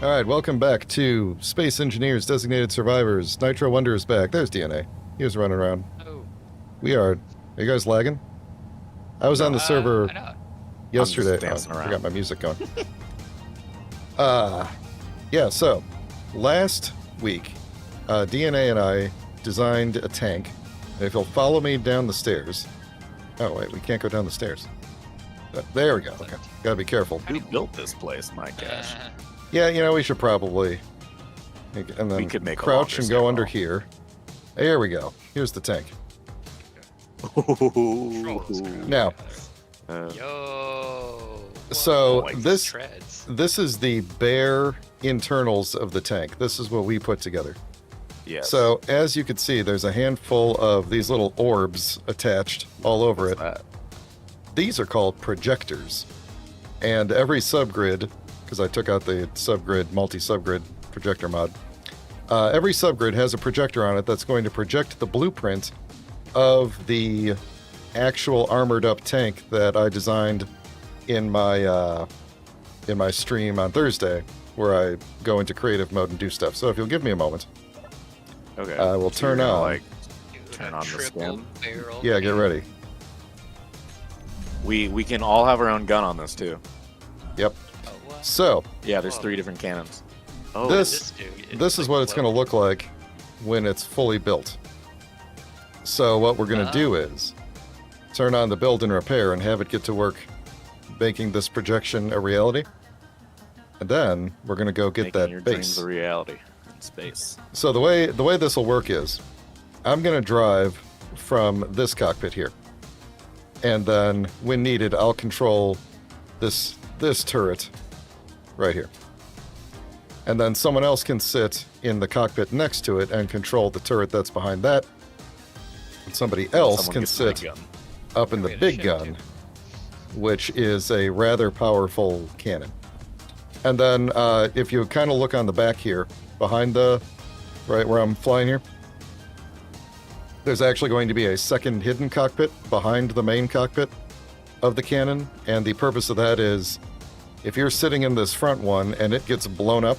All right, welcome back to Space Engineers Designated Survivors. NitroWonder is back. There's DNA. He was running around. Oh. We are. Are you guys lagging? I was on the server I know. yesterday. I'm just dancing I around. got my music going. Yeah, so last week, DNA and I designed a tank. And if you'll follow me down the stairs. Oh, wait, we can't go down the stairs. There we go. Okay. Gotta be careful. Who built this place, my gosh? Yeah, you know, we should probably. And then We could make a crouch longer and go under stairwell. here. There we go. Here's the tank. Now, Yo. so Like this Treads. this is the bare internals of the tank. This is what we put together. yes. So as you can see, there's a handful of these little orbs attached all over it. What's that? These are called projectors. And every subgrid, because I took out the subgrid, multi-subgrid projector mod, every subgrid has a projector on it that's going to project the blueprint of the actual armored up tank that I designed in my stream on Thursday, where I go into creative mode and do stuff. So if you'll give me a moment, Okay. I will So turn you're gonna, on. Like, Dude, turn a on the triple scan? barrel Yeah, get cannon. ready. we can all have our own gun on this too. Yep. Oh, what? So Yeah, there's Whoa. 3 different cannons. Oh, This- dude, this is like what it's going to look like when it's fully built. So what we're going to do is turn on the build and repair and have it get to work making this projection a reality. And then we're going to go get making that your base. dreams a reality in space. So the way this will work is I'm going to drive from this cockpit here. And then when needed, I'll control this turret right here. And then someone else can sit in the cockpit next to it and control the turret that's behind that. And somebody else Someone can gets the big sit gun. up in the Way to big shift gun, which is a rather powerful cannon. And then if you kind of look on the back here, behind right where I'm flying here, there's actually going to be a second hidden cockpit behind the main cockpit of the cannon. And the purpose of that is if you're sitting in this front one and it gets blown up,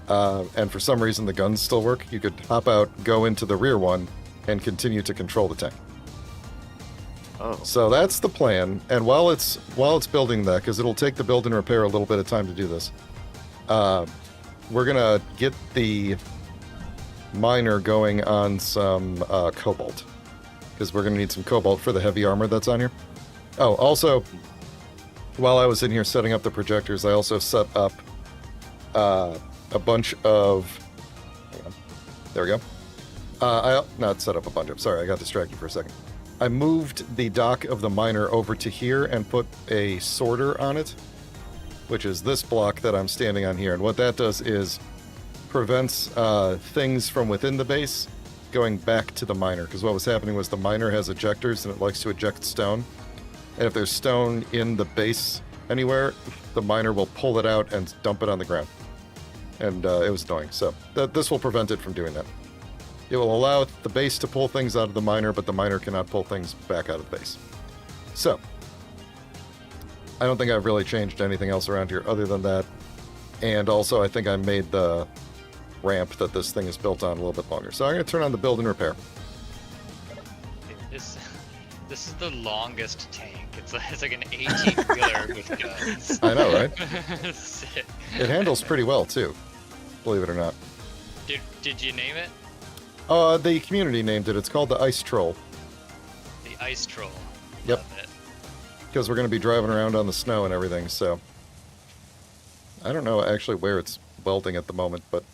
and for some reason the guns still work, you could hop out, go into the rear one, and continue to control the tank. Oh. So that's the plan. And while it's building that, because it'll take the build and repair a little bit of time to do this, we're gonna get the miner going on some cobalt, because we're gonna need some cobalt for the heavy armor that's on here. Oh, also, while I was in here setting up the projectors, I also set up a bunch of. Hang on. There we go. I not set up a bunch of. Sorry, I got distracted for a second. I moved the dock of the miner over to here and put a sorter on it, which is this block that I'm standing on here. And what that does is prevents things from within the base going back to the miner. Because what was happening was the miner has ejectors and it likes to eject stone. And if there's stone in the base anywhere, the miner will pull it out and dump it on the ground. And it was annoying. So this will prevent it from doing that. It will allow the base to pull things out of the miner, but the miner cannot pull things back out of the base. So, I don't think I've really changed anything else around here other than that. And also, I think I made the ramp that this thing is built on a little bit longer. So I'm going to turn on the build and repair. This is the longest tank. It's like an 18-wheeler with guns. I know, right? Sick. It handles pretty well, too. Believe it or not. Did you name it? The community named it. It's called the Ice Troll. The Ice Troll. Yep. Love it. Because we're going to be driving around on the snow and everything, so... I don't know actually where it's welding at the moment, but...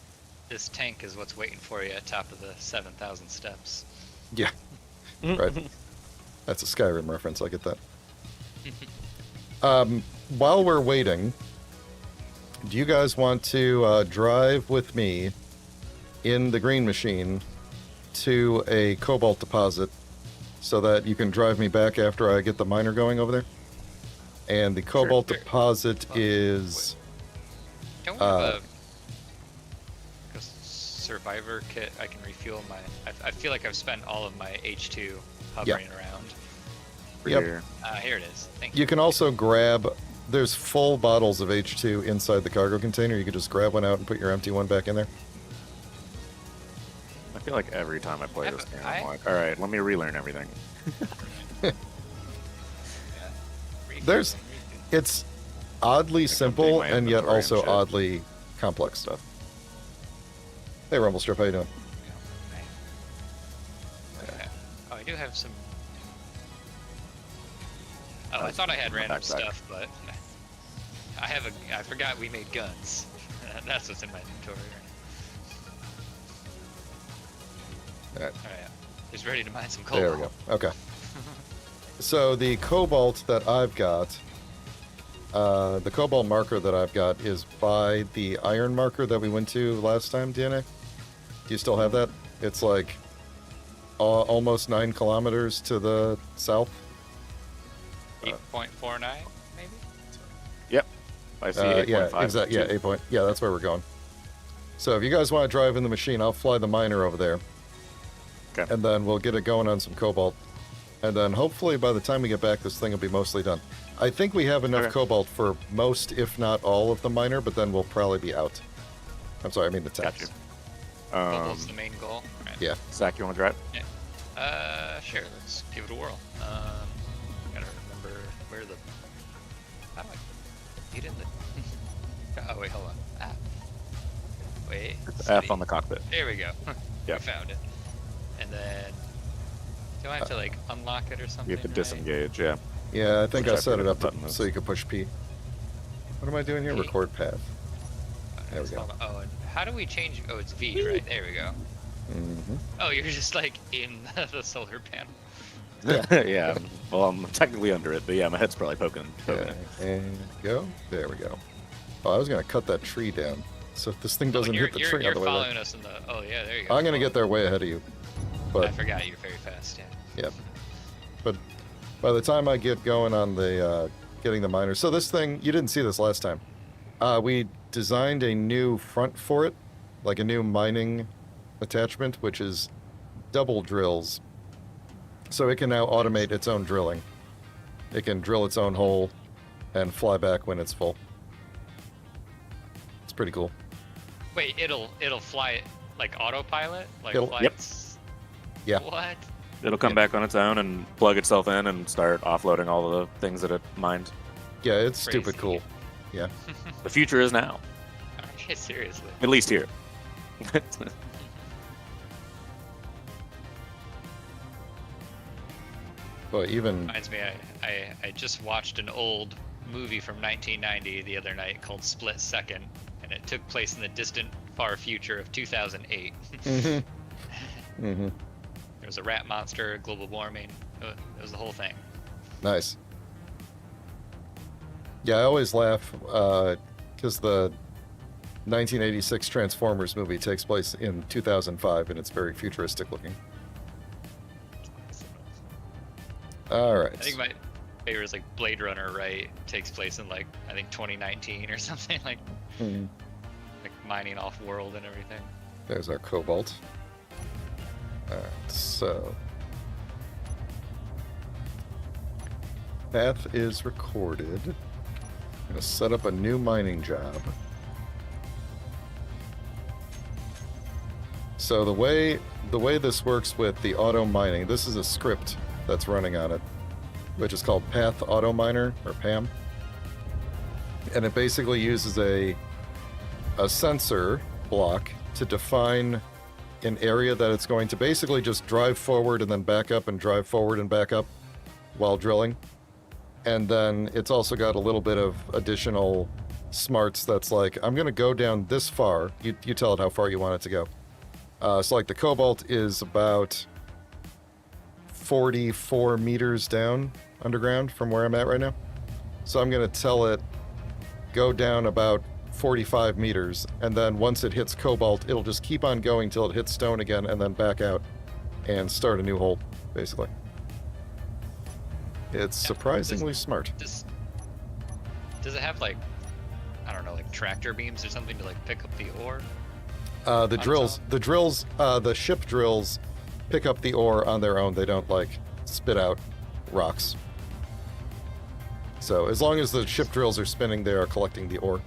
This tank is what's waiting for you at top of the 7,000 steps. Yeah. Right. That's a Skyrim reference, I get that. While we're waiting, do you guys want to drive with me in the green machine to a cobalt deposit so that you can drive me back after I get the miner going over there? And the cobalt Sure. deposit is... Don't we have a survivor kit? I can refuel my... I feel like I've spent all of my H2 hovering around. Yep. Here. Here it is. Thank you. You can also grab there's full bottles of H2 inside the cargo container. You could just grab one out and put your empty one back in there. I feel like every time I play Yeah, this but game, I'm like, all right, let me relearn everything. There's, it's oddly simple my and yet inventory and also shit. oddly complex stuff. Hey, Rumblestrip, how you doing? Okay. Oh, I do have some. Oh, I thought I had random backpack. stuff, but I forgot we made guns. That's what's in my inventory. Alright, Alright, he's ready to mine some there cobalt. we go. Okay. So the cobalt that I've got, the cobalt marker that I've got is by the iron marker that we went to last time, DNA. Do you still have that? It's like almost 9 kilometers to the south. 8.49, maybe? Yep. I see Yeah, 8.5. exactly. Yeah, 8 point. Yeah, that's where we're going. So if you guys want to drive in the machine, I'll fly the miner over there. Okay. And then we'll get it going on some cobalt. And then hopefully by the time we get back, this thing will be mostly done. I think we have enough Okay. cobalt for most, if not all, of the miner, but then we'll probably be out. I'm sorry, I mean the tanks. Got you. Cobalt's the main goal. Right. Yeah. Zach, you want to drive? Sure, let's give it a whirl. Gotta remember where the. How do I get in the. Oh, wait, hold on. Ah. Wait. It's steady. F on the cockpit. There we go. Yep. We found it. And then. Do I have to, like, unlock it or something? You have to right? disengage, yeah. Yeah, I think Which I I set it forget up the button to, is. so you could push P. What am I doing here? P? Record path. There we go. Hold on. Oh, and how do we change? Oh, it's V, right? There we go. Mm-hmm. Oh, you're just, like, in the solar panel. Yeah. Well, I'm technically under it, but yeah, my head's probably poking Okay, it. and go. There we go. Oh, I was going to cut that tree down. So if this thing doesn't you're, hit the you're, tree you're on the way following back. us in the. Oh, yeah, there you go. I'm going to get there way ahead of you. I But, forgot you're very fast, yeah. yeah. But by the time I get going on the getting the miner, so this thing, you didn't see this last time. We designed a new front for it, like a new mining attachment, which is double drills. So it can now automate its own drilling. It can drill its own hole and fly back when it's full. It's pretty cool. Wait, it'll fly it like autopilot? Like It'll- fly Yep. its... Yeah. What? It'll come back on its own and plug itself in and start offloading all of the things that it mined. Yeah, it's Crazy. stupid cool. Yeah. The future is now, Okay, seriously. at least here. But even Reminds me, I just watched an old movie from 1990 the other night called Split Second, and it took place in the distant far future of 2008. hmm There was a rat monster, global warming. It was the whole thing. Nice. Yeah, I always laugh because the 1986 Transformers movie takes place in 2005 and it's very futuristic looking. All right. I think my favorite is like Blade Runner, right? It takes place in like I think 2019 or something, like Mhm. like mining off world and everything. There's our cobalt. All right, so path is recorded. I'm gonna set up a new mining job. So the way this works with the auto mining, this is a script that's running on it, which is called Path Auto Miner or PAM, and it basically uses a sensor block to define an area that it's going to basically just drive forward and then back up and drive forward and back up while drilling. And then it's also got a little bit of additional smarts that's like, I'm going to go down this far. You tell it how far you want it to go. So like the cobalt is about 44 meters down underground from where I'm at right now. So I'm going to tell it, go down about 45 meters, and then once it hits cobalt, it'll just keep on going till it hits stone again, and then back out and start a new hole, basically. It's surprisingly smart. Does it have like, I don't know, like tractor beams or something to like pick up the ore? The ship drills pick up the ore on their own. They don't like spit out rocks. So as long as the ship drills are spinning, they are collecting the ore.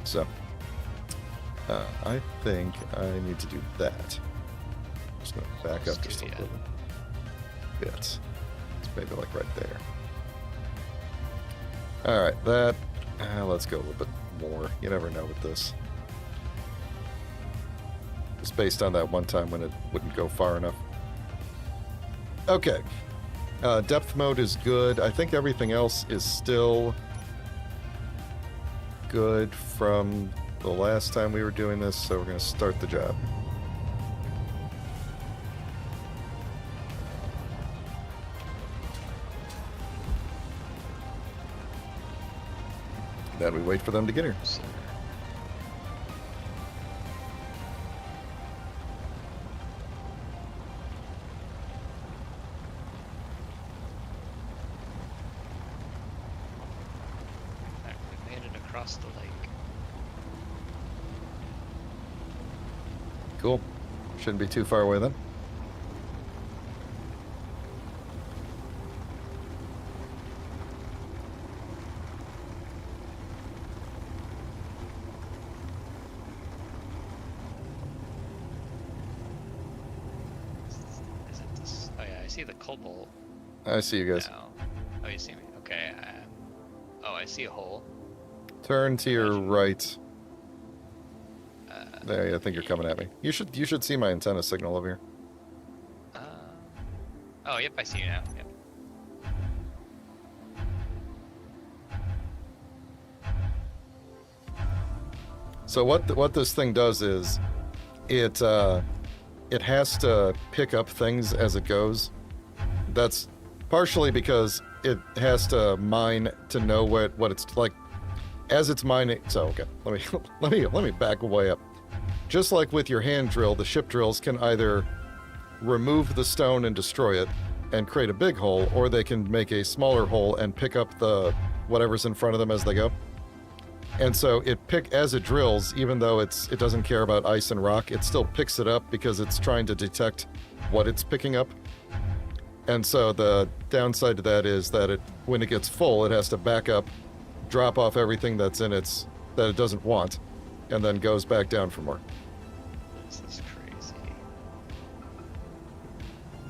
So I think I need to do that. Just gonna back up just a little bit. It's maybe like right there. All right, that. Let's go a little bit more. You never know with this. Just based on that one time when it wouldn't go far enough. Okay. Depth mode is good. I think everything else is still good from the last time we were doing this, so we're going to start the job. Then we wait for them to get here. Alright, we made it across the lake. Cool. Shouldn't be too far away then. Is it this? Oh yeah, I see the cobalt I see you guys. now. Oh, you see me? Okay. Oh, I see a hole. Turn to your right. Uh, There, I think you're coming at me. You should see my antenna signal over here. oh, yep, I see you now. Yep. So what this thing does is it has to pick up things as it goes. That's partially because it has to mine to know what it's like as it's mining. So okay, let me back way up. Just like with your hand drill, the ship drills can either remove the stone and destroy it and create a big hole, or they can make a smaller hole and pick up the whatever's in front of them as they go. And so as it drills, even though it doesn't care about ice and rock, it still picks it up because it's trying to detect what it's picking up. And so the downside to that is that when it gets full, it has to back up, drop off everything that's in that it doesn't want, and then goes back down for more. This is crazy.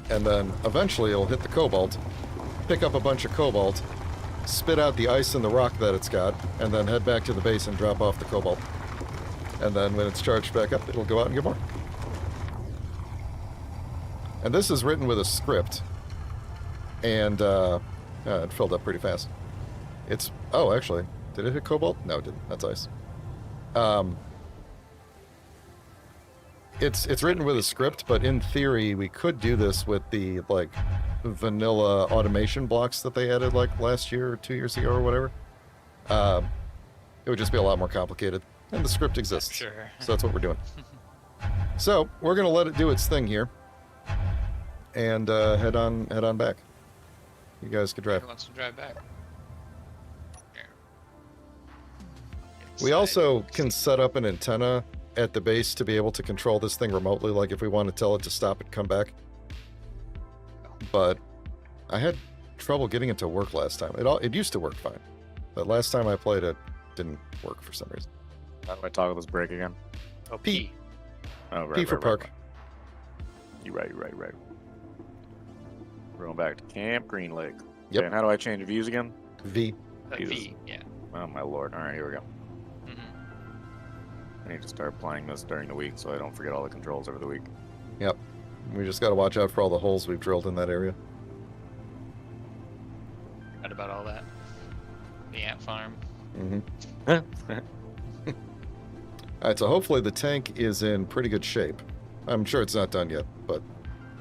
And then eventually it'll hit the cobalt, pick up a bunch of cobalt, spit out the ice and the rock that it's got, and then head back to the base and drop off the cobalt. And then when it's charged back up, it'll go out and get more. And this is written with a script, and it filled up pretty fast. Oh, actually, did it hit cobalt? No, it didn't. That's ice. It's written with a script, but in theory, we could do this with the vanilla automation blocks that they added last year or 2 years ago or whatever. It would just be a lot more complicated, and the script exists. Sure. So that's what we're doing. So we're gonna let it do its thing here, and head on back. You guys could drive. Who wants to drive back? Here. We Inside. also can set up an antenna at the base to be able to control this thing remotely, like if we want to tell it to stop and come back. But I had trouble getting it to work last time. It used to work fine, but last time I played it didn't work for some reason. How do I toggle this brake again? Oh, P. Oh, right. P for right, park. Right. You're right. We're going back to Camp Green Lake. Yep. Okay, and how do I change views again? V. V, yeah. Oh my lord. Alright, here we go. Mm-hmm. I need to start playing this during the week so I don't forget all the controls over the week. Yep. We just got to watch out for all the holes we've drilled in that area. Forgot about all that. The ant farm. Mm-hmm. All right, so hopefully the tank is in pretty good shape. I'm sure it's not done yet, but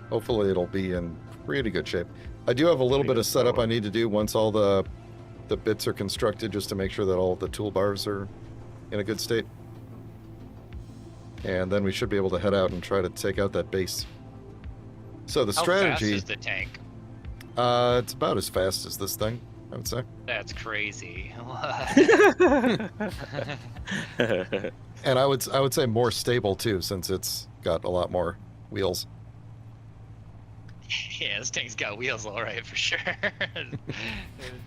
hopefully it'll be in pretty good shape. I do have a little bit of setup I need to do once all the bits are constructed, just to make sure that all the toolbars are in a good state. And then we should be able to head out and try to take out that base. So the strategy... How fast is the tank? It's about as fast as this thing, I would say. That's crazy. And I would say more stable too, since it's got a lot more wheels. Yeah, this tank's got wheels, all right, for sure.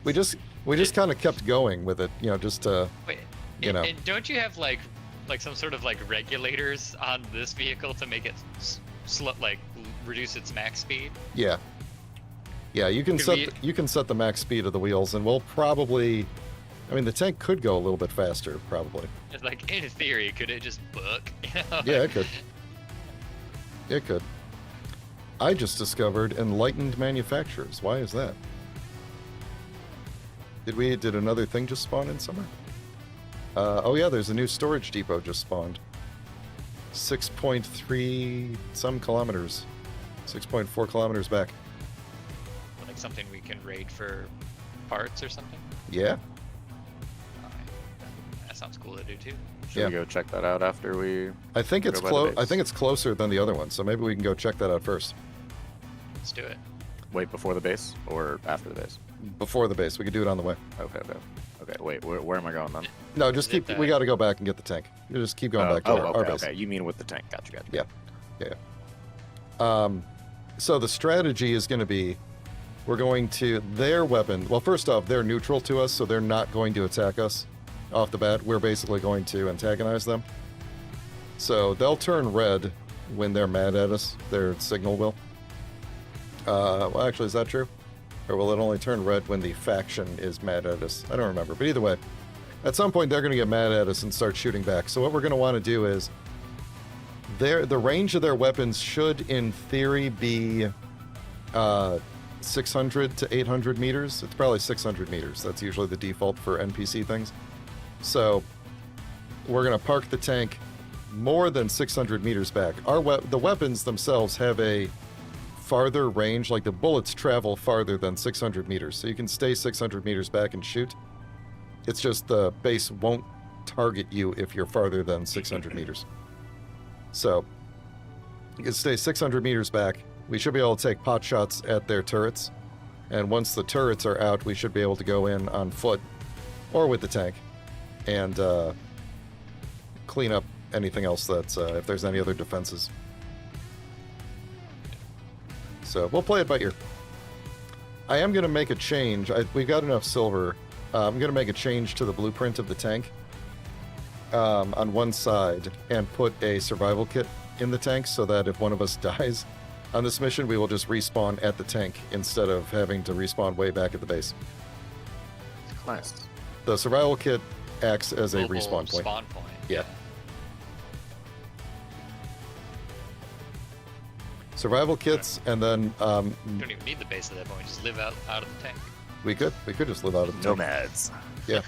We just kind of kept going with it, just to, Wait, and don't you have like some sort of like regulators on this vehicle to make it reduce its max speed? yeah. Yeah, you can set the max speed of the wheels, and we'll probably, I mean, the tank could go a little bit faster, probably. It's like, in theory, could it just book? Yeah, it could. It could. I just discovered enlightened manufacturers. Why is that? Did another thing just spawn in somewhere? Oh yeah, there's a new storage depot just spawned. 6.3 some kilometers. 6.4 kilometers back. Like something we can raid for parts or something? Yeah. That sounds cool to do too. Should we go check that out after we? I think it's go by the close. base? I think it's closer than the other one, so maybe we can go check that out first. Let's do it. Wait before the base or after the base? Before the base, we could do it on the way. Okay. Wait, where am I going then? No, just keep. We got to go back and get the tank. You just keep going back to our base. Okay. You mean with the tank? Gotcha. Yeah. So the strategy is going to be, we're going to their weapon. Well, first off, they're neutral to us, so they're not going to attack us off the bat. We're basically going to antagonize them. So they'll turn red when they're mad at us. Their signal will. Well, actually, is that true? Or will it only turn red when the faction is mad at us? I don't remember. But either way, at some point they're going to get mad at us and start shooting back. So what we're going to want to do is, the range of their weapons should, in theory, be 600 to 800 meters. It's probably 600 meters. That's usually the default for NPC things. So we're going to park the tank more than 600 meters back. The weapons themselves have a farther range, like the bullets travel farther than 600 meters. So you can stay 600 meters back and shoot. It's just the base won't target you if you're farther than 600 meters. So you can stay 600 meters back. We should be able to take pot shots at their turrets. And once the turrets are out, we should be able to go in on foot or with the tank and clean up anything else that's, if there's any other defenses. So we'll play it by ear. I am going to make a change. We've got enough silver. I'm going to make a change to the blueprint of the tank on one side and put a survival kit in the tank so that if one of us dies on this mission, we will just respawn at the tank instead of having to respawn way back at the base. Nice. The survival kit acts as a Mobile respawn point. Spawn point. Yeah. Survival kits, and then You don't even need the base at that point. Just live out of the tank. we could just live out of the tank. Nomads. Yeah.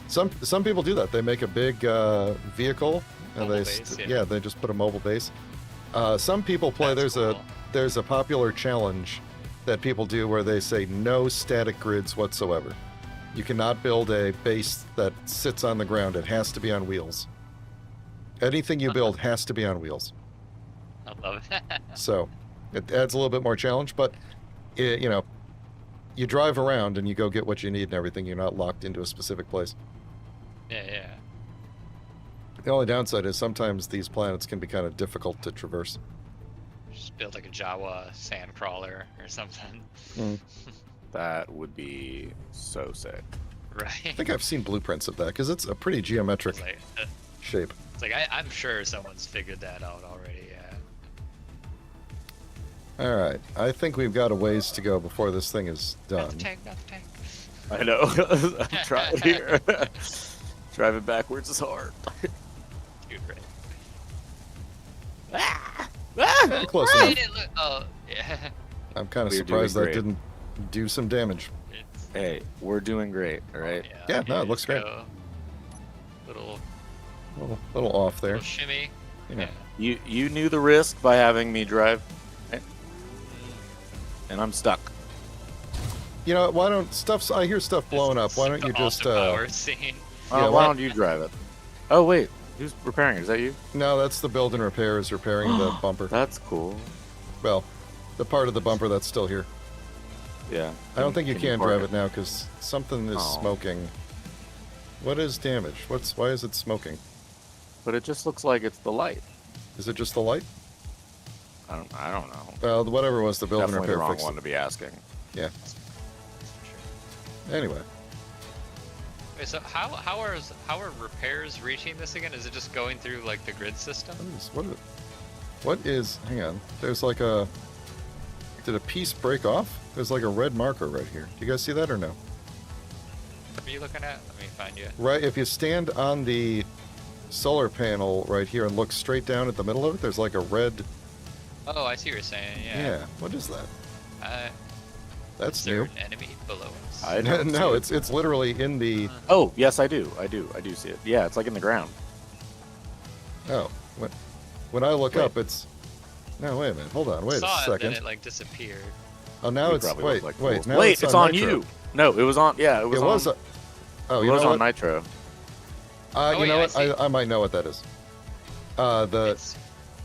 Some people do that. They make a big vehicle and Mobile they base, they just put a mobile base. Some people play. That's cool. There's a popular challenge that people do where they say no static grids whatsoever. You cannot build a base that sits on the ground. It has to be on wheels. Anything you build has to be on wheels. I love it. So it adds a little bit more challenge, but you drive around and you go get what you need and everything. You're not locked into a specific place. Yeah. The only downside is sometimes these planets can be kind of difficult to traverse. Just build like a Jawa sand crawler or something. That would be so sick. Right. I think I've seen blueprints of that because it's a pretty geometric shape. It's like I'm sure someone's figured that out already. Yeah. All right, I think we've got a ways to go before this thing is Not the done. tank. Not the tank. I know. I'm trying here. Driving backwards is hard. Dude, Eh, close right. enough. Look, oh, yeah. I'm kind of We're surprised doing that great. didn't do some damage. It's, Hey, we're doing great, all right? Yeah, no, it looks great. Little Little off there. little shimmy. Yeah. You knew the risk by having me drive, right? And I'm stuck. You know, why don't I hear stuff blowing up. Why don't you The just power scene. Yeah, why why- don't you drive it? Oh wait, who's repairing it? Is that you? No, that's the build and repair is repairing the bumper. That's cool. Well, the part of the bumper that's still here. Yeah. I don't think you can park drive it now because something is Oh. smoking. What is damage? Why is it smoking? But it just looks like it's the light. Is it just the light? I don't know. Well, whatever was the build and Definitely the repair wrong fixed one it. to be asking. Yeah. Sure. Anyway. Wait, so how are repairs reaching this again? Is it just going through like the grid system? What is? Hang on. There's like a. Did a piece break off? There's like a red marker right here. Do you guys see that or no? What are you looking at? Let me find you. Right. If you stand on the solar panel right here and look straight down at the middle of it, there's like a red. Oh, I see what you're saying. Yeah. Yeah. What is that? That's is there new. an enemy below us? I don't No, see it. it's literally in the. Oh, yes, I do see it. Yeah, it's like in the ground. Oh. When I look Wait. up, it's. No, wait a minute. Hold on. Wait Saw a it, second. then it like disappeared. Oh, now We it's. probably Wait, look like wait. fools. Now Wait, it's on Nitro. you. No, it was on. Yeah, it was It on. was. Oh, it you was know on what? Nitro. Oh, You know yeah, what? I see. I might know what that is. It's-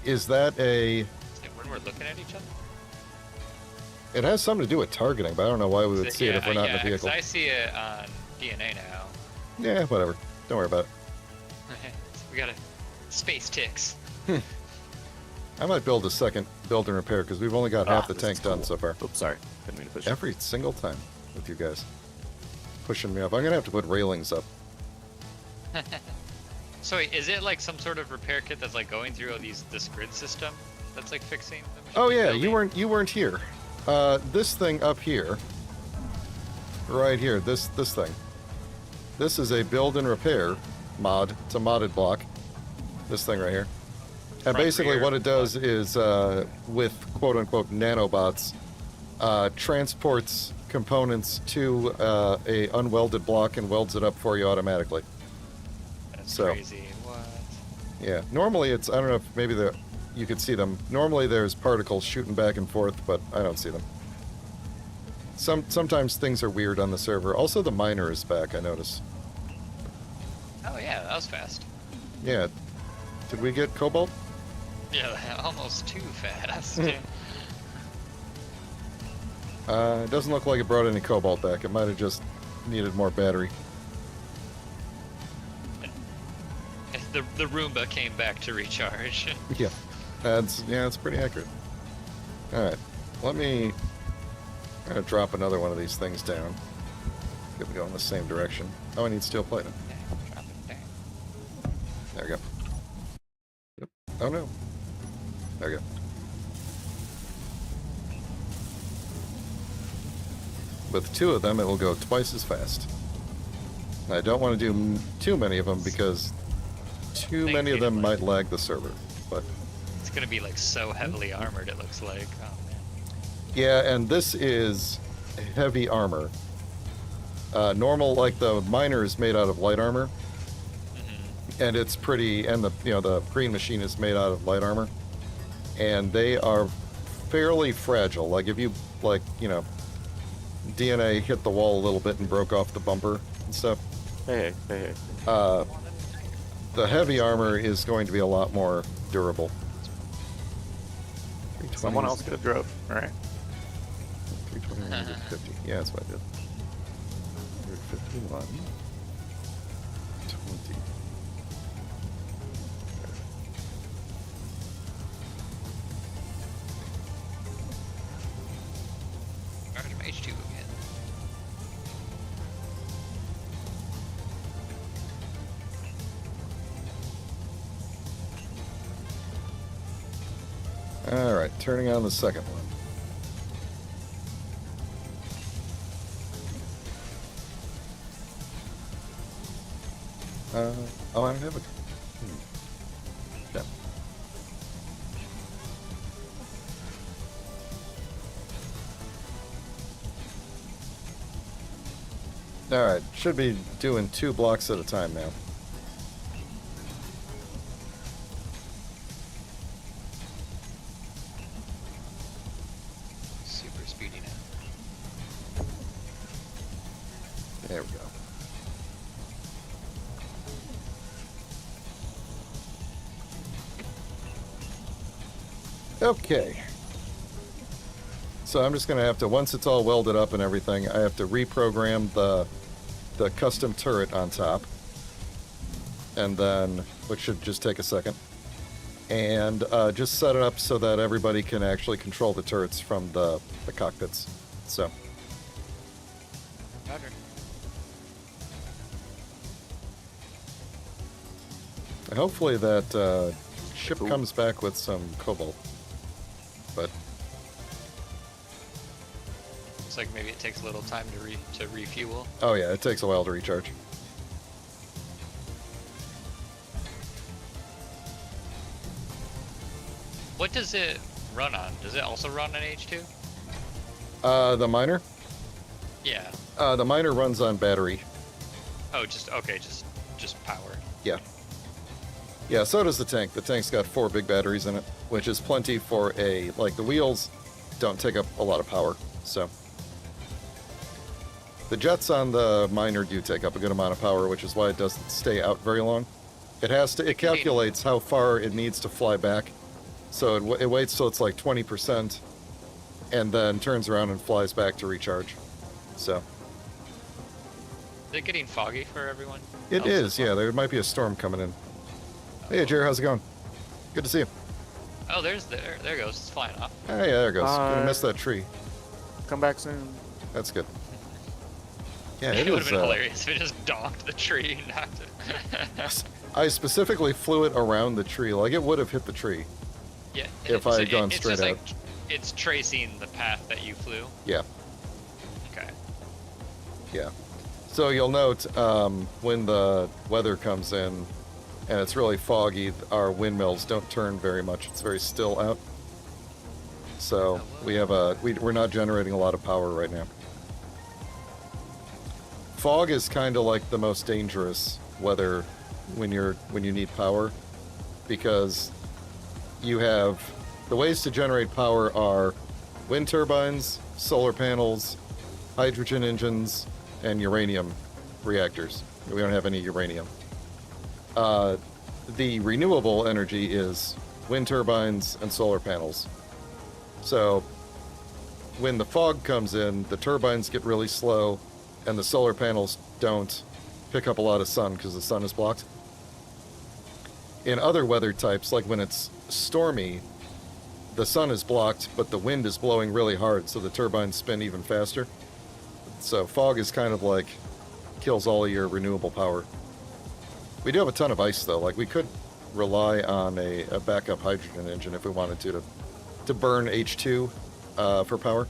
Is that a? when we're looking at each other. It has something to do with targeting, but I don't know why we would see it if we're not in a 'cause vehicle. I see it on DNA now. Yeah, whatever. Don't worry about it. We got a space ticks. I might build a second build and repair because we've only got half the this tank is done cool. so far. Oops, sorry. Didn't mean to push it. Every single time with you guys pushing me up. I'm gonna have to put railings up. So wait, is it like some sort of repair kit that's like going through all this grid system that's like fixing the machine? Oh yeah, building? you weren't here. This thing up here, right here. This thing. This is a build and repair mod. It's a modded block. This thing right here. And Front, basically rear, what it does is, with quote-unquote nanobots, transports components to a unwelded block and welds it up for you automatically. That's so- crazy. What? Yeah. Normally it's, I don't know if maybe you could see them. Normally there's particles shooting back and forth, but I don't see them. Sometimes things are weird on the server. Also the miner is back, I notice. Oh yeah, that was fast. Yeah. Did we get cobalt? Yeah, almost too fast. It doesn't look like it brought any cobalt back. It might have just needed more battery. the Roomba came back to recharge. Yeah. It's pretty accurate. Alright. I'm gonna drop another one of these things down. Get me go in the same direction. Oh, I need steel plating. Drop it down. There we go. Yep. Oh no. There we go. With two of them, it will go twice as fast. I don't want to do too many of them because too They many of them feel might like- lag the server. But It's gonna be like so heavily armored. It looks like. Oh man. yeah, and this is heavy armor. Normal, like the miner, is made out of light armor, and it's pretty. And the green machine is made out of light armor, and they are fairly fragile. Like if you DNA hit the wall a little bit and broke off the bumper and stuff. Hey. The heavy armor is going to be a lot more durable. Someone else could have drove. All right. 320, 150. Yeah, that's what I did. 151. 20. Charge my H2 again. Alright, turning on the second one. Oh, I don't have a... Yeah. Alright, should be doing 2 blocks at a time now. Super speedy now. There we go. Okay. So I'm just going to have to, once it's all welded up and everything, I have to reprogram the custom turret on top. And then, which should just take a second. and just set it up so that everybody can actually control the turrets from the cockpits. So, Roger. and hopefully that ship Cool. comes back with some cobalt. But Looks like maybe it takes a little time to refuel. oh yeah, it takes a while to recharge. What does it run on? Does it also run on H2? The miner, Yeah. the miner runs on battery. Oh, just okay, just power. Yeah. Yeah, so does the tank. The tank's got 4 big batteries in it, which is plenty for the wheels don't take up a lot of power, so. The jets on the miner do take up a good amount of power, which is why it doesn't stay out very long. It calculates how far it needs to fly back, so it waits till it's like 20%, and then turns around and flies back to recharge, so. Is it getting foggy for everyone? It else is, as yeah, well? there might be a storm coming in. Hey, Jerry, how's it going? Good to see you. Oh, there it goes. It's flying off. Oh, yeah, there it goes. Gonna miss that tree. Come back soon. That's good. Yeah, It it would is. have been hilarious if it just donked the tree and knocked it. I specifically flew it around the tree. Like, it would have hit the tree. Yeah. If I had gone straight it's just out. like it's tracing the path that you flew. Yeah, Okay. yeah. So you'll note when the weather comes in and it's really foggy, our windmills don't turn very much. It's very still out. So we're not generating a lot of power right now. Fog is kind of like the most dangerous weather when you need power, because you have the ways to generate power are wind turbines, solar panels, hydrogen engines, and uranium reactors. We don't have any uranium. The renewable energy is wind turbines and solar panels. So when the fog comes in, the turbines get really slow, and the solar panels don't pick up a lot of sun because the sun is blocked. In other weather types, like when it's stormy, the sun is blocked, but the wind is blowing really hard, so the turbines spin even faster. So fog is kind of like kills all of your renewable power. We do have a ton of ice, though. Like, we could rely on a backup hydrogen engine if we wanted to burn H2 for power.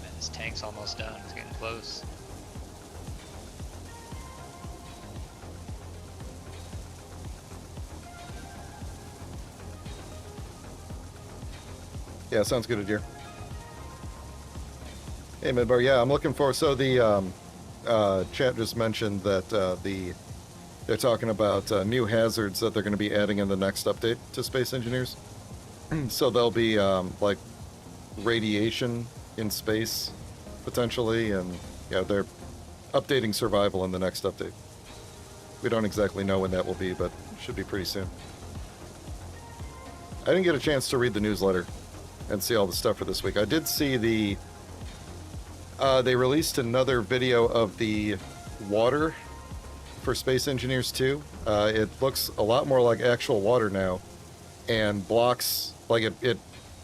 Man, this tank's almost done. It's getting close. Yeah, sounds good, Adir. Hey, Midbar. Yeah, I'm looking for. So the chat just mentioned that they're talking about new hazards that they're going to be adding in the next update to Space Engineers. So there'll be like radiation in space potentially, and yeah, they're updating survival in the next update. We don't exactly know when that will be, but it should be pretty soon. I didn't get a chance to read the newsletter and see all the stuff for this week. I did see they released another video of the water for Space Engineers 2. It looks a lot more like actual water now, and blocks, like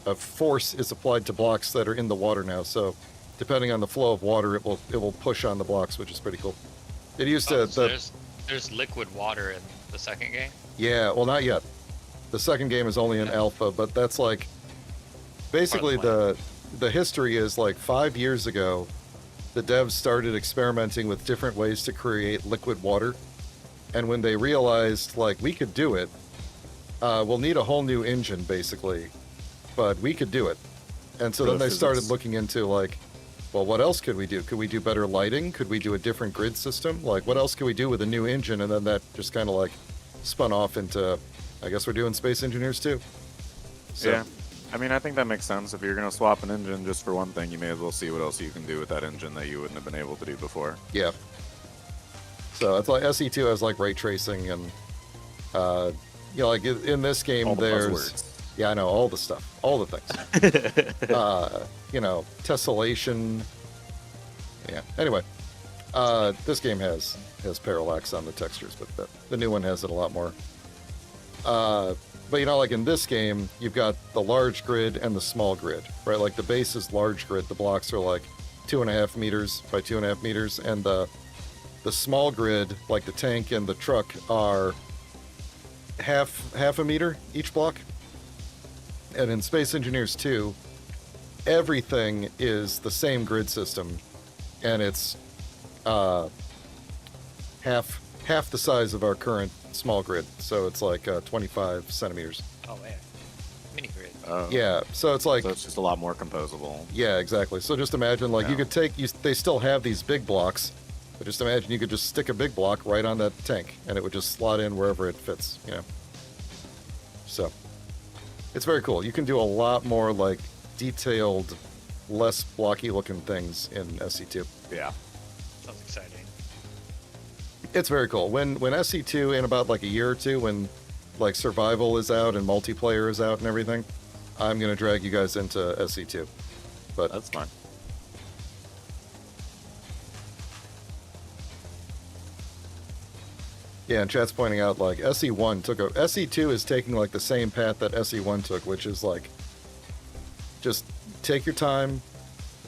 a force is applied to blocks that are in the water now. So depending on the flow of water, it will push on the blocks, which is pretty cool. It used to. So there's liquid water in the second game. Yeah, well, not yet. The second game is only in alpha, but that's like basically the history is like 5 years ago, the devs started experimenting with different ways to create liquid water, and when they realized like we could do it, we'll need a whole new engine basically, but we could do it, and so then they started looking into like, well, what else could we do? Could we do better lighting? Could we do a different grid system? Like, what else could we do with a new engine? And then that just kind of like spun off into, I guess we're doing Space Engineers too. So, Yeah. I mean, I think that makes sense. If you're going to swap an engine just for one thing, you may as well see what else you can do with that engine that you wouldn't have been able to do before. Yeah. So it's like SE2 has like ray tracing and, like in this game All the there's, buzzwords. yeah, I know all the stuff, all the things. Tessellation. Yeah. Anyway, This game has parallax on the textures, but the new one has it a lot more. But you know, like in this game, you've got the large grid and the small grid, right? Like the base is large grid. The blocks are like 2.5 meters by 2.5 meters, and the small grid, like the tank and the truck, are half a meter each block. And in Space Engineers 2, everything is the same grid system, and it's half the size of our current small grid. So it's like 25 centimeters. Oh man, mini grid. Yeah, so it's like So it's just a lot more composable. yeah, exactly. So just imagine like you Yeah. could they still have these big blocks, but just imagine you could just stick a big block right on that tank, and it would just slot in wherever it fits. You know. So it's very cool. You can do a lot more like detailed, less blocky looking things in SC2. Yeah. Sounds exciting. It's very cool. When SC2 in about like a year or two, when like survival is out and multiplayer is out and everything, I'm gonna drag you guys into SC2. But That's fine. yeah, and chat's pointing out like SE1 SE2 is taking like the same path that SE1 took, which is like just take your time,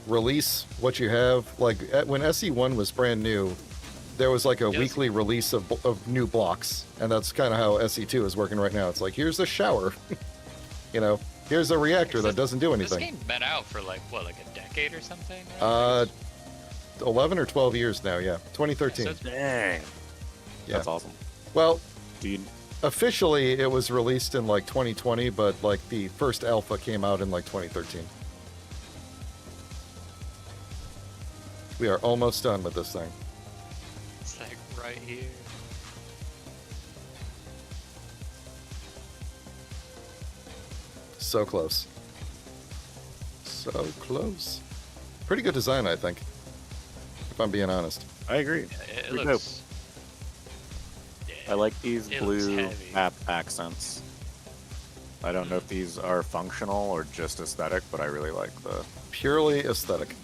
release what you have. Like when SE1 was brand new, there was like a Yes. weekly release of new blocks, and that's kind of how SE2 is working right now. It's like here's a shower, you know, here's a reactor that doesn't do This anything. game's been out for like what, like a decade or something? Right? 11 or 12 years now, yeah, 2013. So it's- Dang. Yeah. That's awesome. Well, Do you? officially it was released in like 2020, but like the first alpha came out in like 2013. We are almost done with this thing. It's like right here. So close. So close. Pretty good design, I think. If I'm being honest. I agree. Yeah, it Pretty looks. I like these It looks blue heavy. map accents. I don't know if these are functional or just aesthetic, but I really like the Purely aesthetic.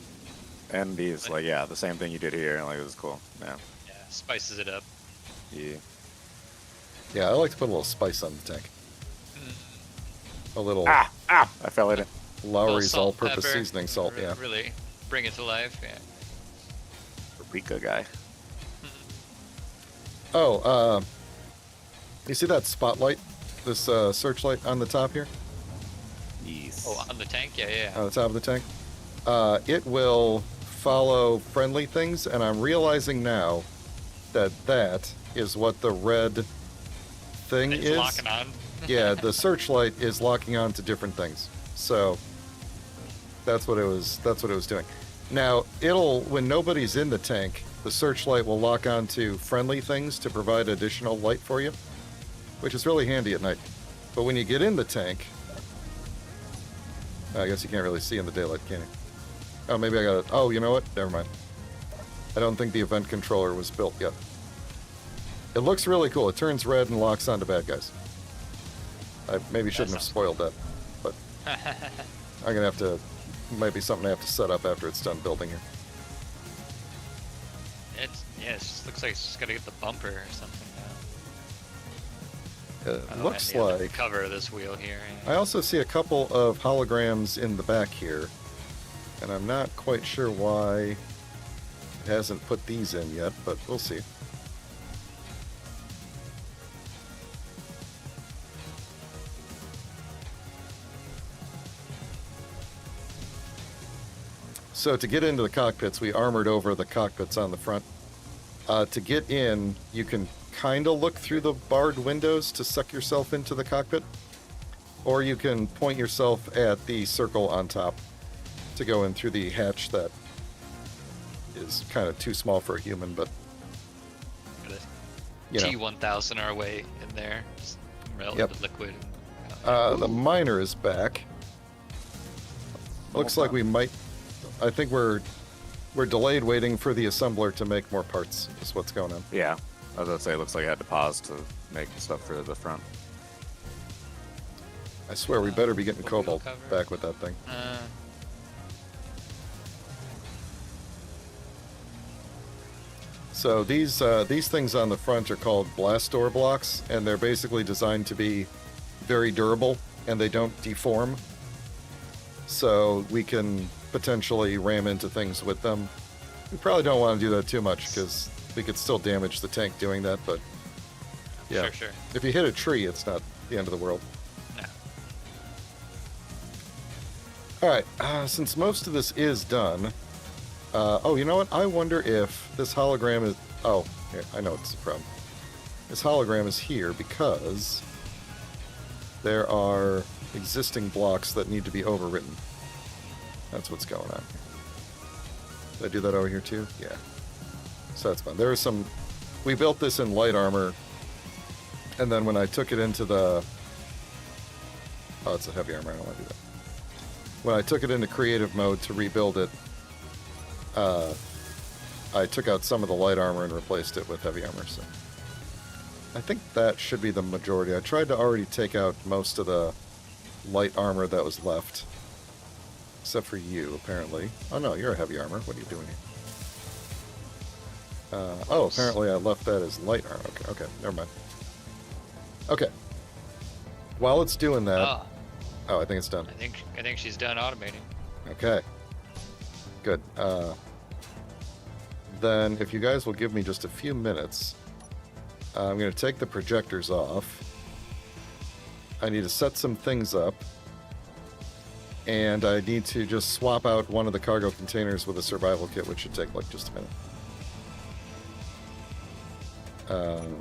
and these. Like, yeah, the same thing you did here. Like, it was cool. Yeah. Yeah, spices it up. Yeah. Yeah, I like to put a little spice on the tank. A little Ah! I fell in it. Lowry's Salt, all-purpose pepper, seasoning salt. Yeah. Really bring it to life. Yeah. Paprika guy. Oh, you see that spotlight? This searchlight on the top here? Yes. Oh, on the tank. Yeah, yeah. On the top of the tank? It will follow friendly things, and I'm realizing now that that is what the red thing It's is. locking on. Yeah, the searchlight is locking on to different things. So that's what it was doing. Now, when nobody's in the tank, the searchlight will lock on to friendly things to provide additional light for you, which is really handy at night. But when you get in the tank, I guess you can't really see in the daylight, can you? Oh, maybe I got it. Oh, you know what? Never mind. I don't think the event controller was built yet. It looks really cool. It turns red and locks onto bad guys. I maybe shouldn't have sounds spoiled that, but I'm gonna have to. Might be something I have to set up after it's done building here. It just looks like it's just gotta get the bumper or something now. It Oh, looks and the like. cover of this wheel here. I also see a couple of holograms in the back here, and I'm not quite sure why it hasn't put these in yet, but we'll see. So to get into the cockpits, we armored over the cockpits on the front. To get in, you can kind of look through the barred windows to suck yourself into the cockpit, or you can point yourself at the circle on top to go in through the hatch that is kind of too small for a human, but you know. T1000 our way in there. Just melt Yep. the liquid. The miner is back. Looks like we might. I think we're delayed waiting for the assembler to make more parts. Is what's going on. Yeah. I was about to say, it looks like I had to pause to make stuff for the front. I swear we better be getting The wheel Cobalt cover. back with that thing. So these things on the front are called blast door blocks, and they're basically designed to be very durable, and they don't deform. So we can potentially ram into things with them. We probably don't want to do that too much because we could still damage the tank doing that, but yeah. Sure. If you hit a tree, it's not the end of the world. No. Alright, since most of this is done... oh, you know what? I wonder if this hologram is... Oh, here, I know it's the problem. This hologram is here because there are existing blocks that need to be overwritten. That's what's going on here. Did I do that over here too? Yeah. So that's fine. There are some... We built this in light armor, and then when I took it into the... Oh, it's a heavy armor. I don't want to do that. When I took it into creative mode to rebuild it, I took out some of the light armor and replaced it with heavy armor, so... I think that should be the majority. I tried to already take out most of the light armor that was left. Except for you, apparently. Oh no, you're a heavy armor. What are you doing here? Oh, apparently I left that as light armor. Okay, never mind. Okay. While it's doing that... Oh, I think it's done. I think she's done automating. Okay. Good. Then, if you guys will give me just a few minutes, I'm going to take the projectors off. I need to set some things up. And I need to just swap out one of the cargo containers with a survival kit, which should take, like, just a minute.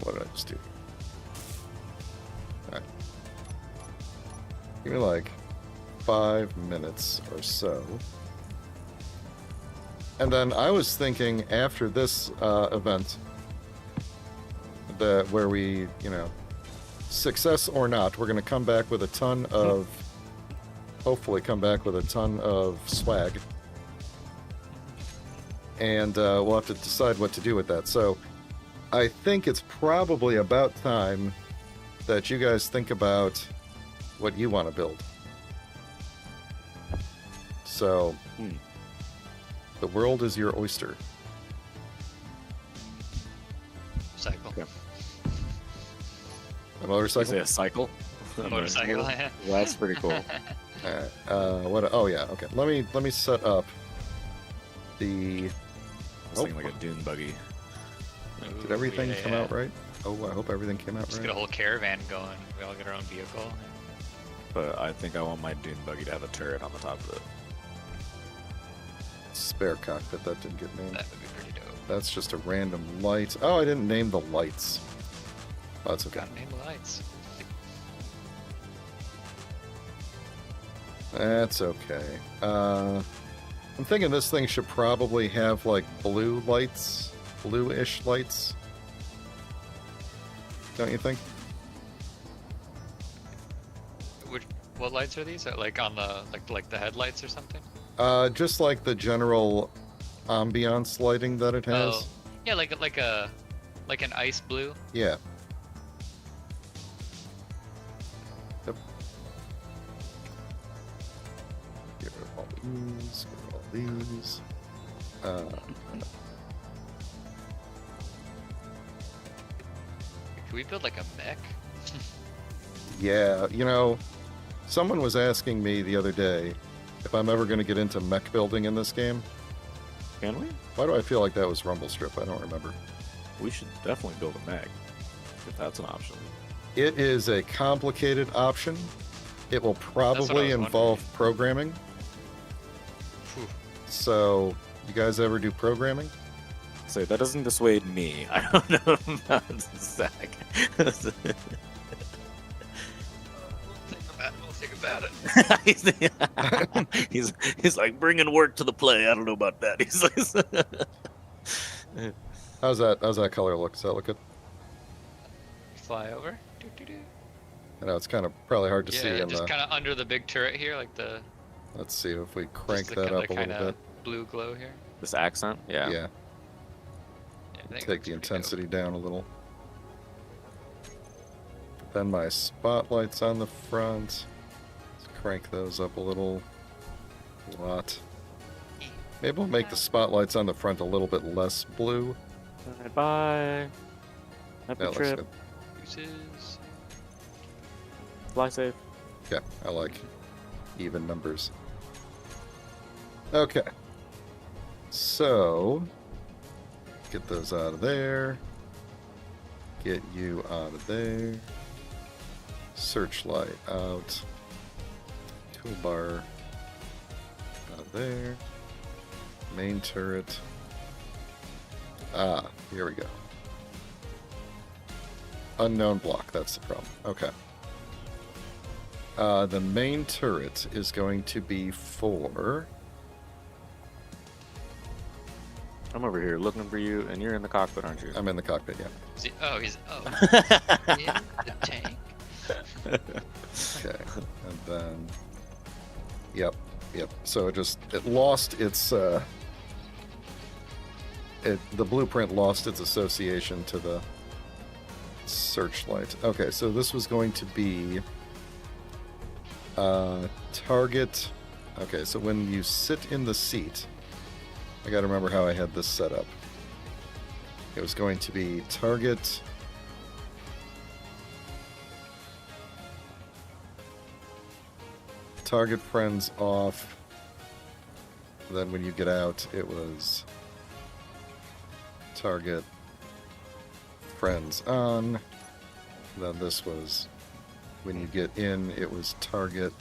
What did I just do? Alright. Give me, like, 5 minutes or so. And then I was thinking after this event, that where we, you know, success or not, we're going to come back with a ton of, hopefully come back with a ton of swag. And we'll have to decide what to do with that. So I think it's probably about time that you guys think about what you want to build. So... The world is your oyster. Cycle. Yeah. A motorcycle? Is it a cycle? A motorcycle, yeah. That's pretty cool. Alright. What? Oh yeah. Okay. Let me set up the. I was thinking like a dune buggy. Did everything come out right? Oh, I hope everything came out Just right. get a whole caravan going. We all get our own vehicle. But I think I want my dune buggy to have a turret on the top of it. Spare cockpit that didn't get named. That would be pretty dope. That's just a random light. Oh, I didn't name the lights. Oh, that's okay. Gotta name the lights. That's okay. I'm thinking this thing should probably have like blue lights, blue-ish lights. Don't you think? What lights are these? Like on the like the headlights or something? Just like the general ambiance lighting that it has. Oh, yeah, like an ice blue. Yeah. Yep. Get rid of all these. Get rid of all these. Can we build like a mech? Yeah, you know, someone was asking me the other day if I'm ever going to get into mech building in this game. Can we? Why do I feel like that was Rumble Strip? I don't remember. We should definitely build a mech, if that's an option. It is a complicated option. It will what I probably was involve wondering. programming. Phew. So, you guys ever do programming? So that doesn't dissuade me. I don't know about Zach. We'll think about it. he's like bringing work to the play. I don't know about that. He's like, How's that color look? Does that look good? Fly over. Doo-doo-doo. I know it's kind of probably hard to see Yeah, in just the. kind of under the big turret here, like the. Let's see if we crank just the, that up a the little kinda bit. blue glow here. this accent, yeah. Yeah, Yeah, I think it take looks the pretty dope. intensity down a little. Then my spotlights on the front. Let's crank those up a little. Maybe we'll make the spotlights on the front a little bit less blue. Alright, bye. Happy That looks trip. good. Uses. Fly safe. Yeah, I like even numbers. Okay. So, get those out of there. Get you out of there. Searchlight out. Toolbar out of there. Main turret. Ah, here we go. Unknown block, that's the problem. Okay. The main turret is going to be for... I'm over here looking for you, and you're in the cockpit, aren't you? I'm in the cockpit, yeah. Is he, oh, he's in the tank. Okay. And then... Yep. So it lost its... the blueprint lost its association to the searchlight. Okay, so this was going to be... target. Okay, so when you sit in the seat, I gotta remember how I had this set up. It was going to be target. Target friends off. Then when you get out, it was target friends on. Then this was when you get in, it was target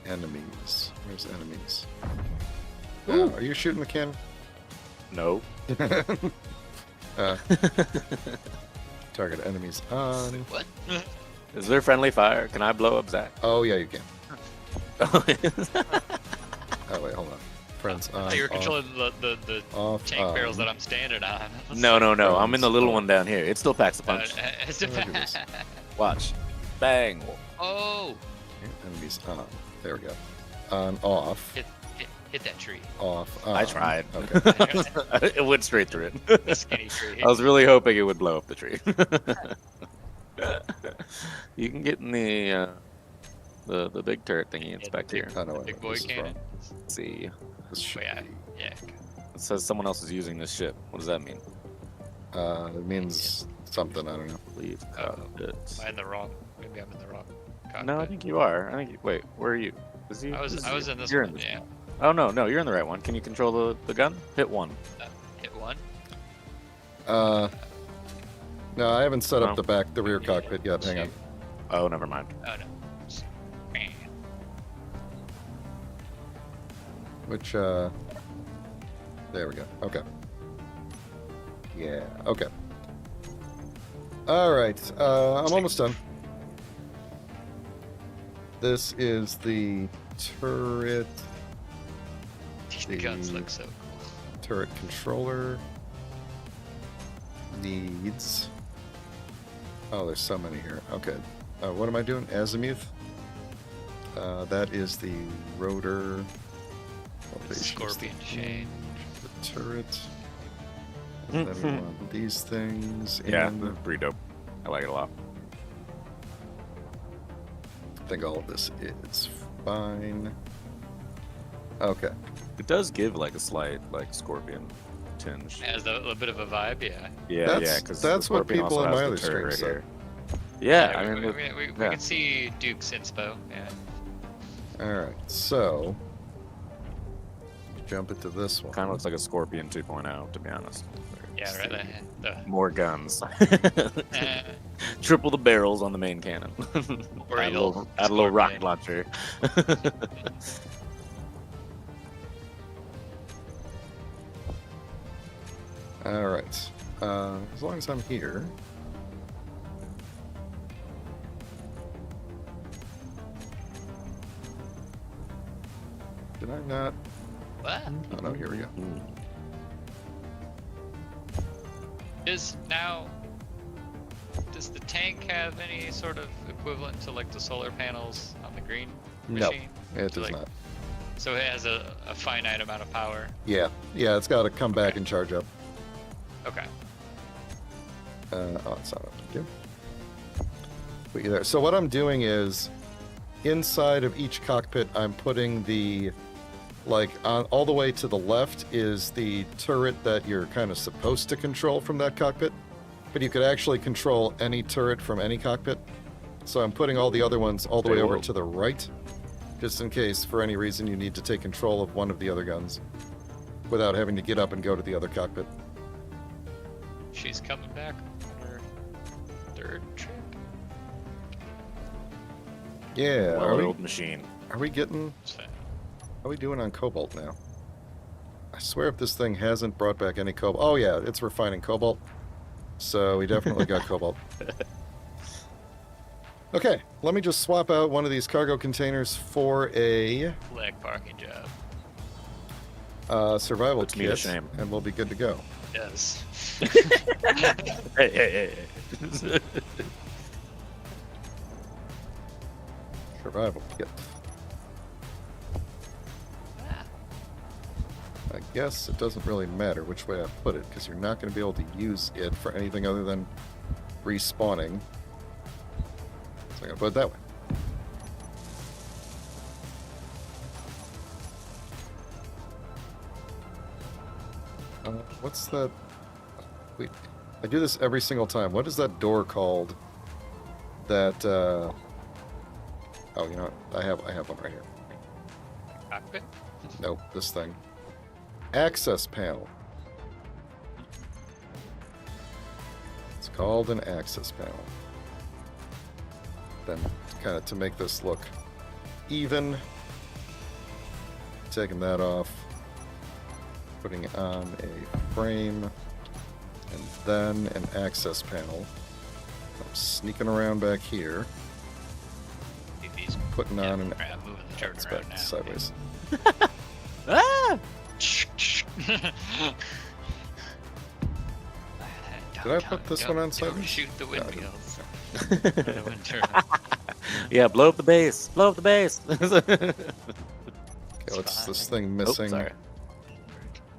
enemies. Where's enemies? Are you shooting the cannon? No. Target enemies on. What? Is there friendly fire? Can I blow up Zach? Oh, yeah, you can. Oh, Oh, wait, hold on. Friends on. You're off, controlling the off, tank barrels on. that I'm standing on. no. I'm in the little one down here. It still packs a punch. It's a Look at this. Watch. Bang. Oh! Enemies on. There we go. On, off. Hit that tree. Off, on. I tried. Okay. It went straight through it. The skinny tree. I was really hoping it would blow up the tree. You can get in the big turret thingy and back here. Oh, no, wait, Big boy this is cannon. wrong. Let's see. This should Yeah. be... Yeah. It says someone else is using this ship. What does that mean? It means something, I don't know. Leave Oh. cockpit. Am I in the wrong? Maybe I'm in the wrong cockpit. No, I think you are. Wait, where are you? Is he? I was this is you. in this You're one. in Yeah. Oh no, you're in the right one. Can you control the gun? Hit one. Hit one. No, I haven't set up No. the rear cockpit yet. Hang on. Oh, never mind. Oh no. Which, there we go. Okay. Yeah, okay. Alright, I'm almost done. This is the turret... The guns look so cool. Turret controller. Needs... Oh, there's so many here. Okay. What am I doing? Azimuth? That is the rotor... Scorpion chain. The turret. And then we want these things. Yeah, and that's pretty dope. I like it a lot. I think all of this is fine. Okay. It does give like a slight like scorpion tinge. Has a bit of a vibe, yeah. Yeah, That's- because that's what people in my other streams streams said. Yeah, I mean, we yeah. can see Duke's inspo. Yeah. Alright, so... Jump into this one. kind of looks like a scorpion 2.0, to be honest. Yeah, right. More guns. Eh, Triple the barrels on the main cannon. Or add, a you'll little, add a little rocket scorpion. launcher. Alright. As long as I'm here... Did I not? What? Oh no, here we go. Does the tank have any sort of equivalent to like the solar panels on the green No, machine? it does Like- not. So it has a finite amount of power. Yeah, it's got to come back and charge up. Okay. Oh, it's not up to do. Put you there. So what I'm doing is, inside of each cockpit, I'm putting the like all the way to the left is the turret that you're kind of supposed to control from that cockpit, but you could actually control any turret from any cockpit. So I'm putting all the other ones all the way over to the right, just in case for any reason you need to take control of one of the other guns without having to get up and go to the other cockpit. She's coming back on her third trip. Yeah, Well-oiled machine. are we getting... So, How are we doing on cobalt now? I swear if this thing hasn't brought back any cobalt... Oh yeah, it's refining cobalt. So we definitely got cobalt. Okay, let me just swap out one of these cargo containers for a leg parking job. survival Puts me to kit, shame. and we'll be good to go. Yes. Hey. Survival kit. I guess it doesn't really matter which way I put it, because you're not going to be able to use it for anything other than respawning. So I'm going to put it that way. What's that? Wait, I do this every single time. What is that door called? That, oh, you know what? I have one right here. Cockpit? Nope, this thing. Access panel. It's called an access panel. Then, kind of to make this look even, taking that off, putting on a frame, and then an access panel. I'm sneaking around back here, These putting on an... crap moving the turret It's around back now. sideways. Ah! Did I put this one on Don't sideways? shoot the No, I didn't. windmills. The wind turbine. Yeah, blow up the base. Blow up the base. Okay, what's this thing Oh, missing? sorry.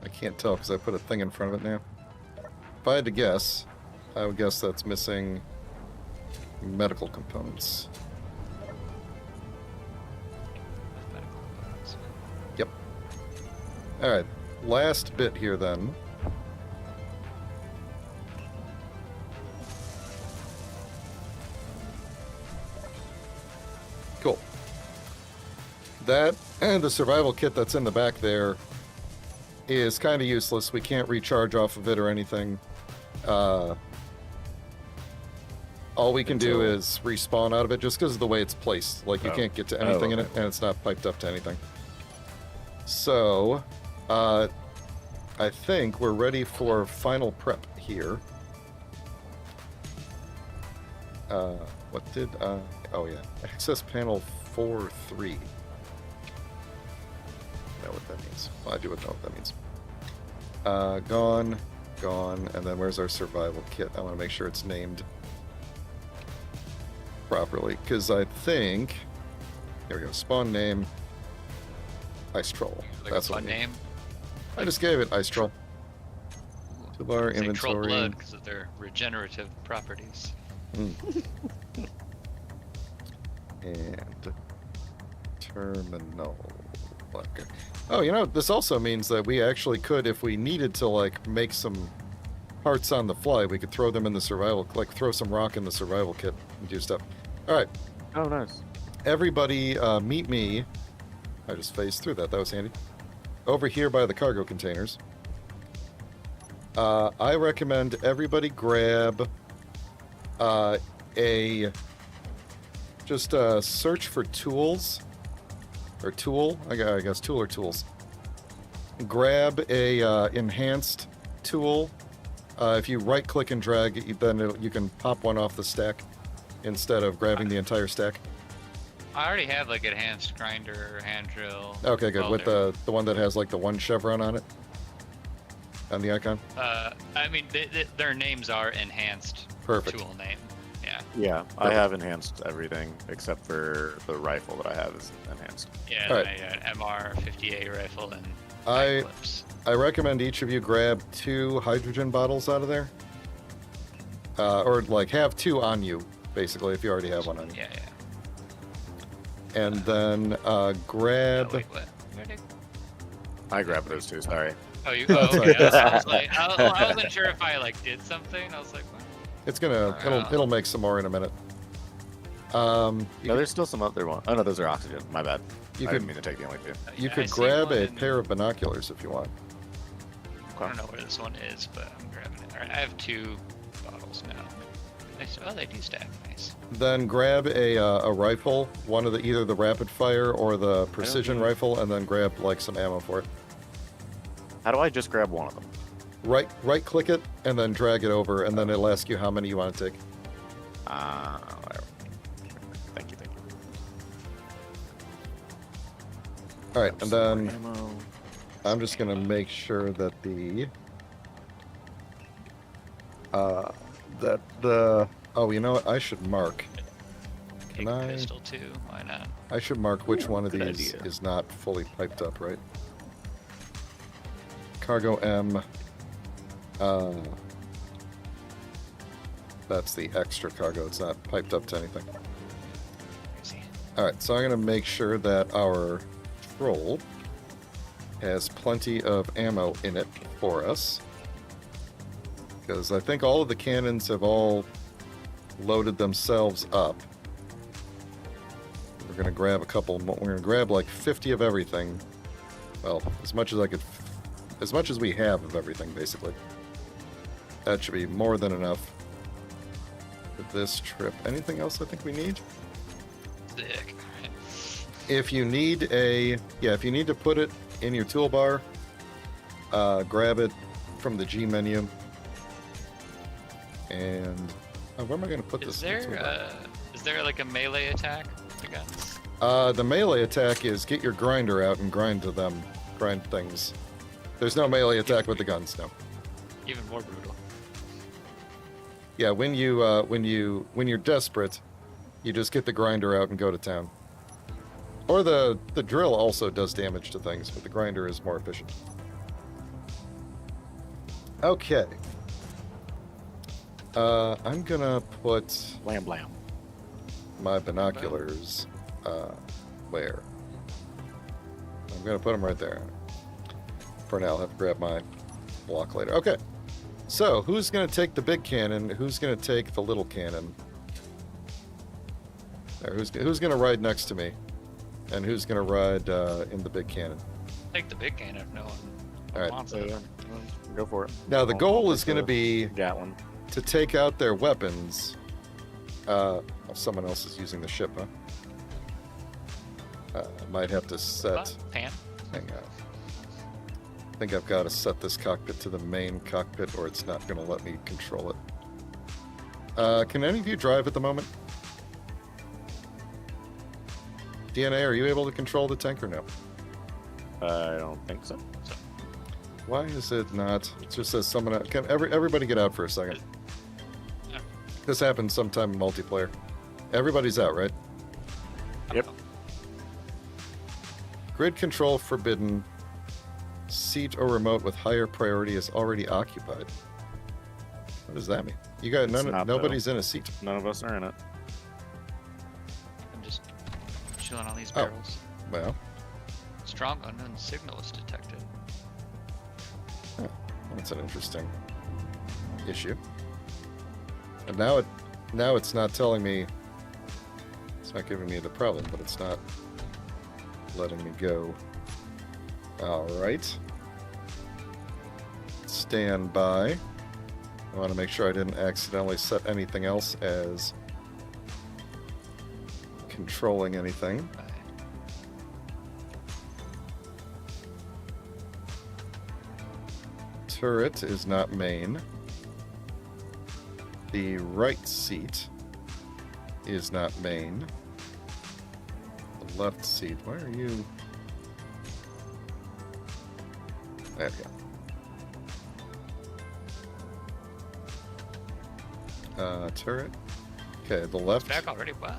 I can't tell because I put a thing in front of it now. If I had to guess, I would guess that's missing medical components. Yep. Alright, last bit here then. Cool. That and the survival kit that's in the back there is kind of useless. We can't recharge off of it or anything. All we can do is respawn out of it just because of the way it's placed. Like, you can't get to anything in it, and it's not piped up to anything. So, I think we're ready for final prep here. What did... oh, yeah. Access panel 4-3. I know what that means. Well, I do know what that means. Gone, and then where's our survival kit? I want to make sure it's named properly, because I think... Here we go. Spawn name. Ice Troll. Like That's a what fun I need. name. I just gave it Ice Troll. Toolbar, Say troll inventory. blood because of their regenerative properties. And terminal. Okay. Oh, you know, this also means that we actually could, if we needed to, like, make some parts on the fly, we could throw them in the survival, like, throw some rock in the survival kit and do stuff. All right. Oh, nice. Everybody, meet me. I just phased through that. That was handy. Over here by the cargo containers. I recommend everybody grab just search for tools. Or tool. I guess tool or tools. Grab a enhanced tool. If you right click and drag, then you can pop one off the stack instead of grabbing the entire stack. I already have like enhanced grinder, hand drill. Okay, good. With welder. the one that has like the one chevron on it, on the icon. I mean, their names are enhanced. Perfect. Tool name. Yeah. Yeah, I have enhanced everything except for the rifle that I have is enhanced. Yeah. All Then right. I got MR-50A rifle and I clips. I recommend each of you grab 2 hydrogen bottles out of there, or like have 2 on you, basically, if you already have one on you. Yeah. And then Oh, grab wait, what? Where did I grabbed those two. Sorry. Oh, you? That's Oh, okay. fine. I was like, I wasn't sure if I like did something. I was like, what? It's gonna, it'll make some more in a minute. You No, there's still some other one. Oh no, those are oxygen. My bad. You I could- didn't mean to take the only two. You I could see grab one a in- pair of binoculars if you want. I don't know where this one is, but I'm grabbing it. All right, I have 2 bottles now. Nice. Oh, they do stack. Nice. Then grab a rifle, one of the either the rapid fire or the precision know. rifle, and then grab like some ammo for it. How do I just grab one of them? Right click it and then drag it over, and then it'll ask you how many you want to take. Whatever. Thank you. All right, and then Ammo. I'm just gonna make sure that the oh, you know what? I should mark. Take Can a I? pistol too. Why not? I should mark which one of good these idea. is not fully piped up, right? Cargo M. That's the extra cargo. It's not piped up to anything. Crazy. All right, so I'm going to make sure that our troll has plenty of ammo in it for us. Because I think all of the cannons have all loaded themselves up. We're going to grab a couple more. We're going to grab like 50 of everything. Well, as much as we have of everything, basically. That should be more than enough for this trip. Anything else I think we need? Sick. If you need if you need to put it in your toolbar, grab it from the G menu. And where am I going to put this? Is there like a melee attack with the guns? The melee attack is get your grinder out and grind things. There's no melee attack with the guns, no. Even more brutal. Yeah, when you're desperate, you just get the grinder out and go to town. Or the drill also does damage to things, but the grinder is more efficient. Okay. I'm gonna put Blam blam. my binoculars where? I'm gonna put them right there. For now, I'll have to grab my block later. Okay. So, who's gonna take the big cannon? Who's gonna take the little cannon? There, who's gonna ride next to me? And who's gonna ride in the big cannon? Take the big cannon if no one All right. wants So, it. go for it. Now, the I'll goal take is gonna the be Gatlin. to take out their weapons. Someone else is using the ship, huh? Might have to set. Pan? Hang on. I think I've got to set this cockpit to the main cockpit, or it's not going to let me control it. Can any of you drive at the moment? DNA, are you able to control the tank or no? I don't think so. Why is it not? It just says someone. Can everybody get out for a second? Yeah. This happens sometime in multiplayer. Everybody's out, right? Yep. Grid control forbidden. Seat or remote with higher priority is already occupied. What does that mean? You got It's none. not, Nobody's in a seat. None of us are in it. I'm just chilling on these Oh. barrels. Well, Strong unknown signal is detected. that's an interesting issue. And now it's not telling me. It's not giving me the problem, but it's not letting me go. All right. Stand by. I want to make sure I didn't accidentally set anything else as controlling anything. Turret is not main. The right seat is not main. The left seat, why are you? There we go. Turret. Okay, the left. Back already? Wow.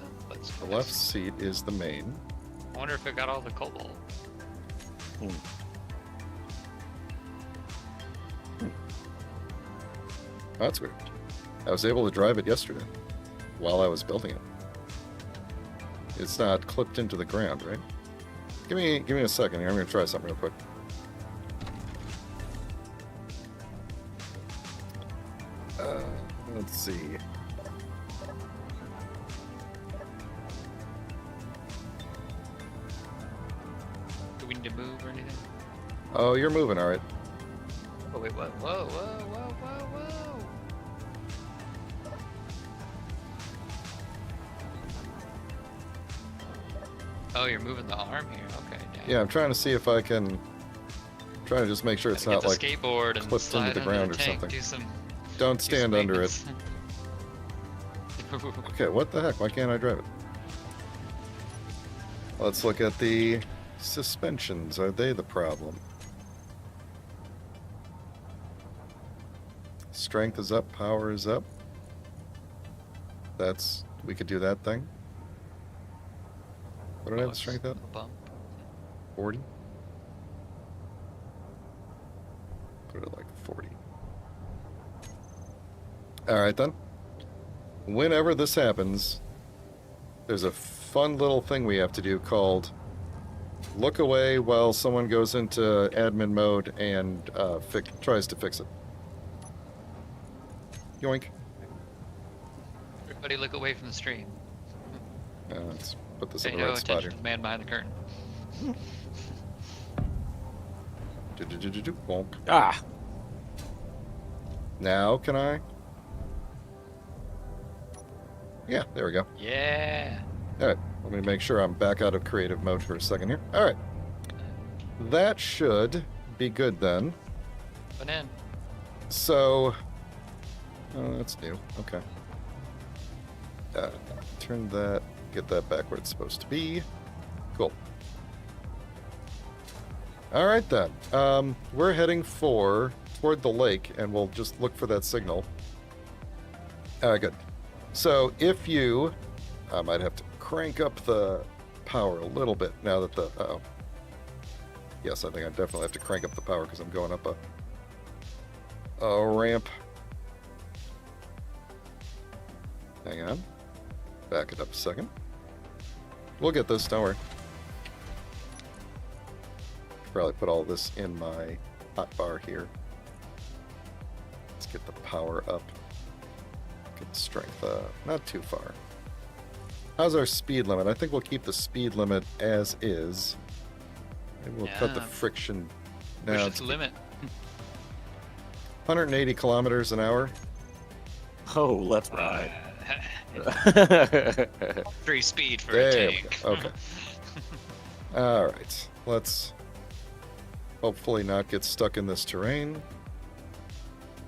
The left seat is the main. I wonder if it got all the cobalt. That's weird. I was able to drive it yesterday while I was building it. It's not clipped into the ground, right? Give me a second here. I'm gonna try something real quick. see. Do we need to move or anything? Oh, you're moving, all right. Oh wait, what? Whoa, whoa, whoa, whoa, whoa! Oh, you're moving the arm here. Okay. Dang. Yeah, I'm trying to see if I can. Trying to just make sure it's Gotta not get like the skateboard and clipped slide into the under ground or tank, something. Do some, Don't do stand some under it. maintenance. Okay, what the heck? Why can't I drive it? Let's look at the suspensions. Are they the problem? Strength is up, power is up. That's... we could do that thing. What did I have the strength at? Bump. 40? Put it like 40. Alright then. Whenever this happens, there's a fun little thing we have to do called look away while someone goes into admin mode and tries to fix it. Yoink. Everybody look away from the stream. Let's put this Pay in the no right spot here. attention to the man behind the curtain. Bonk. Ah! Now can I? Yeah, there we go. Yeah. Alright, let me make sure I'm back out of creative mode for a second here. Alright. That should be good then. Put in. So... oh, that's new. Okay. Turn that... get that back where it's supposed to be. Cool. Alright then. We're heading toward the lake, and we'll just look for that signal. Alright, good. So, if you... I might have to crank up the power a little bit now that the... uh-oh. Yes, I think I definitely have to crank up the power because I'm going up a ramp. Hang on. Back it up a second. We'll get this, don't worry. Probably put all this in my hotbar here. Let's get the power up. Get the strength not too far. How's our speed limit? I think we'll keep the speed limit as is. Maybe we'll cut the Yeah. friction. Push Now its limit. 180 kilometers an hour. Oh, let's ride. 3 speed for There a we tank. go. Okay. All right. Let's hopefully not get stuck in this terrain.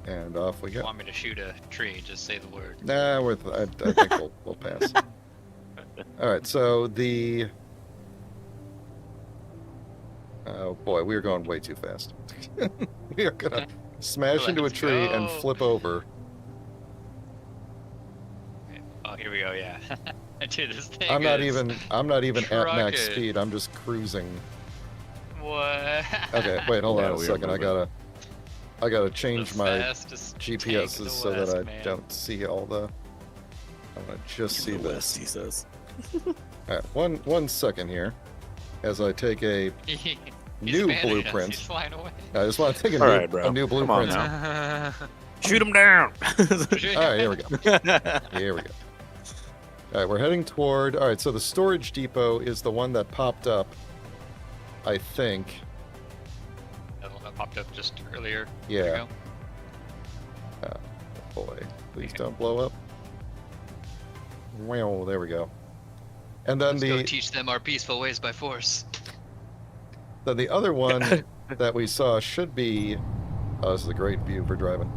And off we You go. want me to shoot a tree? Just say the word. Nah, I think we'll pass. All right. So the... oh boy, we are going way too fast. We are gonna smash into a Let's tree and go. flip over. Oh, here we go. Yeah. Dude, this thing I'm not is even at max trucking. speed. I'm just cruising. What? Okay, wait, hold Yeah, on a we are second. I moving. gotta change The my fastest tank in GPSs the so West, that I man. don't see all the. I'm gonna just see In the this. West, he says. All right, one second here, as I take a He's new abandoning us. blueprint. He's flying away. I just want to take a All new, right, bro. a new Come on blueprint. now. Shoot him down! All right, here we go. Here we go. All right, we're heading toward. All right, so the storage depot is the one that popped up. I think. That one that popped up just earlier. Yeah. There you Boy, please don't blow up. Wow, there we go. And then Let's go the teach them our peaceful ways by force. other one that we saw should be. Oh, this is a great view for driving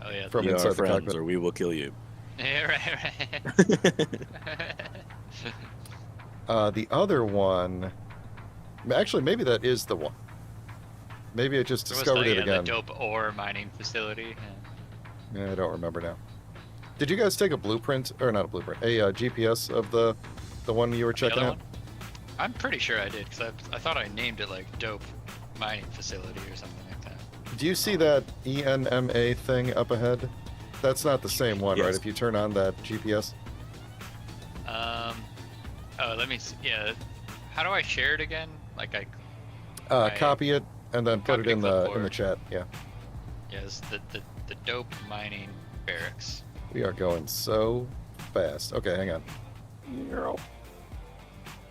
Oh yeah. from Be inside our the friends, cockpit. or we will kill you. Yeah, right. The other one, actually, maybe that is the one. Maybe I just There was discovered the, it again. The dope ore mining facility. Yeah, I don't remember now. Did you guys take a blueprint, or not a blueprint, a GPS of the one you were The checking other out? one? I'm pretty sure I did, because I thought I named it like dope mining facility or something like that. Do you see that ENMA thing up ahead? That's not the same one, right? Yes. If you turn on that GPS. Oh, let me see. Yeah. How do I share it again? Like I Right. Copy it and then put it Copy in to the clipboard. chat. Yeah. yes, the dope mining barracks. We are going so fast. Okay, hang on.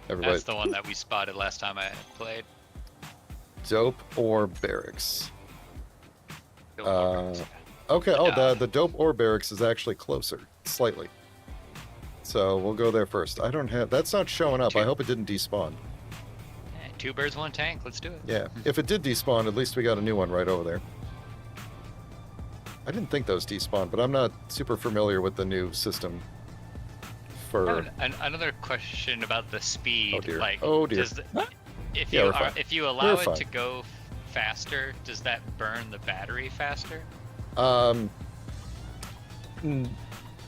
Everybody, That's the one that we spotted last time I played. dope or barracks? Go for it. Okay. Oh, Yeah. the dope ore barracks is actually closer, slightly. So we'll go there first. I don't have. That's not showing up. I hope it didn't despawn. Yeah, 2 birds, 1 tank. Let's do it. Yeah. If it did despawn, at least we got a new one right over there. I didn't think those despawned, but I'm not super familiar with the new system. For Another question about the speed. Oh, dear. Like, Oh, dear. Does if Yeah, you we're fine. if you allow We're it fine. to go faster, does that burn the battery faster?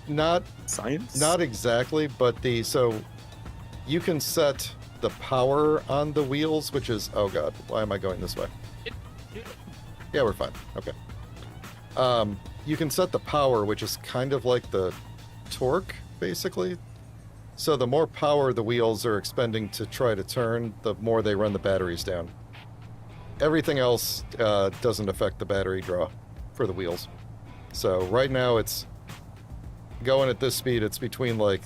Not Science? Not exactly, but so you can set the power on the wheels, which is, oh god, why am I going this way? Yeah, we're fine. Okay. You can set the power, which is kind of like the torque, basically. So the more power the wheels are expending to try to turn, the more they run the batteries down. Everything else doesn't affect the battery draw for the wheels. So right now it's going at this speed, it's between like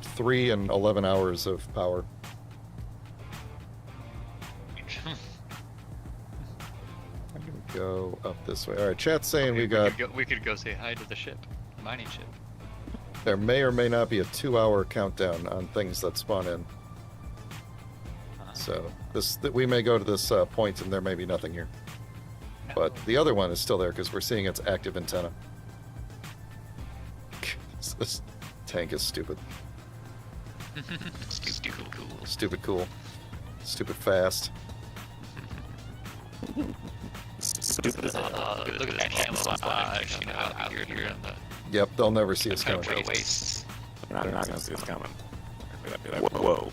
3 and 11 hours of power. I'm gonna go up this way. All right, chat's saying we got. We could go say hi to the ship, the mining ship. There may or may not be a 2-hour countdown on things that spawn in. So we may go to this point and there may be nothing here. But the other one is still there because we're seeing its active antenna. This tank is stupid. Stupid cool. Stupid cool. Stupid fast. Stupid as hell. Look at that camouflage, you know, out here in the Yep, they'll never see us coming. chemtrail wastes. They're not gonna see us coming. They're gonna be like, whoa.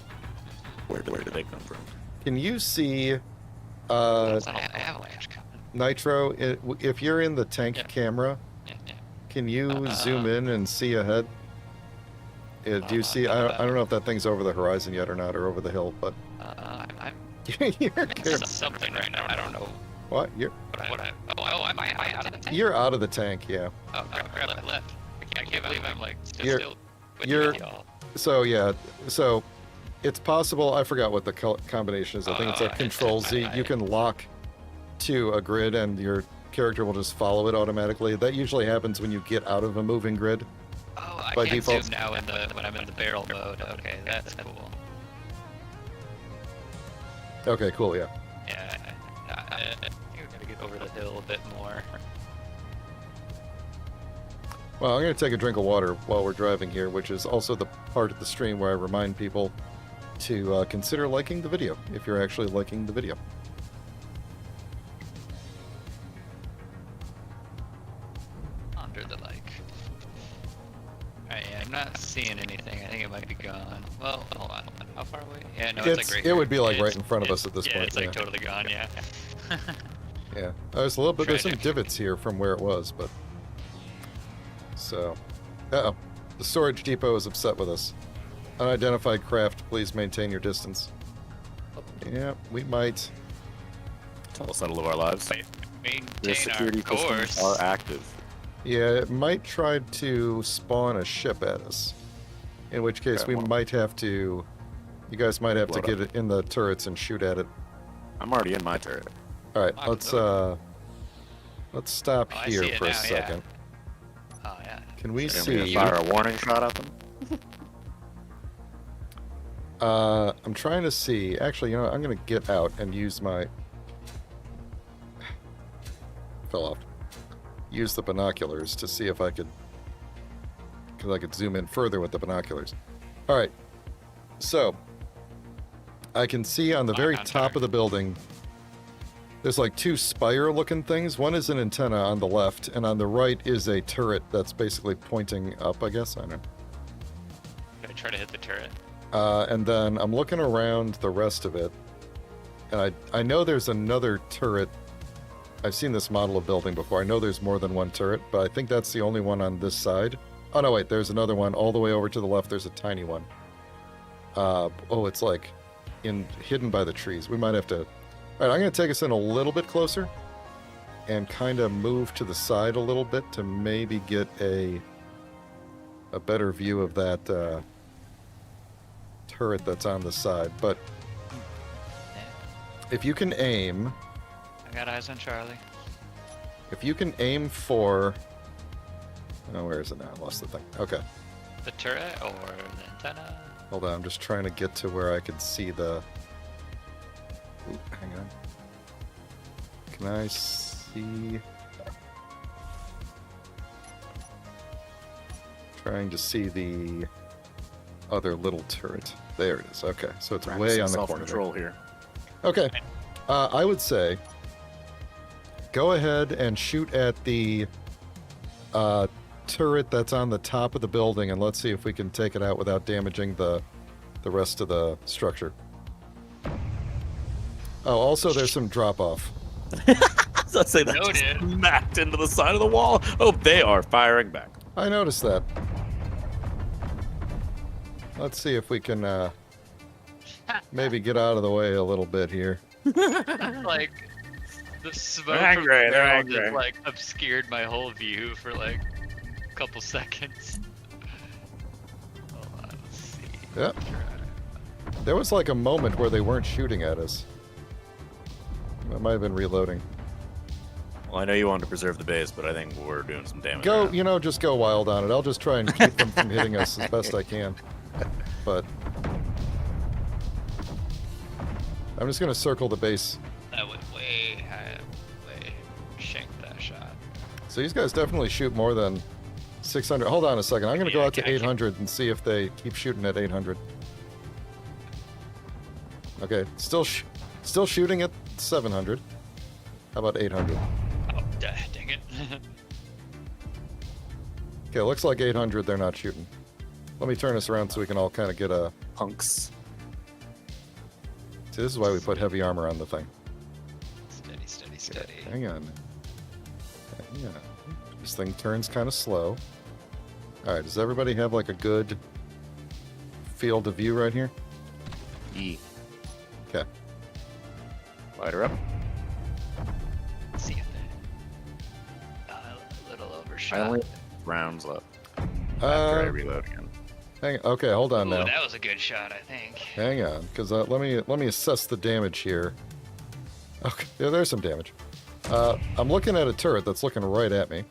Where did they come from? Can you see There's an avalanche coming. Nitro, if you're in the tank Yeah. camera, Yeah. can you zoom in and see ahead? Do you see? I don't know if that thing's over the horizon yet or not, or over the hill, but I'm you're, something right now. I don't know what? You're what I. Oh, am I out of the tank? you're out of the tank, yeah. Oh, grab left. I can't believe I'm like You're- still with you're- y'all. So yeah, so it's possible. I forgot what the combination is. I think it's like Control Z. You can lock to a grid, and your character will just follow it automatically. That usually happens when you get out of a moving grid. Oh, I by can't default. zoom now when I'm in the barrel mode. Okay, that's cool. Okay, cool. Yeah. Yeah, you're gonna get over the hill a bit more. Well, I'm going to take a drink of water while we're driving here, which is also the part of the stream where I remind people to consider liking the video, if you're actually liking the video. Under the like. I'm not seeing anything. I think it might be gone. Well, hold on. How far away? Yeah, no, it's like right It would here. be like It's- right in front of us at this yeah, point. it's like totally gone, yeah. Yeah. There's a little bit. There's some Tragic. divots here from where it was, but so. Uh-oh. The storage depot is upset with us. Unidentified craft. Please maintain your distance. Yeah, we might. Tell us how to live our lives. Your Maintain security our systems course. are active. Yeah, it might try to spawn a ship at us. In which case, Okay, we well- might have to. You guys might have to Load get up. it in the turrets and shoot at it. I'm already in my turret. All right, I'm let's stop Oh, I here see it for a now, yeah. second. Oh yeah. Can we You're gonna see? fire a warning shot at them? I'm trying to see. Actually, you know, what, I'm gonna get out and use my. Fell off. Use the binoculars to see if I could. Because I could zoom in further with the binoculars. All right. So. I can see on the very on top of the building. There's like 2 spire-looking things. One is an antenna on the left, and on the right is a turret that's basically pointing up. I guess I don't know. Gonna try to hit the turret. And then I'm looking around the rest of it, and I know there's another turret. I've seen this model of building before. I know there's more than one turret, but I think that's the only one on this side. Oh, no, wait, there's another one all the way over to the left. There's a tiny one. Oh, it's like hidden by the trees. We might have to... All right, I'm going to take us in a little bit closer and kind of move to the side a little bit to maybe get a a better view of that turret that's on the side. But Yeah. if you can aim, I got eyes on Charlie. if you can aim for, oh, where is it now? I lost the thing. Okay, The turret or the antenna? hold on. I'm just trying to get to where I can see the. Ooh, hang on. Can I see? Trying to see the other little turret. There it is. Okay, so it's way on the corner. Self-control here. Okay, I would say go ahead and shoot at the turret that's on the top of the building, and let's see if we can take it out without damaging the rest of the structure. Oh, also there's some drop off. So I'd say that Noted. just smacked into the side of the wall. Oh, they are firing back. I noticed that. Let's see if we can maybe get out of the way a little bit here. Like the smoke They're from angry, the they're barrel angry. just like obscured my whole view for like a couple seconds. Hold on, let's see. Yep. There was like a moment where they weren't shooting at us. I might have been reloading. Well, I know you wanted to preserve the base, but I think we're doing some damage. Go, around. you know, just go wild on it. I'll just try and keep them from hitting us as best I can. But I'm just gonna circle the base. That went way high, way shanked that shot. So these guys definitely shoot more than 600. Hold on a second. I'm gonna go Yeah, out to I can't- 800 and see if they keep shooting at 800. Okay, still shooting at 700. How about 800? Oh, dang it. Okay, looks like 800 they're not shooting. Let me turn this around so we can all kind of get a... Punks. See, this is why we put heavy armor on the thing. Steady, steady, steady. Hang on. Hang on. This thing turns kind of slow. Alright, does everybody have like a good field of view right here? E. Okay. Light her up. See if they a little I overshot. only have rounds left after I Uh, reload again. okay, hold on Ooh, now. that was a good shot, I think. Hang on, because let me assess the damage here. Okay, yeah, there's some damage. I'm looking at a turret that's looking right at me.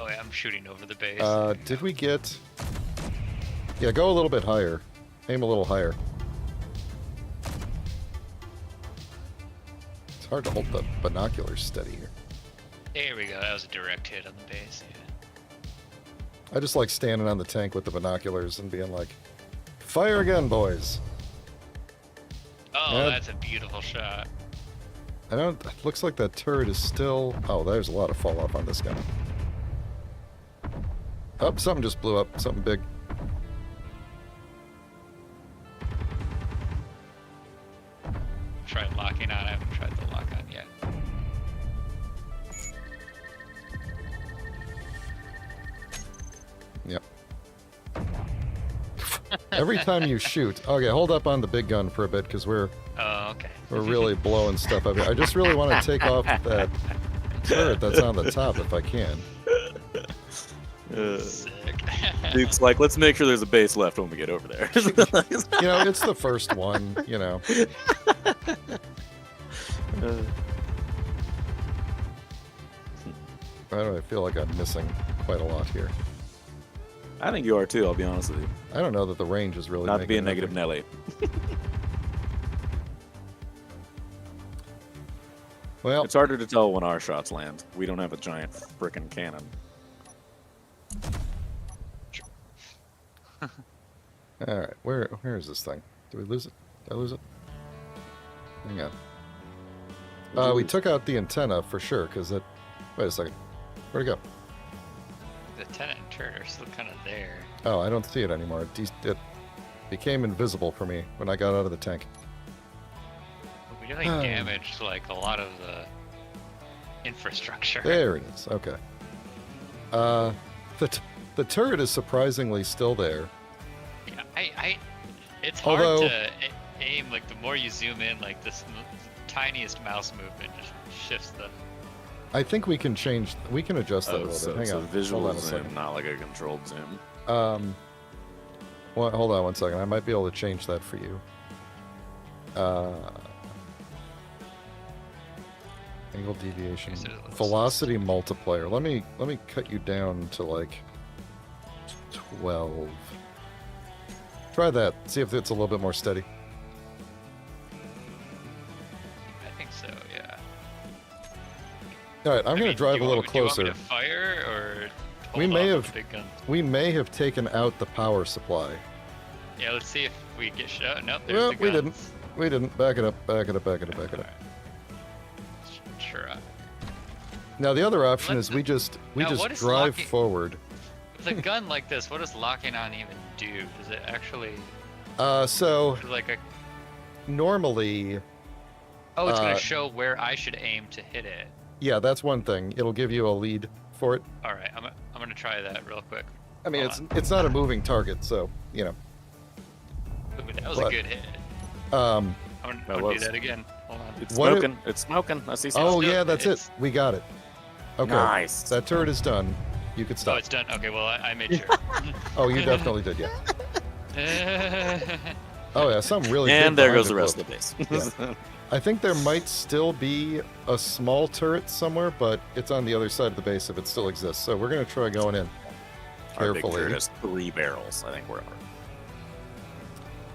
Oh yeah, I'm shooting over the base. Did we get... Yeah, go a little bit higher. Aim a little higher. It's hard to hold the binoculars steady here. There we go. That was a direct hit on the base. Yeah. I just like standing on the tank with the binoculars and being like, fire again, boys. Oh, Yeah. that's a beautiful shot. I don't... It looks like that turret is still... Oh, there's a lot of fall off on this gun. Oh, something just blew up. Something big. Tried locking on. I haven't tried the lock on yet. Yep. Every time you shoot... Okay, hold up on the big gun for a bit, because we're Oh, okay. really blowing stuff up here. I just really want to take off that turret that's on the top if I can. Sick. Duke's like, let's make sure there's a base left when we get over there. You know, it's the first one, you know. Why do I feel like I'm missing quite a lot here? I think you are too, I'll be honest with you. I don't know that the range is really Not to be a making negative Nelly. Well, It's harder to tell when our shots land. We don't have a giant frickin' cannon. all right. Where is this thing? Did we lose it? Did I lose it? Hang on. We took out the antenna for sure, because it... Wait a second. Where'd it go? The tenant and turret are still kind of there. Oh, I don't see it anymore. It became invisible for me when I got out of the tank. We definitely damaged like a lot of the infrastructure. There it is. Okay. The turret is surprisingly still there. Yeah, it's hard Although- to aim. Like the more you zoom in, like this tiniest mouse movement just shifts the I think we can change. We can adjust that a little so, bit. Hang so on. visual Hold on a zoom, second. not like a controlled zoom. Well, hold on one second. I might be able to change that for you. Angle deviation, Okay, so it looks- velocity multiplier. Let me cut you down to like 12. Try that. See if it's a little bit more steady. I think so. Yeah. All right, I'm I gonna mean, drive do a you little want me- do you want closer. me to fire or We hold may off on have- the big guns? We may have taken out the power supply. Yeah, let's see if we get shot. Nope, there's Well, the guns. we didn't. We didn't. Back it up. Back it up. Back it up. Back it up. Sure. Now the other option Let's- is we just Now, what is drive locking- forward. With a gun like this, what does locking on even do? Does it actually So like a? normally, Oh, it's Uh, gonna show where I should aim to hit it. yeah, that's one thing. It'll give you a lead for it. All right, I'm gonna try that real quick. I mean, Hold it's not a moving target, so you know. Ooh, that was But- a good hit. Um. I'm That gonna do was. that again. Hold on. It's What smoking. It's smoking. I see Oh smoke. still- yeah, that's it's- it. We got it. Okay. Nice. That turret is done. You could Oh, stop. it's done. Okay, well I made sure. Oh, you definitely did. Yeah. Oh yeah, something really. And big there goes behind the it, rest though. of the base. I think there might still be a small turret somewhere, but it's on the other side of the base if it still exists. So we're gonna try going in Our big turret carefully. has 3 barrels. I think we're.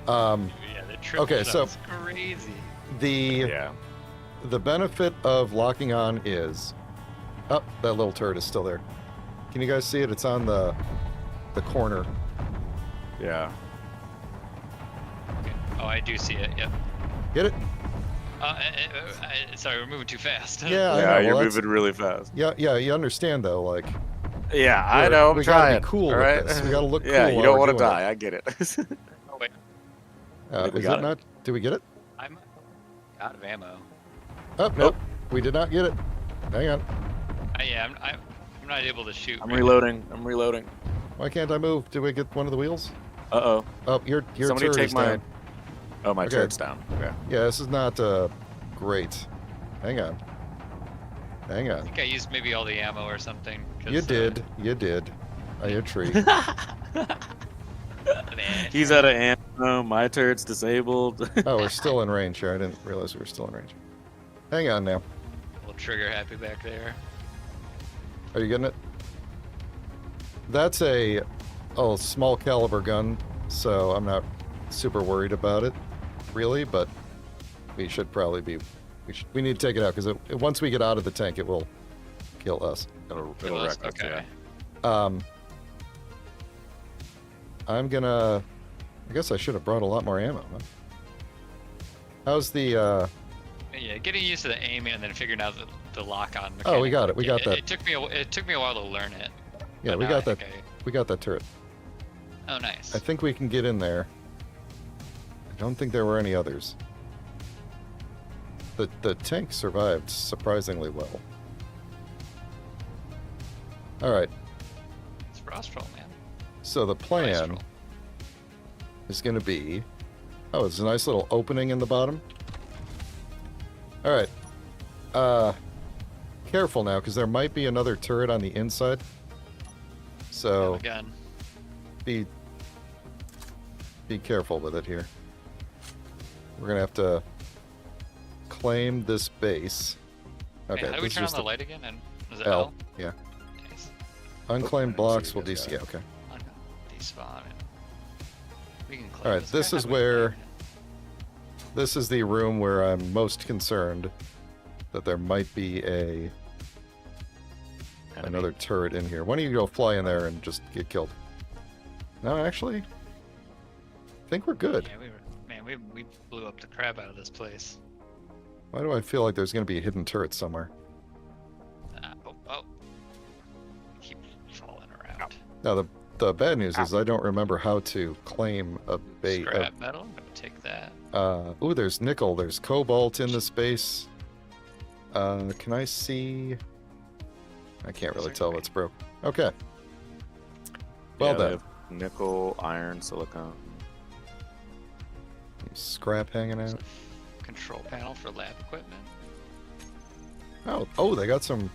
Yeah, the triple Okay, so- shot's crazy. Yeah. The benefit of locking on is, oh, that little turret is still there. Can you guys see it? It's on the corner. Yeah. Okay. Oh, I do see it. Yep. Get it? Sorry, we're moving too fast. Yeah, I Yeah, know. you're Well, that's- moving really fast. Yeah, yeah. You understand though, like Yeah, I We're- know. I'm we gotta be trying. cool all with right? this. We gotta look Yeah, cool you while don't we're want to doing it. die. I get it. Oh wait, think we is got it it. not? Did we get it? I'm out of ammo. Oh nope, we did not get it. Hang on. Yeah, I'm not able to shoot. I'm right reloading. I'm reloading. Why can't I move? Did we get one of the wheels? Uh-oh. Oh, your Somebody turret take is my... down. Oh, my Okay. turret's down. Okay. Yeah, this is not great. Hang on. Hang I on. think I used maybe all the ammo or something. 'cause, You did. You did. I agree. Man. He's out of ammo. My turret's disabled. Oh, we're still in range here. I didn't realize we were still in range. Hang on now. Little trigger happy back there. Are you getting it? That's a small caliber gun, so I'm not super worried about it, really. But we should probably be. We need to take it out because once we get out of the tank, it will kill us. It'll Us? wreck us, Okay. yeah. I'm gonna. I guess I should have brought a lot more ammo. Huh? How's the? Yeah, getting used to the aiming and then figuring out the lock on. Oh, we mechanic. got it. We got that. It took me a while to learn it. Yeah, but we now got I that. think We got that turret. Oh, nice. I think we can get in there. I don't think there were any others. The tank survived surprisingly well. All right. It's Rostral, man. So the plan Rostral. is going to be. Oh, there's a nice little opening in the bottom. All right. Careful now, because there might be another turret on the inside. So Gun. be careful with it here. We're gonna have to claim this base. Okay, Hey, how do we this is turn on just the light again? And was it L. L? Yeah. Nice. Unclaimed I didn't blocks see will you guys DC. got Yeah, okay. Despawn. We can claim All right, this guy. is How do we where- claim it? This is the room where I'm most concerned that there might be another turret in here. Why don't you go fly in there and just get killed? No, actually, I think we're good. Yeah, we blew up the crap out of this place. Why do I feel like there's going to be a hidden turret somewhere? Oh. Keep falling around. Now, the bad news is I don't remember how to claim a base. Scrap metal. I'm gonna take that. Ooh, there's nickel. There's cobalt in the space. Can I see? I can't really tell what's broke. Okay. Well Yeah, we then. have nickel, iron, silicon. Scrap hanging out. Control panel for lab equipment. Oh, they got some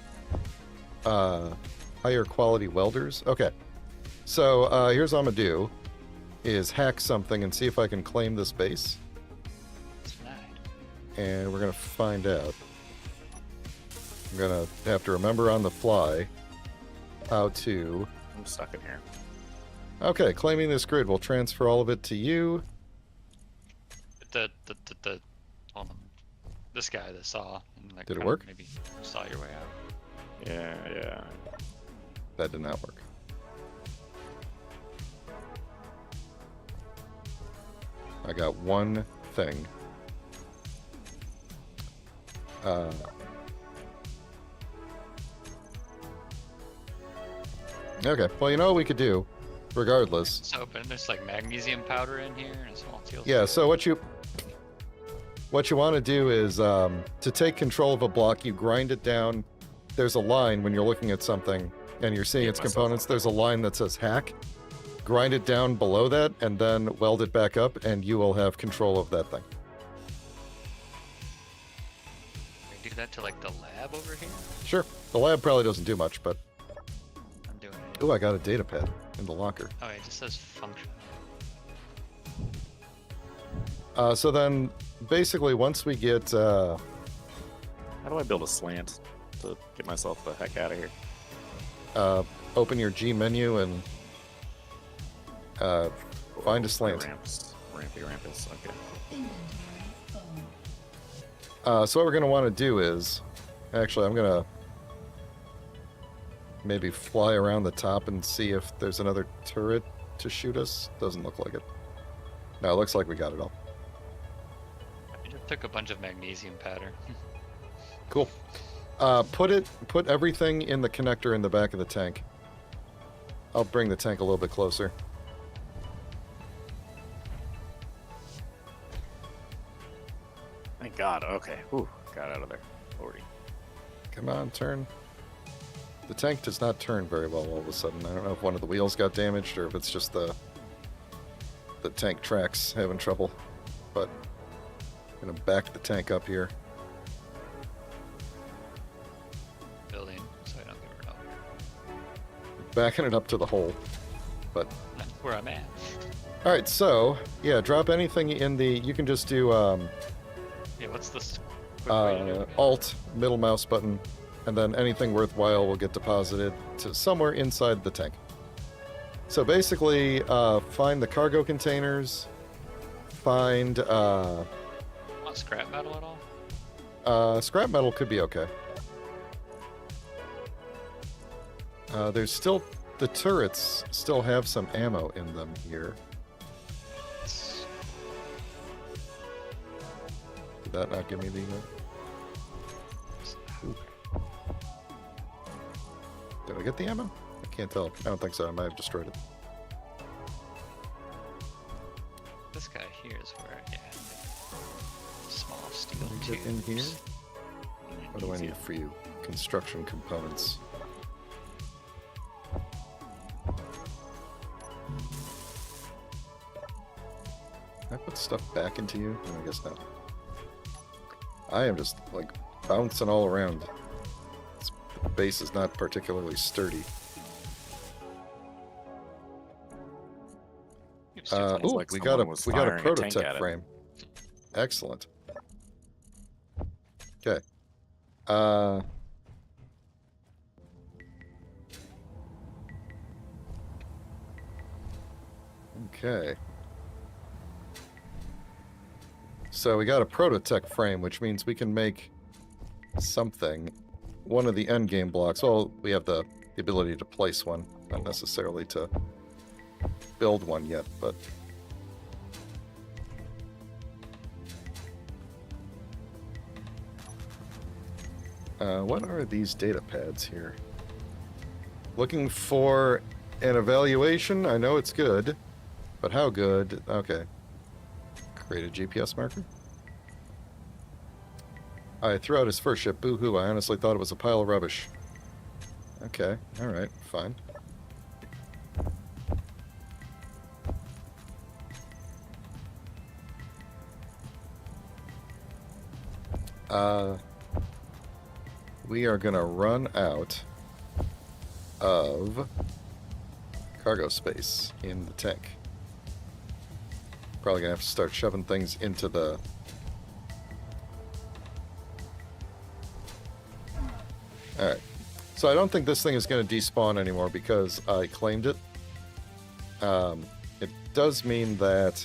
higher quality welders. Okay. So here's what I'm gonna do: is hack something and see if I can claim this base, It's denied. and we're gonna find out. I'm gonna have to remember on the fly how to. I'm stuck in here. Okay, claiming this grid will transfer all of it to you. Hold on. This guy that saw. And like Did it kinda work? Maybe saw your way out. Yeah. That did not work. I got one thing. Okay, well, you know what we could do, regardless. It's open. There's like magnesium powder in here and small steel. Yeah, so what you want to do is to take control of a block, you grind it down. There's a line when you're looking at something and you're seeing Get its myself components. up. There's a line that says hack. Grind it down below that and then weld it back up, and you will have control of that thing. Can we do that to like the lab over here? Sure. The lab probably doesn't do much, but I'm doing it. ooh, I got a data pad in the locker. Oh, it just says function. So then, basically, once we get How do I build a slant to get myself the heck out of here? open your G menu and find a slant. Ramps. Rampy rampus. Okay. So what we're going to want to do is, actually, I'm going to maybe fly around the top and see if there's another turret to shoot us. Doesn't look like it. No, it looks like we got it all. I just took a bunch of magnesium powder. Cool. Put everything in the connector in the back of the tank. I'll bring the tank a little bit closer. Thank God. Okay. Whew. Got out of there. Lordy. Come on, turn. The tank does not turn very well all of a sudden. I don't know if one of the wheels got damaged or if it's just the tank tracks having trouble. But I'm gonna back the tank up here. Building, so I don't get run over. Backing it up to the hole. But That's where I'm at. all right, so yeah, drop anything in the. You can just do Yeah, what's this quick way to do it? Alt middle mouse button, and then anything worthwhile will get deposited to somewhere inside the tank. So basically, find the cargo containers. Find Want scrap metal at all? scrap metal could be okay. There's still the turrets still have some ammo in them here. It's- Did that not give me the? Ooh. Did I get the ammo? I can't tell. I don't think so. I might have destroyed it. This guy here is where I get small steel Let me get in here. tubes. What do I need for you? Construction components. Can I put stuff back into you? No, I guess not. I am just, like, bouncing all around. The base is not particularly sturdy. You just have Sounds Ooh, like we got a someone was firing a tank prototype at it. frame. Excellent. Okay. Okay. So we got a prototech frame, which means we can make something. One of the endgame blocks. Well, we have the ability to place one, not necessarily to build one yet, but what are these data pads here? Looking for an evaluation. I know it's good, but how good? Okay. Create a GPS marker. I threw out his first ship. Boo-hoo. I honestly thought it was a pile of rubbish. Okay. Alright. Fine. we are gonna run out of cargo space in the tank. Probably gonna have to start shoving things into the... Alright. So I don't think this thing is going to despawn anymore because I claimed it. It does mean that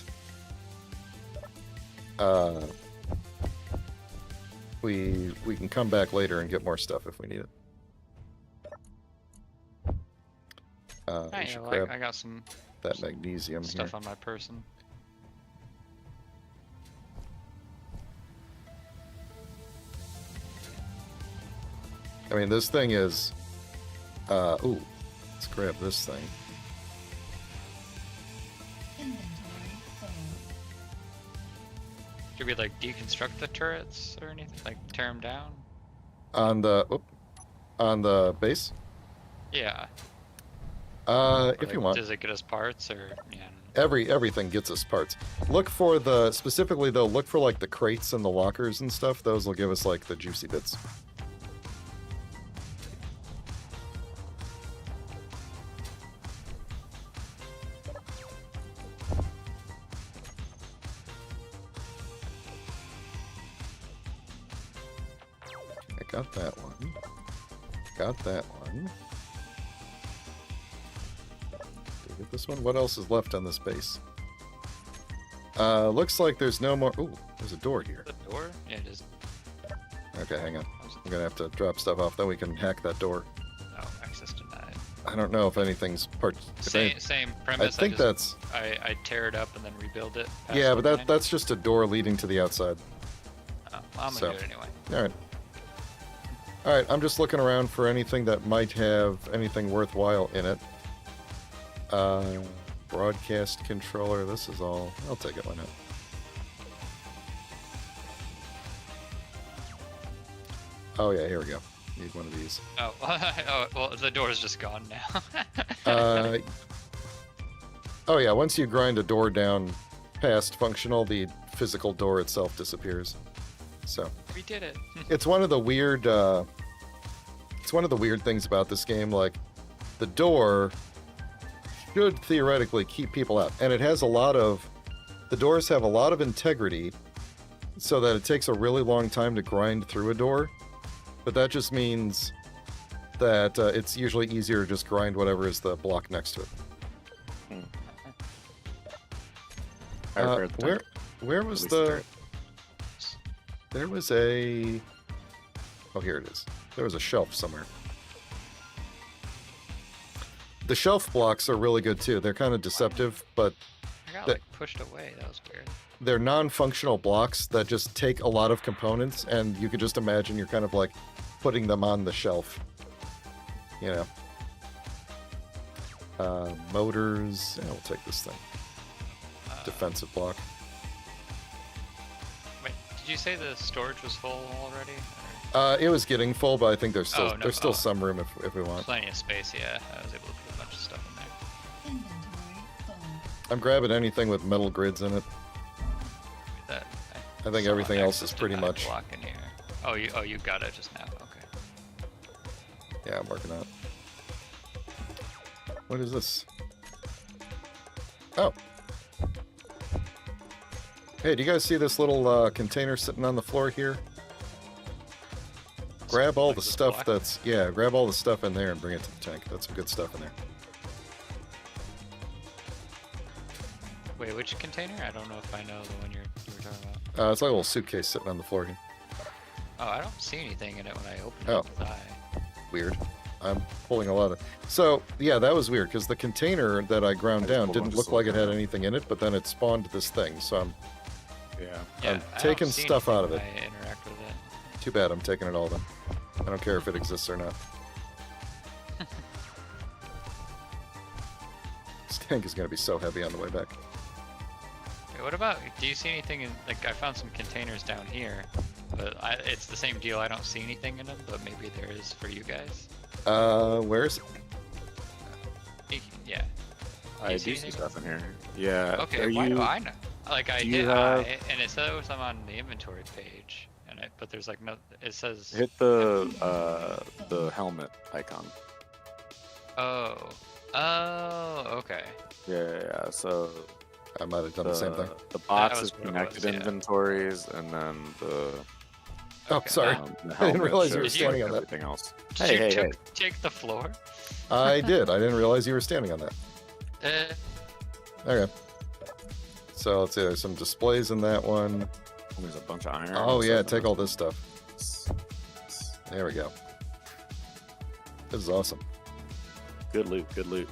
we can come back later and get more stuff if we need it. We should grab I got some that magnesium stuff here. on my person. I mean, this thing is... ooh, let's grab this thing. Should we like deconstruct the turrets or anything? Like tear them down? On the base? Yeah. If you want. Does it get us parts or yeah? Everything gets us parts. Look for the... Specifically, though, look for, like, the crates and the lockers and stuff. Those will give us, like, the juicy bits. I got that one. Got that one. Get this one. What else is left on this base? Looks like there's no more. Ooh, there's a door here. The door? Yeah, it is. Okay, hang on. I'm gonna have to drop stuff off. Then we can hack that door. Oh, access denied. I don't know if anything's part. Same premise. I think that's. I tear it up and then rebuild it. Yeah, but that's just a door leading to the outside. Oh, well, I'm gonna do it anyway. All right. All right. I'm just looking around for anything that might have anything worthwhile in it. Broadcast controller. This is all. I'll take it. Why not? Oh yeah, here we go. Need one of these. Oh, oh well, the door's just gone now. Oh yeah, once you grind a door down past functional, the physical door itself disappears. So We did it. it's one of the weird. It's one of the weird things about this game. Like, the door should theoretically keep people out, and it has a lot of. The doors have a lot of integrity, so that it takes a really long time to grind through a door. But that just means that it's usually easier to just grind whatever is the block next to it. Where was the... There was a... Oh, here it is. There was a shelf somewhere. The shelf blocks are really good too. They're kind of deceptive, but I got like pushed away. That was weird. they're non-functional blocks that just take a lot of components, and you could just imagine you're kind of like putting them on the shelf. You know. Motors. Yeah, we'll take this thing. Defensive block. Wait, did you say the storage was full already? It was getting full, but I think there's still there's still some room if we want. Plenty of space, yeah. I was able to put a bunch of stuff in there. I'm grabbing anything with metal grids in it. That, I think saw everything else access is pretty denied much. block in here. Oh, you got it just now. Okay. Yeah, I'm working on it. What is this? Oh. Hey, do you guys see this little container sitting on the floor here? Grab all Like the this stuff block? that's... Yeah, grab all the stuff in there and bring it to the tank. That's some good stuff in there. Wait, which container? I don't know if I know the one you were talking about. It's like a little suitcase sitting on the floor here. Oh, I don't see anything in it when I open Oh. it with eye. Weird. I'm pulling a lot of... So, yeah, that was weird, because the container that I ground down didn't look like it had anything in it, but then it spawned this thing, so I'm Yeah, I'm I taking don't see stuff out of anything it. when I interact with it. Too bad I'm taking it all then. I don't care if it exists or not. This tank is going to be so heavy on the way back. Wait, what about, do you see anything in, like, I found some containers down here, but it's the same deal, I don't see anything in them, but maybe there is for you guys. Where's... Yeah. I You see do see anything? stuff in here. Yeah. Okay, are why you... do I know? Like, I do you hit have- I, and it says I'm on the inventory page, and on it, but there's like no. It says. Hit the helmet icon. Oh. Oh. Okay. Yeah. So I might have done the same thing. The box was is what it connected was, yeah. inventories, and then the Oh, Okay. sorry. the I didn't helmet realize you were shows standing on that. everything else. Did Hey, you hey, hey! take the floor? I did. I didn't realize you were standing on that. Okay. So let's see. There's some displays in that one. There's a bunch of iron. Oh and yeah, stuff. take all this stuff. There we go. This is awesome. Good loot. Good loot.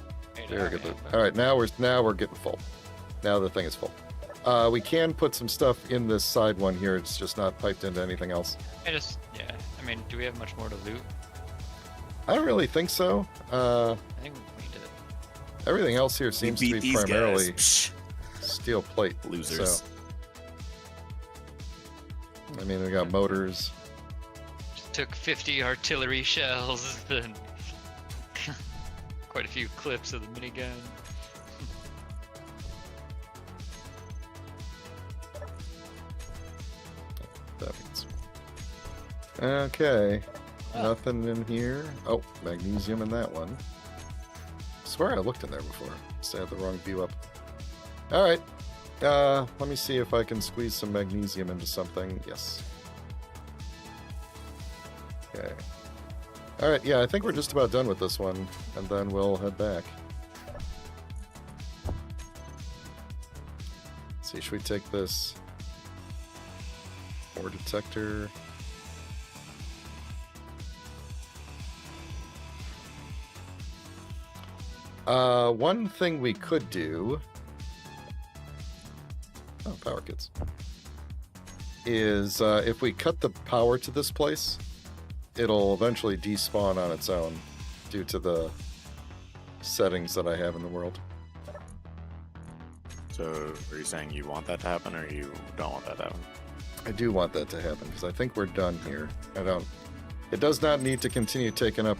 Very good loot. All right, now we're getting full. Now the thing is full. We can put some stuff in this side one here. It's just not piped into anything else. Yeah. I mean, do we have much more to loot? I don't really think so. I think we did. Everything else here seems to beat be these primarily guys. steel plate. Losers. So, I mean, we got motors. Just took 50 artillery shells and quite a few clips of the minigun. That means. Okay. Oh. Nothing in here. Oh, magnesium in that one. I swear I looked in there before. Just I had the wrong view up. All right. Let me see if I can squeeze some magnesium into something. Yes. Okay. All right. Yeah, I think we're just about done with this one, and then we'll head back. Let's see, should we take this ore detector? One thing we could do. Oh, power kits. Is if we cut the power to this place, it'll eventually despawn on its own due to the settings that I have in the world. So, are you saying you want that to happen, or you don't want that to happen? I do want that to happen because I think we're done here. It does not need to continue taking up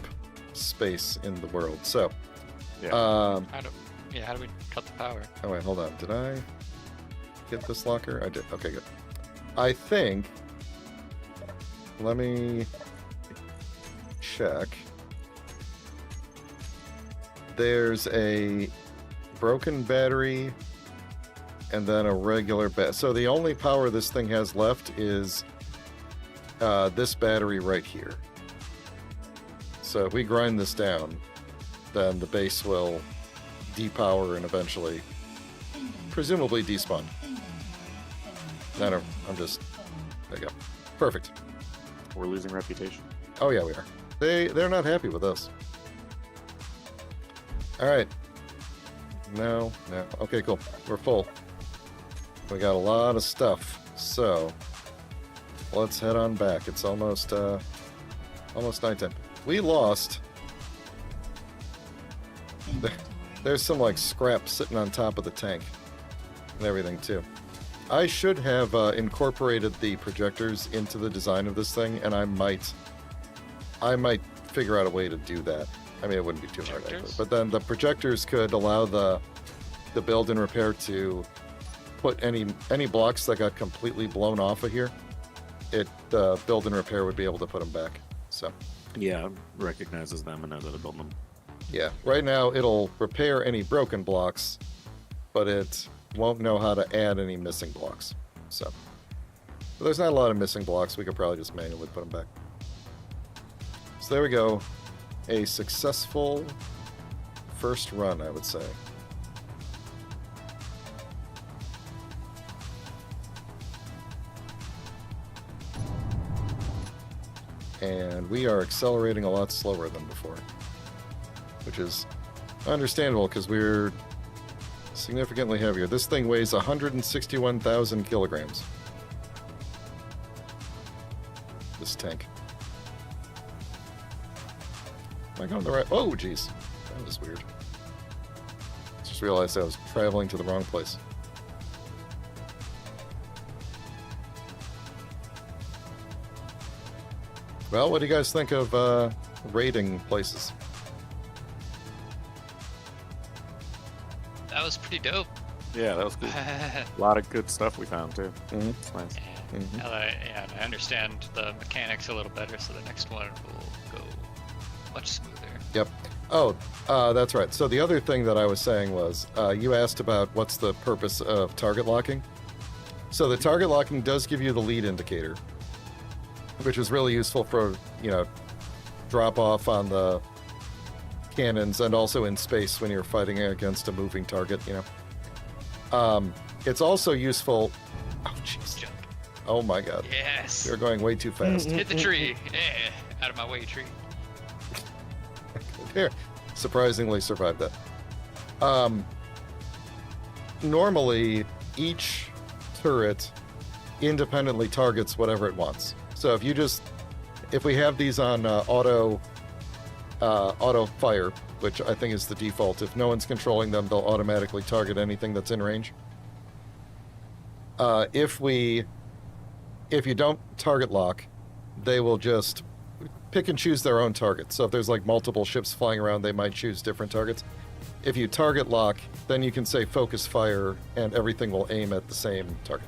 space in the world. So, Yeah. How do we cut the power? Oh wait, hold on. Did I get this locker? I did. Okay, good. I think. Let me check. There's a broken battery and then a regular so the only power this thing has left is this battery right here. So if we grind this down, then the base will depower and eventually, presumably, despawn. I'm just... There you go. Perfect. We're losing reputation. Oh yeah, we are. They're not happy with us. Alright. No. Okay, cool. We're full. We got a lot of stuff. So, let's head on back. It's almost nighttime. We lost... There's some like scrap sitting on top of the tank and everything too. I should have incorporated the projectors into the design of this thing, and I might figure out a way to do that. I mean, it wouldn't be too hard, actually. But then the projectors could allow the build and repair to put any blocks that got completely blown off of here. The build and repair would be able to put them back. So Yeah, recognizes them and knows how to build them. yeah, right now it'll repair any broken blocks, but it won't know how to add any missing blocks. So but there's not a lot of missing blocks. We could probably just manually put them back. So there we go. A successful first run, I would say. And we are accelerating a lot slower than before, which is understandable because we're significantly heavier. This thing weighs 161,000 kilograms. This tank. Am I going the right? Oh, jeez. That was weird. Just realized I was traveling to the wrong place. Well, what do you guys think of raiding places? That was pretty dope. Yeah, that was cool. A lot of good stuff we found too. Mhm. It's nice. And and I understand the mechanics a little better, so the next one will go much smoother. Yep. Oh, that's right. So the other thing that I was saying was, you asked about what's the purpose of target locking. So the target locking does give you the lead indicator, which is really useful for, drop off on the cannons and also in space when you're fighting against a moving target, It's also useful. Oh, jeez. Jump. Oh my god. Yes. You're going way too fast. Hit the tree. Yeah. Out of my way, tree. Here, surprisingly survived that. Normally, each turret independently targets whatever it wants. So if we have these on auto fire, which I think is the default, if no one's controlling them, they'll automatically target anything that's in range. If you don't target lock, they will just pick and choose their own targets. So if there's like multiple ships flying around, they might choose different targets. If you target lock, then you can say focus fire and everything will aim at the same target.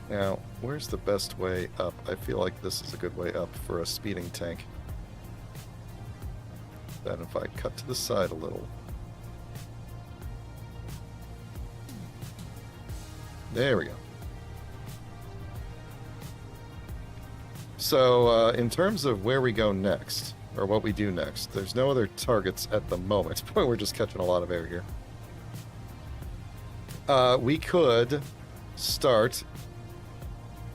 Now, where's the best way up? I feel like this is a good way up for a speeding tank. Then if I cut to the side a little. There we go. So, in terms of where we go next, or what we do next, there's no other targets at the moment. We're just catching a lot of air here. We could start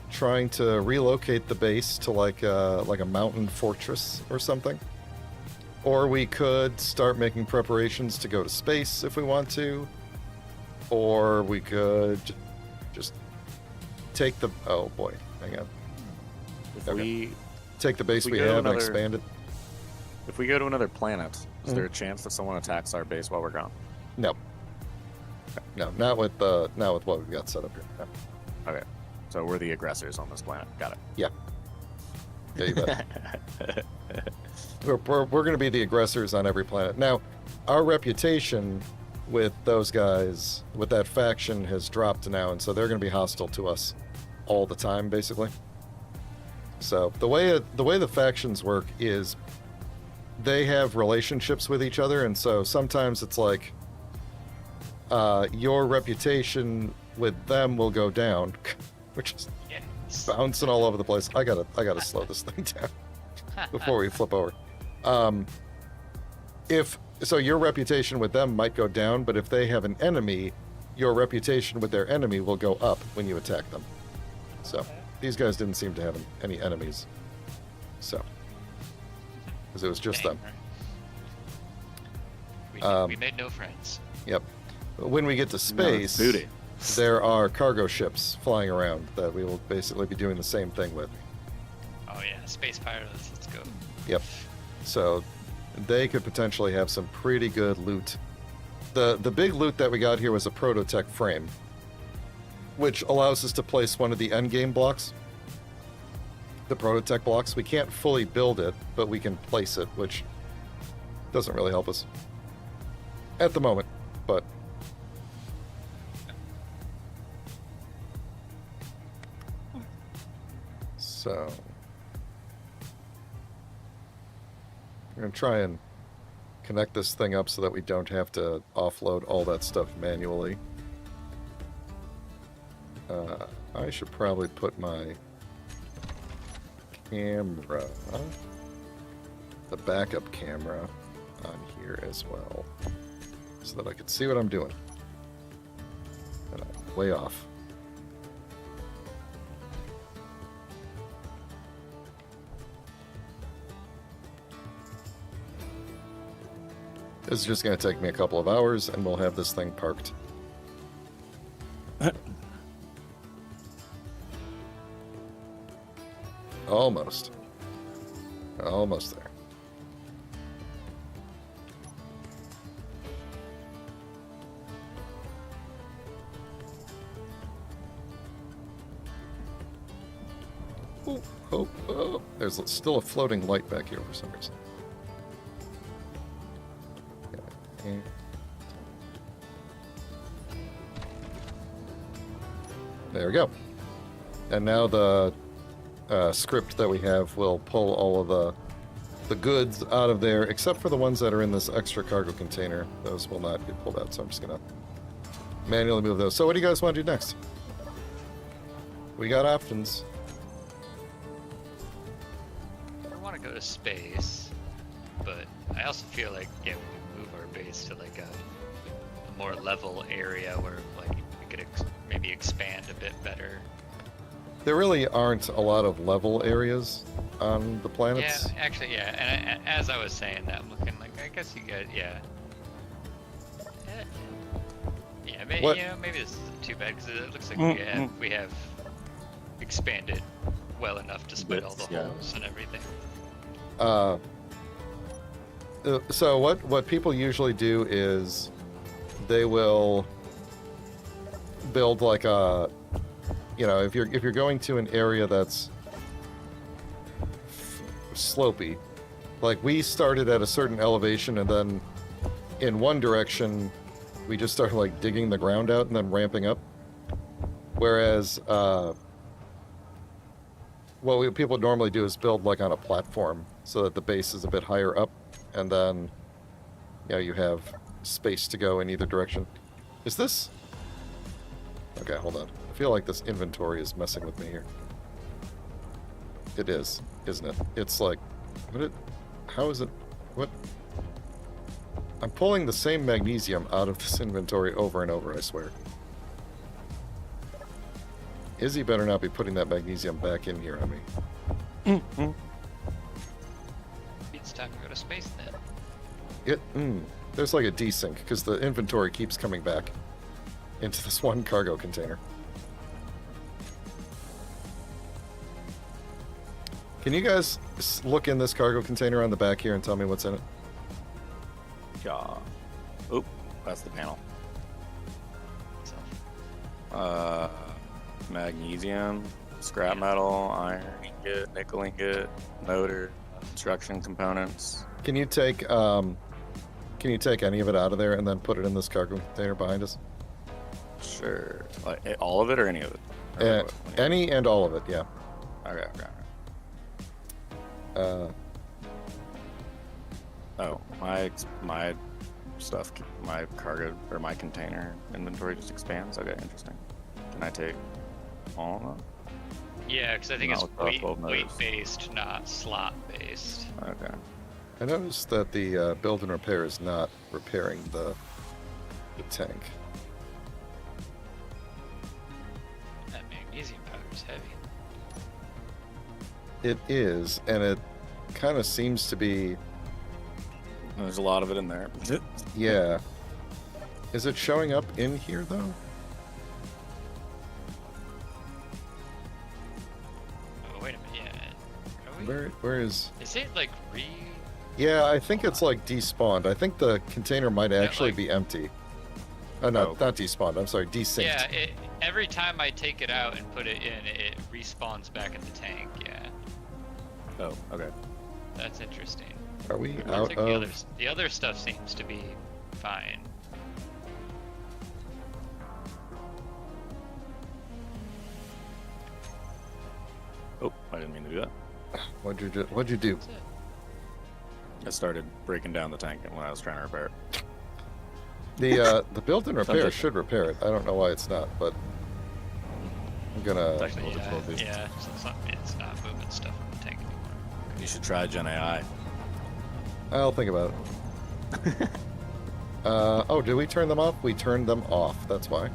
trying to relocate the base to like a mountain fortress or something. Or we could start making preparations to go to space if we want to. Or we could just take the... Oh boy, hang on. If Okay. we Take the base If we we go to have and another- expand it. if we go to another planet, is there a chance that someone attacks our base while we're gone? No. No, not with what we've got set up here. No. Okay, so we're the aggressors on this planet. Got it. Yeah, you bet. We're going to be the aggressors on every planet. Now, our reputation with those guys, with that faction, has dropped now, and so they're going to be hostile to us all the time, basically. So the way the factions work is they have relationships with each other, and so sometimes it's like your reputation with them will go down, which is Yes. bouncing all over the place. I gotta slow this thing down before we flip over. If so, your reputation with them might go down, but if they have an enemy, your reputation with their enemy will go up when you attack them. So these guys didn't seem to have any enemies. So because it was just Dang, them. right. We made no friends. Yep. When we get to space, booty. there are cargo ships flying around that we will basically be doing the same thing with. Oh yeah, space pirates. Let's go. Yep. So they could potentially have some pretty good loot. The big loot that we got here was a prototech frame, which allows us to place one of the endgame blocks. The prototech blocks. We can't fully build it, but we can place it, which doesn't really help us at the moment, but so we're going to try and connect this thing up so that we don't have to offload all that stuff manually. I should probably put my camera, the backup camera, on here as well, so that I can see what I'm doing. And I'm way off. This is just going to take me a couple of hours, and we'll have this thing parked. Almost. Almost there. Oh. There's still a floating light back here for some reason. Okay. There we go. And now the script that we have will pull all of the goods out of there, except for the ones that are in this extra cargo container. Those will not get pulled out, so I'm just going to manually move those. So what do you guys want to do next? We got options. I want to go to space, but I also feel like, yeah, we move our base to like a more level area where like we could maybe expand a bit better. There really aren't a lot of level areas on the planets. Yeah, actually, yeah. And as I was saying that, I'm looking like, I guess you got, yeah. Yeah, maybe, What? you know, maybe this isn't too bad because it looks like we have expanded well enough despite all the holes and everything. So what people usually do is they will build like a, you know, if you're going to an area that's slopey, like we started at a certain elevation and then in one direction we just started like digging the ground out and then ramping up. Whereas what people normally do is build like on a platform so that the base is a bit higher up, and then you know you have space to go in either direction. Is this? Okay, hold on. I feel like this inventory is messing with me here. It is, isn't it? It's like, how is it? What? I'm pulling the same magnesium out of this inventory over and over, I swear. Izzy better not be putting that magnesium back in here on me. It's time to go to space then. There's like a desync because the inventory keeps coming back into this one cargo container. Can you guys look in this cargo container on the back here and tell me what's in it? Yeah. Oop, that's the panel. Magnesium, scrap metal, iron ingot, nickel ingot, motor, construction components. Can you take any of it out of there and then put it in this cargo container behind us? Sure. Like all of it or any of it? Or what? Any and all of it, yeah. Okay. My stuff, my cargo or my container inventory just expands. Okay, interesting. Can I take all of them? Yeah, because I think Not it's with weight based, not slot based. Okay. I noticed that the build and repair is not repairing the tank. That magnesium powder is heavy. It is, and it kind of seems to be. There's a lot of it in there. Yeah. Is it showing up in here though? Oh wait a minute, yeah. Are we... Where is? Is it like Yeah, I think it's like despawned. I think the container might actually be empty. No, not despawned. I'm sorry, desynced. Yeah, every time I take it out and put it in, it respawns back in the tank. Yeah. Oh, okay. That's interesting. Are we Looks out like of? the other stuff seems to be fine. Oh, I didn't mean to do that. What'd you do? That's it. I started breaking down the tank when I was trying to repair it. The build and repair should repair it. I don't know why it's not, but I'm gonna. Technical difficulties. Yeah, it's not moving stuff in the tank anymore. You should try Gen AI. I'll think about it. Oh, did we turn them off? We turned them off. That's why.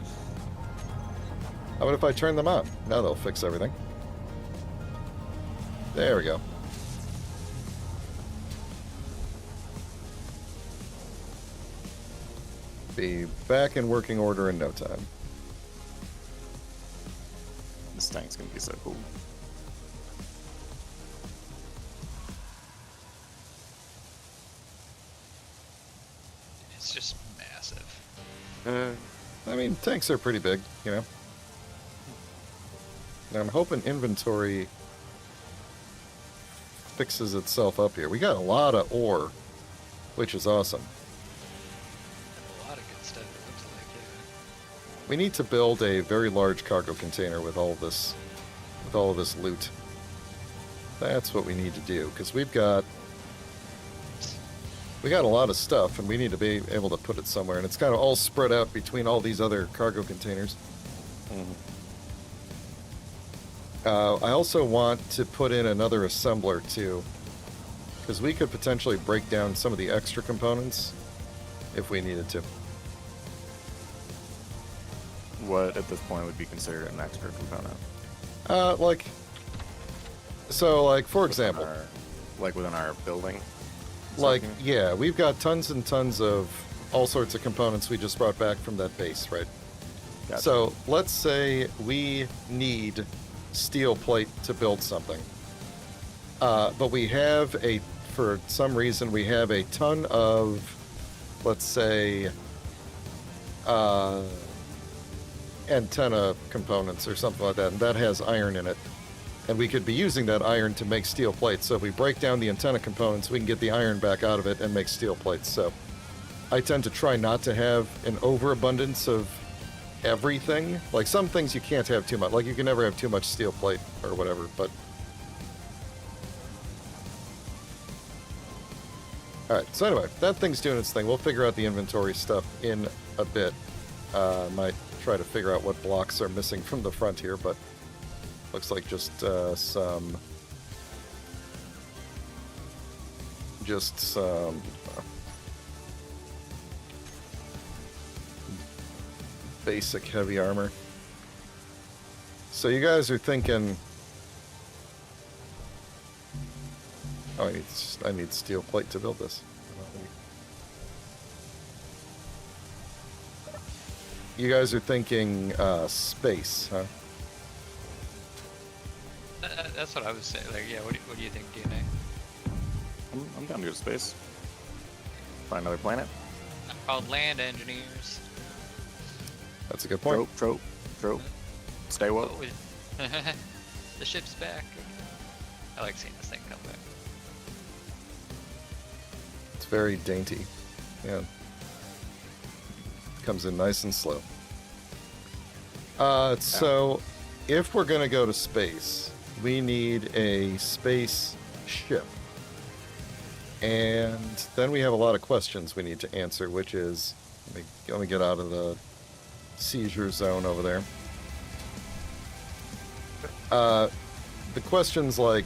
How about if I turn them on? Now they'll fix everything. There we go. Be back in working order in no time. This tank's gonna be so cool. It's just massive. I mean, tanks are pretty big, you know. And I'm hoping inventory fixes itself up here. We got a lot of ore, which is awesome. A lot of good stuff. It looks like We need to build a very large cargo container with all of this loot. That's what we need to do, because we got a lot of stuff, and we need to be able to put it somewhere, and it's kind of all spread out between all these other cargo containers. I also want to put in another assembler, too, because we could potentially break down some of the extra components if we needed to. What at this point would be considered an extra component? For example, Within our building. Yeah, we've got tons and tons of all sorts of components we just brought back from that base, right? Gotcha. So let's say we need steel plate to build something, but for some reason we have a ton of, let's say, antenna components or something like that, and that has iron in it. And we could be using that iron to make steel plates. So if we break down the antenna components, we can get the iron back out of it and make steel plates. So I tend to try not to have an overabundance of everything. Like some things you can't have too much. Like you can never have too much steel plate or whatever, but... Alright, so anyway, that thing's doing its thing. We'll figure out the inventory stuff in a bit. Might try to figure out what blocks are missing from the front here, but... Looks like just some basic heavy armor. So you guys are thinking, oh, I need steel plate to build this. You guys are thinking space, huh? That's what I was saying. Like, yeah, what do you think, DNA? I'm down to go to space. Find another planet. I'm called land engineers. That's a good point. Trope. Stay woke. Oh, the ship's back. I like seeing this thing come back. It's very dainty. Yeah. Comes in nice and slow. So, if we're going to go to space, we need a space ship. And then we have a lot of questions we need to answer, which is... Let me get out of the seizure zone over there. The questions like,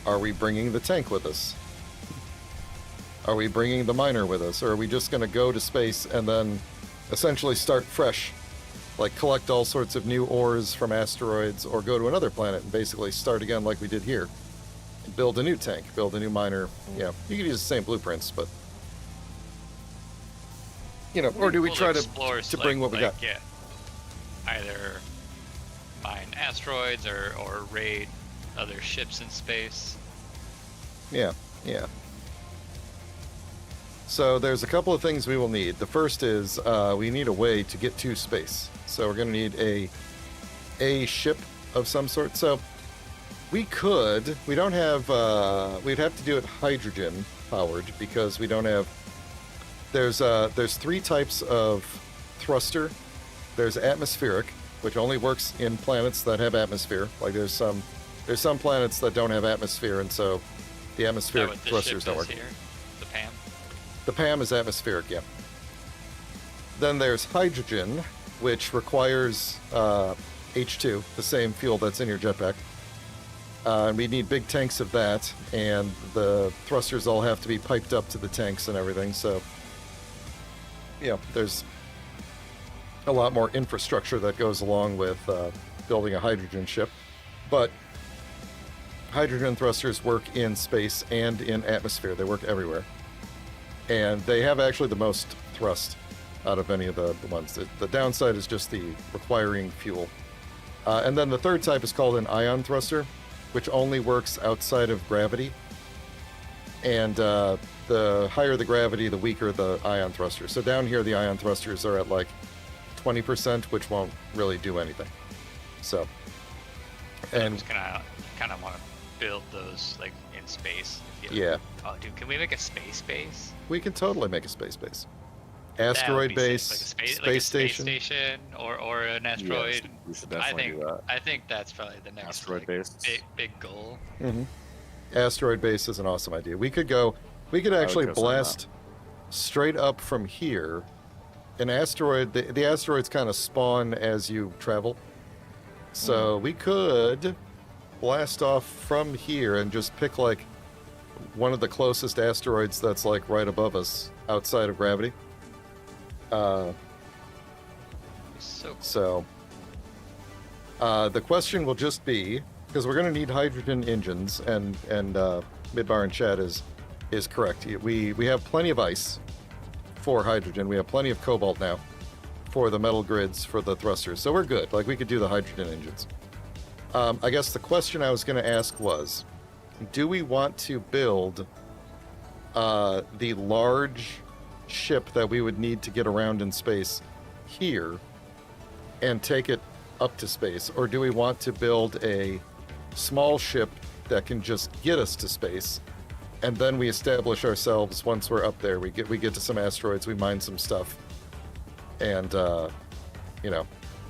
are we bringing the tank with us? Are we bringing the miner with us? Or are we just going to go to space and then essentially start fresh? Like collect all sorts of new ores from asteroids, or go to another planet and basically start again like we did here. Build a new tank, build a new miner. Yeah, you can use the same blueprints, but... You know, or do we try to bring what we got? Yeah, either mine asteroids or raid other ships in space. Yeah. So there's a couple of things we will need. The first is we need a way to get to space. So we're going to need a ship of some sort. So we don't have, we'd have to do it hydrogen powered because we don't have, there's 3 types of thruster. There's atmospheric, which only works in planets that have atmosphere. Like there's some planets that don't have atmosphere, and so the atmospheric thrusters don't work. Here? The PAM? The PAM is atmospheric, yeah. Then there's hydrogen, which requires H2, the same fuel that's in your jetpack. And we need big tanks of that, and the thrusters all have to be piped up to the tanks and everything, so... Yeah, there's a lot more infrastructure that goes along with building a hydrogen ship. But hydrogen thrusters work in space and in atmosphere. They work everywhere. And they have actually the most thrust out of any of the ones. The downside is just the requiring fuel. And then the third type is called an ion thruster, which only works outside of gravity. And the higher the gravity, the weaker the ion thruster. So down here, the ion thrusters are at like 20%, which won't really do anything. So, and just kind of want to build those like in space. Yeah. Oh, dude, can we make a space base? We can totally make a space base. Asteroid be base, sick. Like a space station. station, or an asteroid. Yes, we should definitely do that. I think that's probably the next Asteroid like, base. big goal. Hmm. Asteroid base is an awesome idea. We could actually co-sign blast straight up from here. An asteroid, the asteroids kind of spawn as you travel. So we could blast off from here and just pick like one of the closest asteroids that's like right above us outside of gravity. So cool. So the question will just be, because we're going to need hydrogen engines, and Midbar and Chad is correct. We have plenty of ice for hydrogen. We have plenty of cobalt now for the metal grids for the thrusters. So we're good. Like, we could do the hydrogen engines. I guess the question I was going to ask was, do we want to build the large ship that we would need to get around in space here and take it up to space? Or do we want to build a small ship that can just get us to space, and then we establish ourselves once we're up there? We get to some asteroids, we mine some stuff, and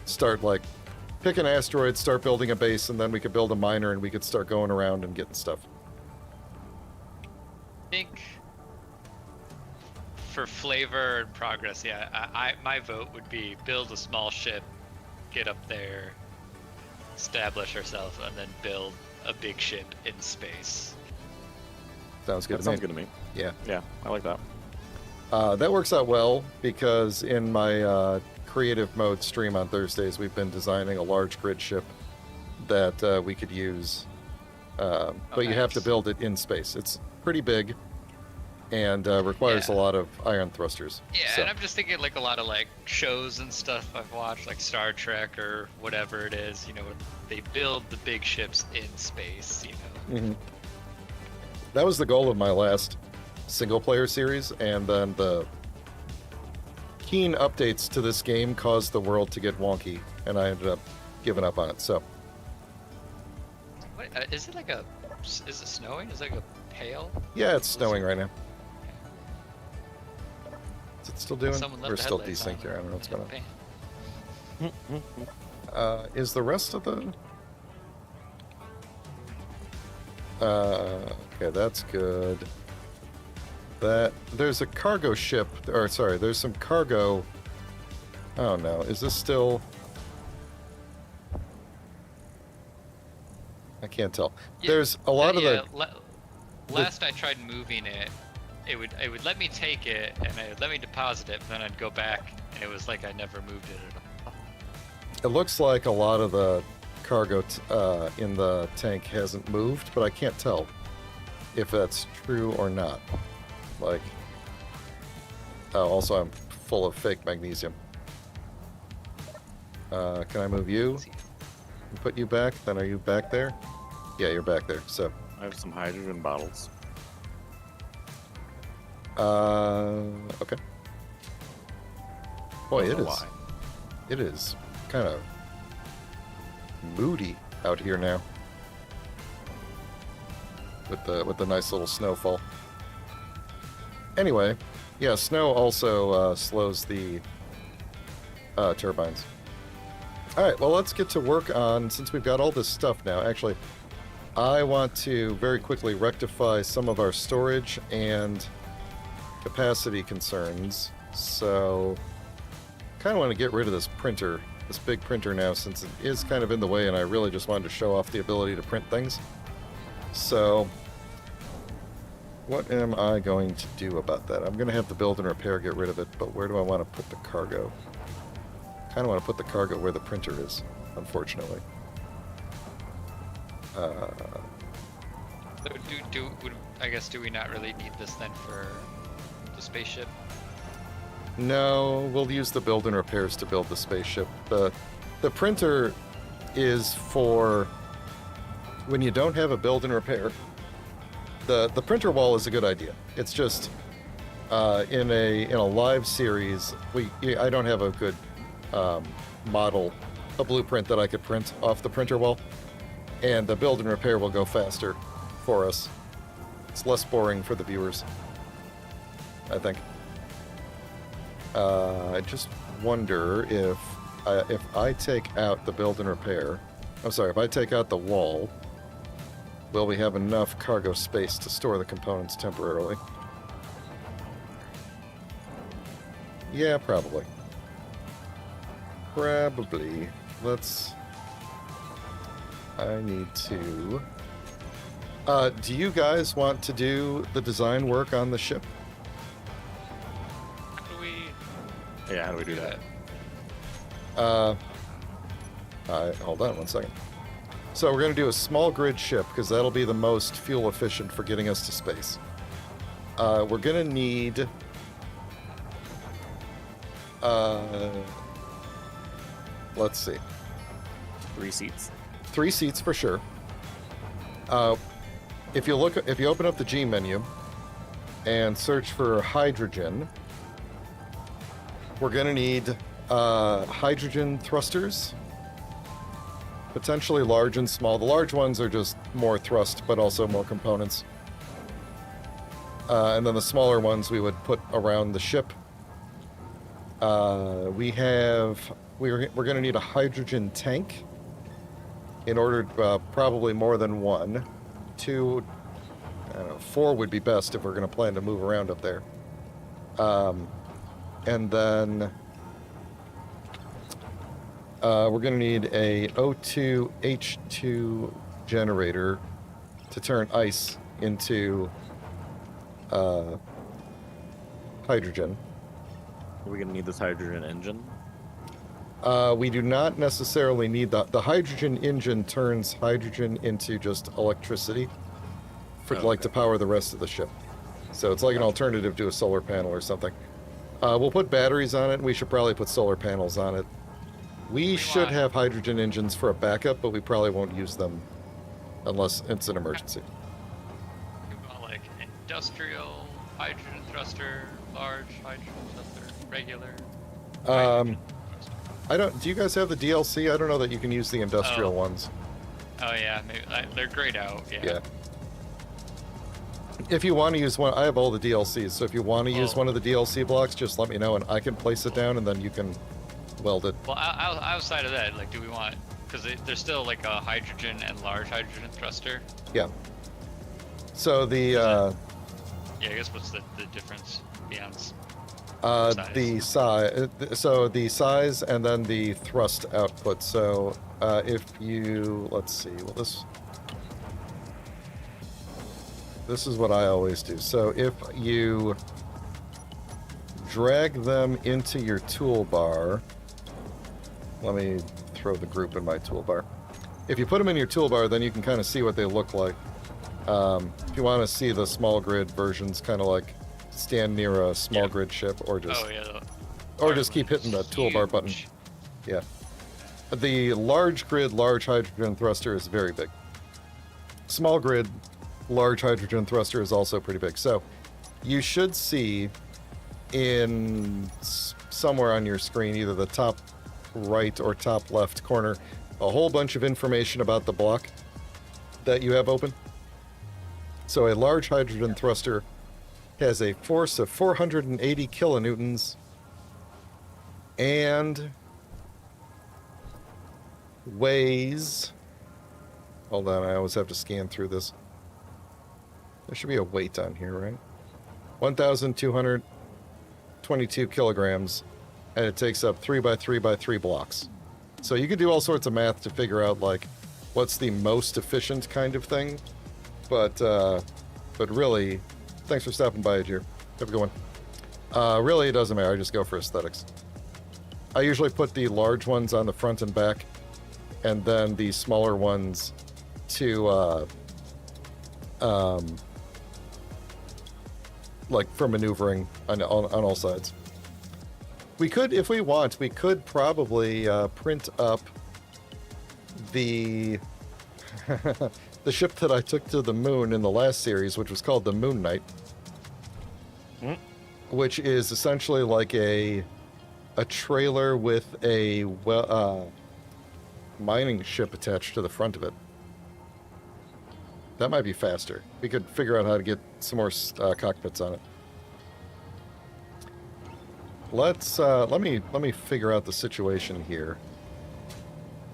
start like pick an asteroid, start building a base, and then we could build a miner and we could start going around and getting stuff. I think for flavor and progress, yeah, my vote would be build a small ship, get up there, establish ourselves, and then build a big ship in space. Sounds good That to sounds me. good to me. Yeah. Yeah, I like that. That works out well because in my creative mode stream on Thursdays, we've been designing a large grid ship that we could use. But you have to nice. build it in space. It's pretty big and requires a lot of ion thrusters. Yeah, So, and I'm just thinking like a lot of like shows and stuff I've watched, like Star Trek or whatever it is, they build the big ships in space, mhm. That was the goal of my last single-player series, and then the keen updates to this game caused the world to get wonky, and I ended up giving up on it. So, What, is it snowing? Is it like a hail? yeah, it's snowing right now. Is it still doing? Someone left We're the still headlights desynced on. here. I don't know what's going on. Bam. Is the rest of the... okay, that's good. There's a cargo ship, or sorry, there's some cargo... Oh no, is this still... I can't tell. Yeah, There's a lot of the... Last I tried moving it, it would let me take it and it would let me deposit it, but then I'd go back and it was like I never moved it at all. It looks like a lot of the cargo in the tank hasn't moved, but I can't tell if that's true or not. Like, also I'm full of fake magnesium. Can I move you? Put you back? Then are you back there? Yeah, you're back there. So, I have some hydrogen bottles. okay. Boy, Don't it know is. why. It is kind of moody out here now. With the nice little snowfall. Anyway, yeah, snow also slows the turbines. All right, well, let's get to work on, since we've got all this stuff now. Actually, I want to very quickly rectify some of our storage and capacity concerns. So, kind of want to get rid of this printer, this big printer now, since it is kind of in the way, and I really just wanted to show off the ability to print things. So, what am I going to do about that? I'm going to have to build and repair, get rid of it, but where do I want to put the cargo? Kind of want to put the cargo where the printer is, unfortunately. So do we not really need this then for the spaceship? No, we'll use the build and repairs to build the spaceship. The printer is for when you don't have a build and repair. The printer wall is a good idea. It's just in a live series, I don't have a good model, a blueprint that I could print off the printer wall, and the build and repair will go faster for us. It's less boring for the viewers, I think. I just wonder if I take out the build and repair, I'm sorry, if I take out the wall, will we have enough cargo space to store the components temporarily? Yeah, probably. Probably. I need to... do you guys want to do the design work on the ship? How do we Yeah, how do we do that? Hold on one second. So we're going to do a small grid ship, because that'll be the most fuel efficient for getting us to space. We're going to need... let's see. 3 seats. 3 seats for sure. If you open up the G menu and search for hydrogen, we're going to need hydrogen thrusters, potentially large and small. The large ones are just more thrust, but also more components. And then the smaller ones we would put around the ship. We're going to need a hydrogen tank in order, probably more than 1. 2, I don't know, 4 would be best if we're going to plan to move around up there. And then we're going to need a O2 H2 generator to turn ice into hydrogen. Are we gonna need this hydrogen engine? We do not necessarily need the hydrogen engine turns hydrogen into just electricity for to power the rest of the ship. So it's like an alternative to a solar panel or something. We'll put batteries on it, and we should probably put solar panels on it. We should have hydrogen engines for a backup, but we probably won't use them unless it's an emergency. You want like industrial hydrogen thruster, large hydrogen thruster, regular? Do you guys have the DLC? I don't know that you can use the industrial ones. Oh yeah, maybe, they're grayed out. Yeah. If you want to use one, I have all the DLCs. So if you want to use one of the DLC blocks, just let me know and I can place it down, and then you can weld it. Well, outside of that, like, do we want? Because there's still like a hydrogen and large hydrogen thruster. Yeah. So the yeah, I guess what's the difference beyond? the size. So the size and then the thrust output. So if you, let's see, well this is what I always do. So if you drag them into your toolbar, let me throw the group in my toolbar. If you put them in your toolbar, then you can kind of see what they look like. If you want to see the small grid versions, kind of like stand near a small grid ship, or just just keep hitting the toolbar button. Yeah. The large grid, large hydrogen thruster is very big. Small grid, large hydrogen thruster is also pretty big. So you should see in somewhere on your screen, either the top right or top left corner, a whole bunch of information about the block that you have open. So a large hydrogen thruster has a force of 480 kilonewtons and weighs, hold on, I always have to scan through this. There should be a weight on here, right? 1,222 kilograms, and it takes up 3 by 3 by 3 blocks. So you could do all sorts of math to figure out, like, what's the most efficient kind of thing. But really, thanks for stopping by, Ajir. Have a good one. Really, it doesn't matter. I just go for aesthetics. I usually put the large ones on the front and back, and then the smaller ones to, like, for maneuvering on all sides. We could, if we want, we could probably print up the the ship that I took to the moon in the last series, which was called the Moon Knight, which is essentially like a trailer with a mining ship attached to the front of it. That might be faster. We could figure out how to get some more cockpits on it. let's let me figure out the situation here.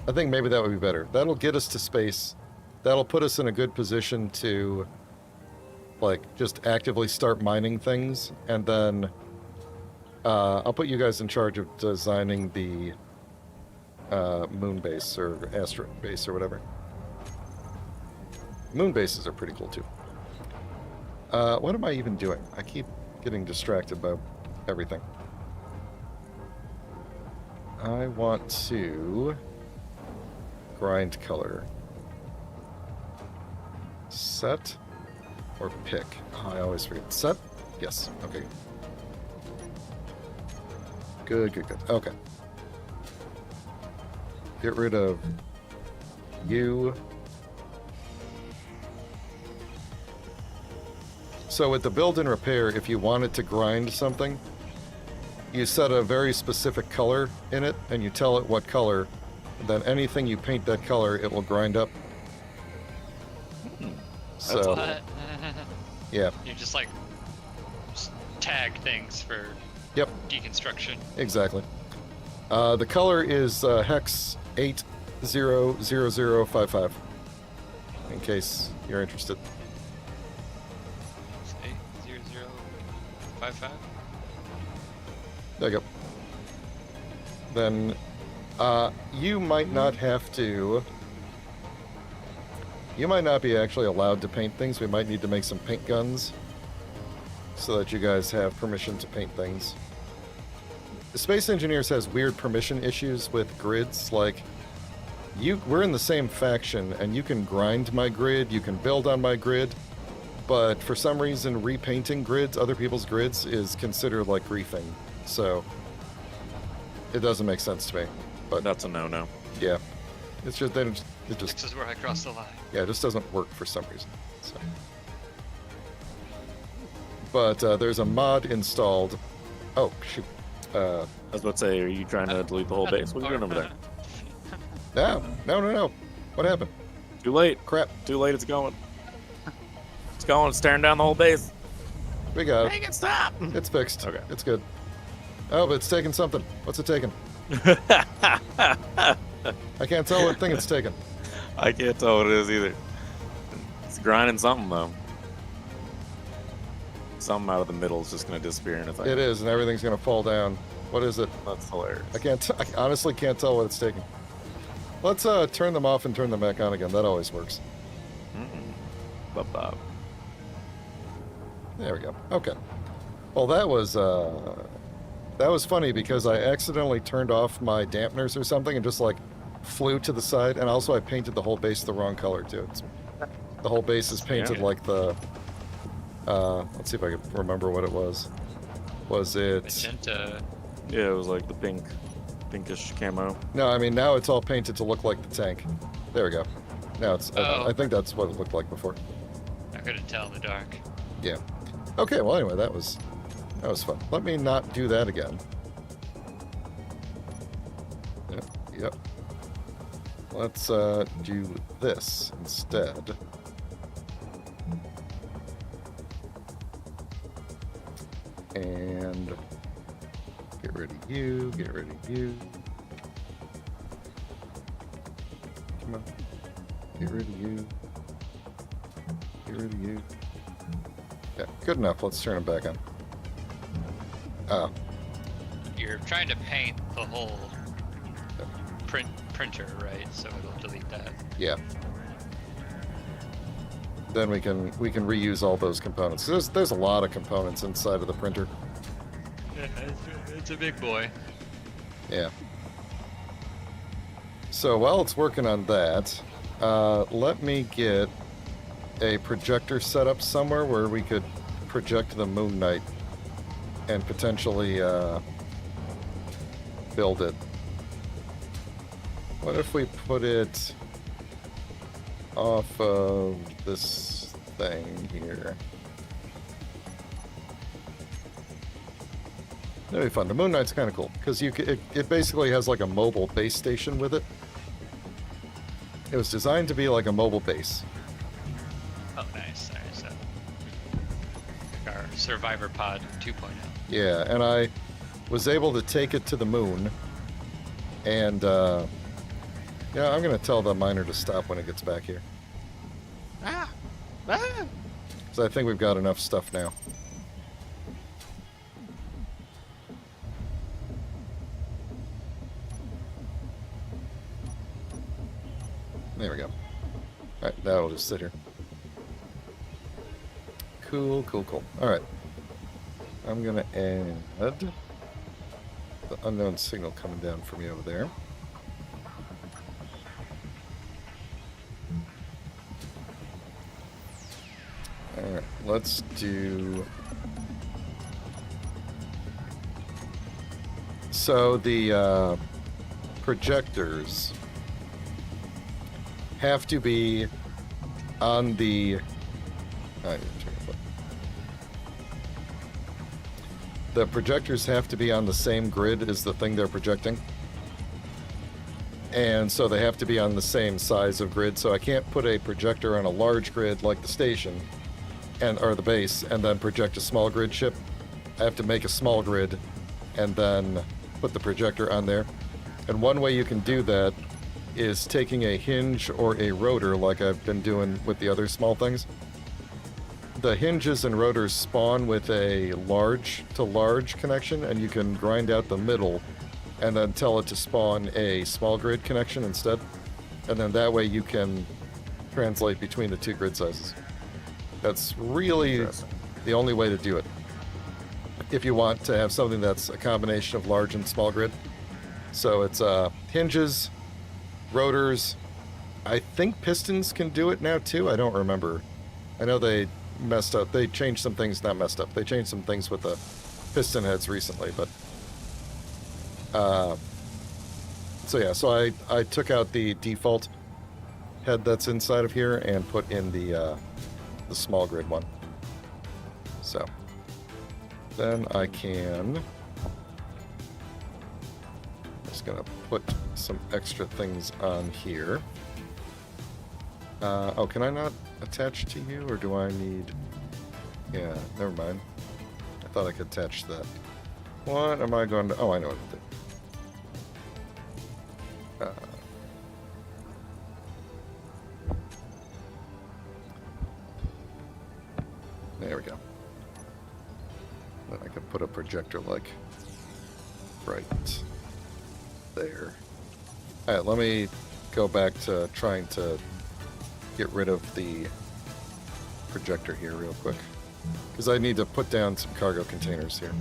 I think maybe that would be better. That'll get us to space. That'll put us in a good position to, like, just actively start mining things, and then I'll put you guys in charge of designing the moon base or asteroid base or whatever. Moon bases are pretty cool too. What am I even doing? I keep getting distracted by everything. I want to grind color. Set or pick? Oh, I always forget. Set? Yes. Okay. Good, good, good. Okay. Get rid of you. So with the build and repair, if you wanted to grind something, you set a very specific color in it, and you tell it what color, then anything you paint that color, it will grind up. So, What? yeah, You just like just tag things for yep, deconstruction. exactly. The color is hex 800055, in case you're interested. 80055. There you go. Then, you might not have to... You might not be actually allowed to paint things. We might need to make some paint guns so that you guys have permission to paint things. The Space Engineers has weird permission issues with grids. Like, we're in the same faction, and you can grind my grid, you can build on my grid, but for some reason, repainting grids, other people's grids, is considered like griefing. So, it doesn't make sense to me. But That's a no-no. yeah, it's just it just This is where I cross the line. yeah, it just doesn't work for some reason. So. But there's a mod installed. Oh shoot! I was about to say, are you trying to delete the whole base? What are you doing over there? No. What happened? Too late. Crap! Too late. It's going. It's going. It's tearing down the whole base. We got it. Make it stop. It's fixed. Okay. It's good. Oh, but it's taking something. What's it taking? I can't tell what thing it's taking. I can't tell what it is either. It's grinding something though. Something out of the middle is just gonna disappear in a second. It is, and everything's gonna fall down. What is it? That's hilarious. I honestly can't tell what it's taking. Let's turn them off and turn them back on again. That always works. Bob. There we go. Okay. Well, that was funny because I accidentally turned off my dampeners or something and just like flew to the side, and also I painted the whole base the wrong color too. The whole base is painted like the. Let's see if I can remember what it was. Was it? Magenta. Yeah, it was like the pinkish camo. No, I mean now it's all painted to look like the tank. There we go. Now it's. Oh. I think that's what it looked like before. I couldn't tell in the dark. Yeah. Okay. Well, anyway, that was fun. Let me not do that again. Yep. Let's do this instead. And get rid of you, get rid of you. Come on. Get rid of you. Get rid of you. Yeah, good enough. Let's turn them back on. Oh, You're trying to paint the whole printer, right? So it'll delete that. yeah. Then we can reuse all those components. There's a lot of components inside of the printer. Yeah, it's a big boy. Yeah. So while it's working on that, let me get a projector set up somewhere where we could project the Moon Knight and potentially build it. What if we put it off of this thing here? That'd be fun. The Moon Knight's kind of cool because it basically has like a mobile base station with it. It was designed to be like a mobile base. Oh, nice. Like our Survivor Pod 2.0. Yeah, and was able to take it to the moon. And, yeah, I'm going to tell the miner to stop when it gets back here. Ah! Ah! So I think we've got enough stuff now. There we go. Alright, that'll just sit here. Cool, cool, cool. Alright. I'm gonna add the unknown signal coming down from me over there. Alright, let's do... So the projectors have to be on the... The projectors have to be on the same grid as the thing they're projecting. And so they have to be on the same size of grid. So I can't put a projector on a large grid like the station or the base and then project a small grid ship. I have to make a small grid and then put the projector on there. And one way you can do that is taking a hinge or a rotor like I've been doing with the other small things. The hinges and rotors spawn with a large to large connection, and you can grind out the middle and then tell it to spawn a small grid connection instead. And then that way you can translate between the two grid sizes. That's really the only way to do it. If you want to have something that's a combination of large and small grid. So it's hinges, rotors. I think pistons can do it now too. I don't remember. I know they messed up. They changed some things, not messed up. They changed some things with the piston heads recently, but so yeah, so I took out the default head that's inside of here and put in the small grid one. So then I can just gonna put some extra things on here. Oh, can I not attach to you, or do I need... Yeah, never mind. I thought I could attach to that. What am I going to... Oh, I know what to do. There we go. Then I can put a projector, like, right there. Alright, let me go back to trying to get rid of the projector here real quick, because I need to put down some cargo containers here.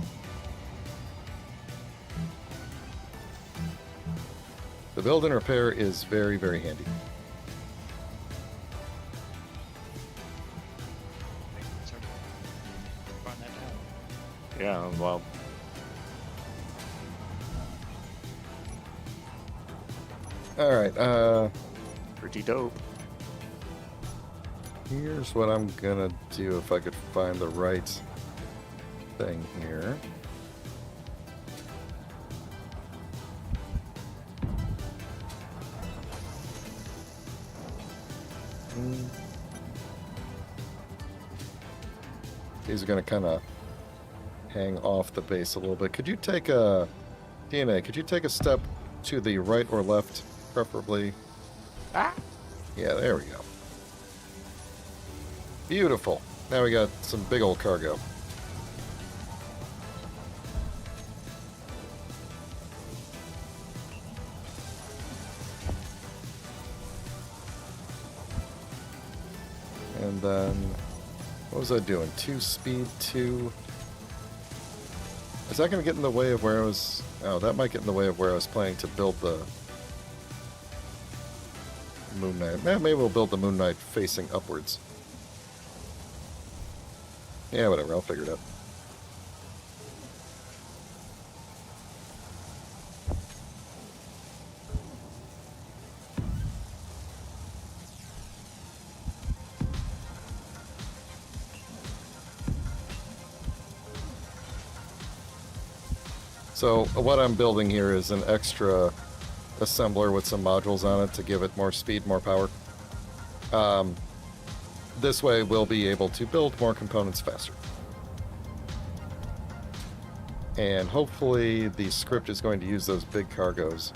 The build and repair is very, very handy. Yeah, well, Alright, pretty dope. here's what I'm gonna do if I could find the right thing here. These are gonna kind of hang off the base a little bit. Could you take a... DNA, could you take a step to the right or left, preferably? Ah! Yeah, there we go. Beautiful. Now we got some big old cargo. And then, what was I doing? 2 speed, 2... Is that going to get in the way of where I was... Oh, that might get in the way of where I was planning to build the Moon Knight. Maybe we'll build the Moon Knight facing upwards. Yeah, whatever. I'll figure it out. So what I'm building here is an extra assembler with some modules on it to give it more speed, more power. This way we'll be able to build more components faster. And hopefully the script is going to use those big cargoes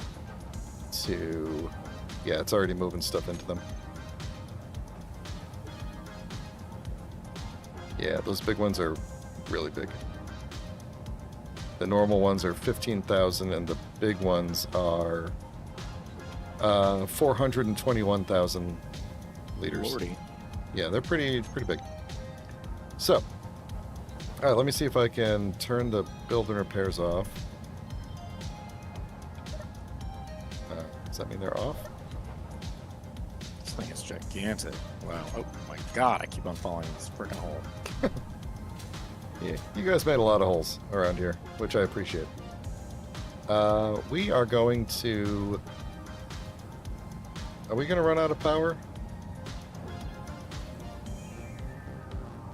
to... Yeah, it's already moving stuff into them. Yeah, those big ones are really big. The normal ones are 15,000 and the big ones are 421,000 liters. Lordy. Yeah, they're pretty big. So, all right, let me see if I can turn the build and repairs off. Does that mean they're off? This thing is gigantic. Wow. Oh my god, I keep on falling in this freaking hole. Yeah, you guys made a lot of holes around here, which I appreciate. We are going to... Are we going to run out of power?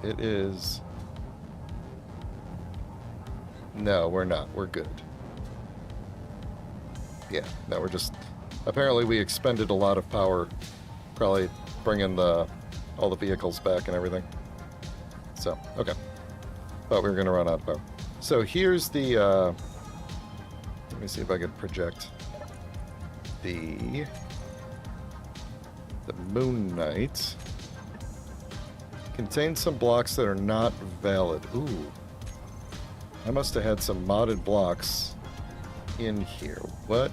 It is... No, we're not. We're good. Yeah, no, we're just... Apparently we expended a lot of power, probably bringing all the vehicles back and everything. So, okay. Thought we were going to run out of power. So here's the... let me see if I can project the Moon Knight. Contains some blocks that are not valid. Ooh. I must have had some modded blocks in here. What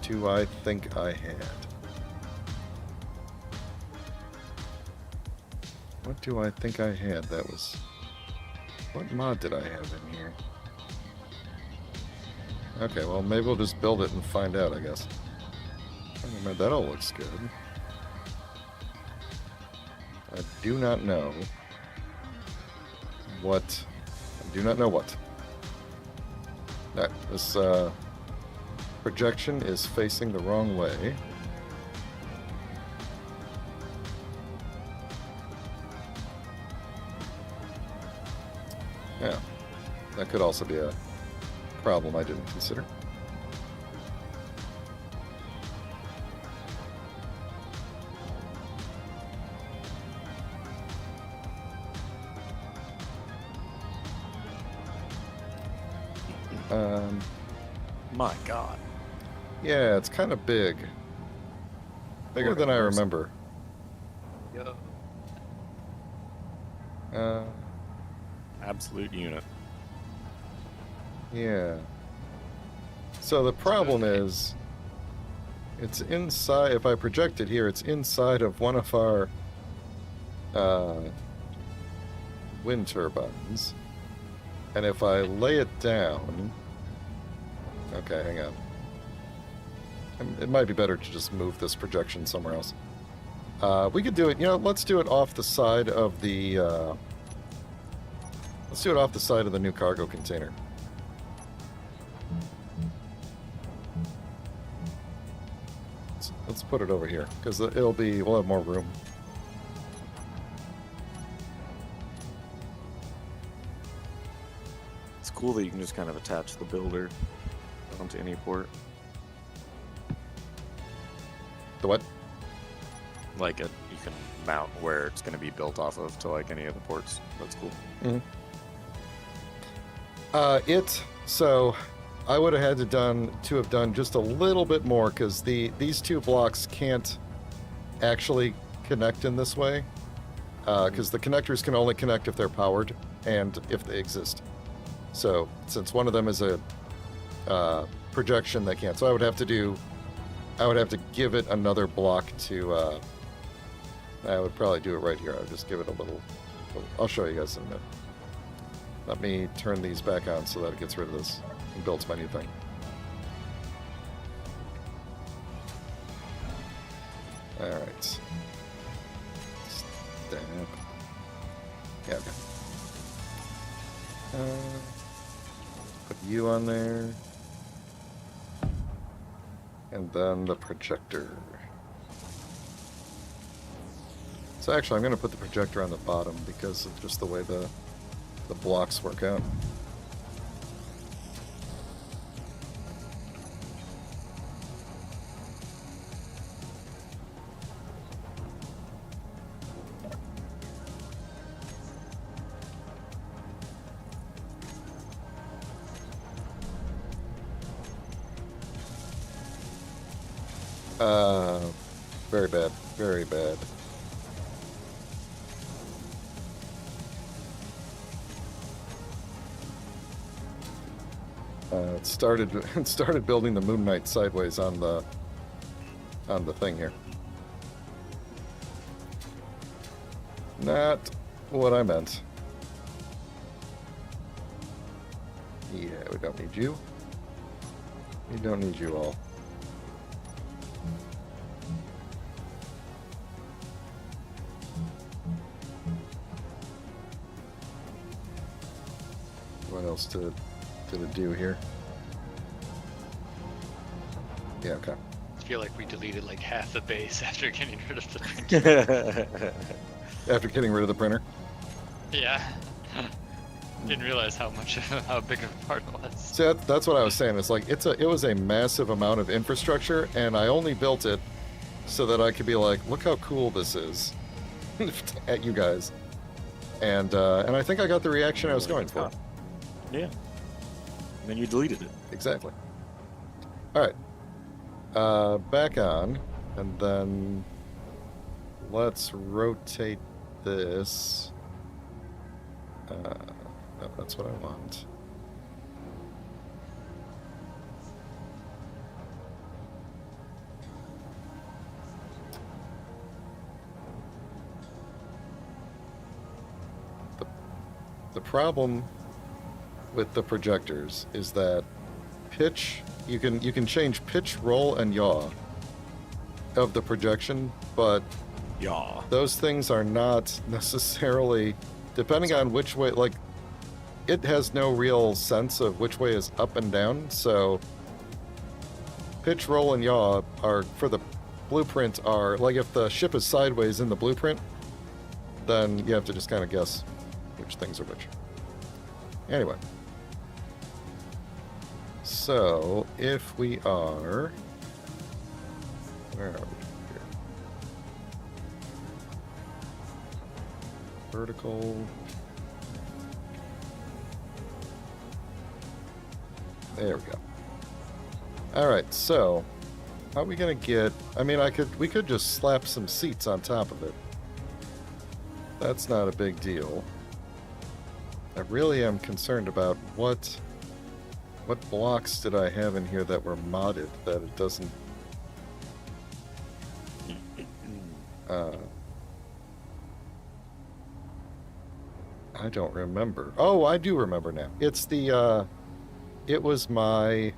do I think I had? What do I think I had that was... What mod did I have in here? Okay, well, maybe we'll just build it and find out, I guess. Oh, man, that all looks good. I do not know what... I do not know what. Alright, this projection is facing the wrong way. Yeah, that could also be a problem I didn't consider. My god. Yeah, it's kind of big. Bigger than I remember. Yo. Absolute unit. Yeah. So the problem is, it's inside, if I project it here, it's inside of one of our wind turbines. And if I lay it down... Okay, hang on. It might be better to just move this projection somewhere else. We could do it, you know, let's do it off the side of the... let's do it off the side of the new cargo container. Let's put it over here, because we'll have more room. It's cool that you can just kind of attach the builder onto any port. The what? Like, you can mount where it's going to be built off of to, like, any of the ports. That's cool. Mm-hmm. So I would have had to have done just a little bit more, because these two blocks can't actually connect in this way, because the connectors can only connect if they're powered and if they exist. So since one of them is a projection, they can't. So I would have to give it another block to. I would probably do it right here. I would just give it a little. I'll show you guys in a minute. Let me turn these back on so that it gets rid of this and builds my new thing. Alright. Stamp. Yeah, okay. Put you on there. And then the projector. So actually, I'm going to put the projector on the bottom because of just the way the blocks work out. Very bad. Very bad. It started building the Moon Knight sideways on the thing here. Not what I meant. Yeah, we don't need you. We don't need you all. What else did it do here? Yeah, okay. I feel like we deleted like half the base after getting rid of the printer. After getting rid of the printer. Yeah. Didn't realize how big of a part it was. See, that's what I was saying. It's like it was a massive amount of infrastructure, and I only built it so that I could be like, look how cool this is at you guys. And I think I got the reaction I was going for. Yeah. And then you deleted it. Exactly. All right. Back on, and then let's rotate this. No, that's what I want. The problem with the projectors is that pitch, you can change pitch, roll, and yaw of the projection, but Yeah. those things are not necessarily, depending on which way, like, it has no real sense of which way is up and down, so pitch, roll, and yaw are, for the blueprint, are, like, if the ship is sideways in the blueprint, then you have to just kind of guess which things are which. Anyway. So, if we are... Where are we here? Vertical... There we go. Alright, so... How are we gonna get... I mean, we could just slap some seats on top of it. That's not a big deal. I really am concerned about what blocks did I have in here that were modded that it doesn't... I don't remember. Oh, I do remember now. It's the, it was my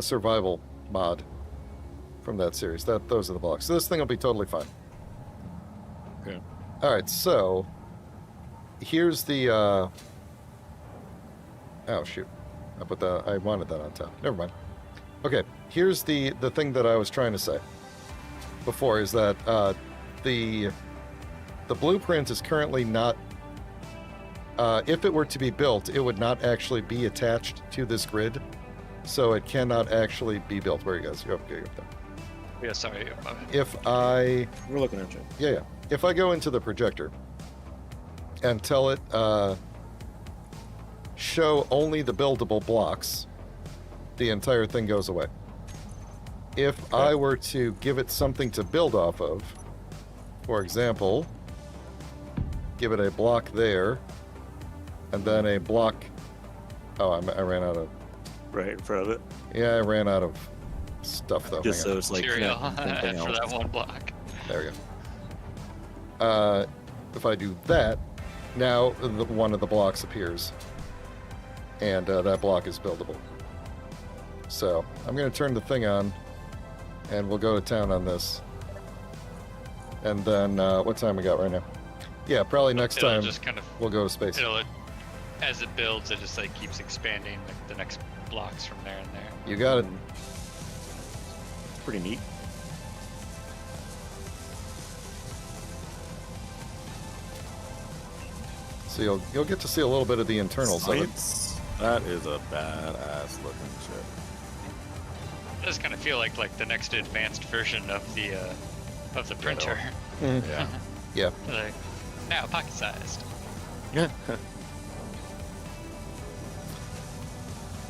survival mod from that series. Those are the blocks. So this thing will be totally fine. Okay. Alright, so... Here's the, Oh, shoot. I wanted that on top. Never mind. Okay, here's the thing that I was trying to say before, is that the blueprint is currently not... if it were to be built, it would not actually be attached to this grid, so it cannot actually be built. Where are you guys? You're up there. Yeah, sorry. If I... We're looking at you. Yeah. If I go into the projector and tell it, show only the buildable blocks, the entire thing goes away. If I were to give it something to build off of, for example, give it a block there, and then a block... Oh, I ran out of... Right in front of it. Yeah, I ran out of stuff, though. Just Hang so it's like Material something for else. that one block. There we go. If I do that, now one of the blocks appears, and that block is buildable. So I'm going to turn the thing on, and we'll go to town on this. And then, what time we got right now? Yeah, probably next It'll time just kind of, we'll go to space. as it builds, it just like keeps expanding like the next blocks from there and there. You got it. Pretty neat. So you'll get to see a little bit of the internals of it. Science? That is a badass looking ship. It does kind of feel like the next advanced version of the printer. Yeah. Yeah. Like, now pocket sized. Yeah.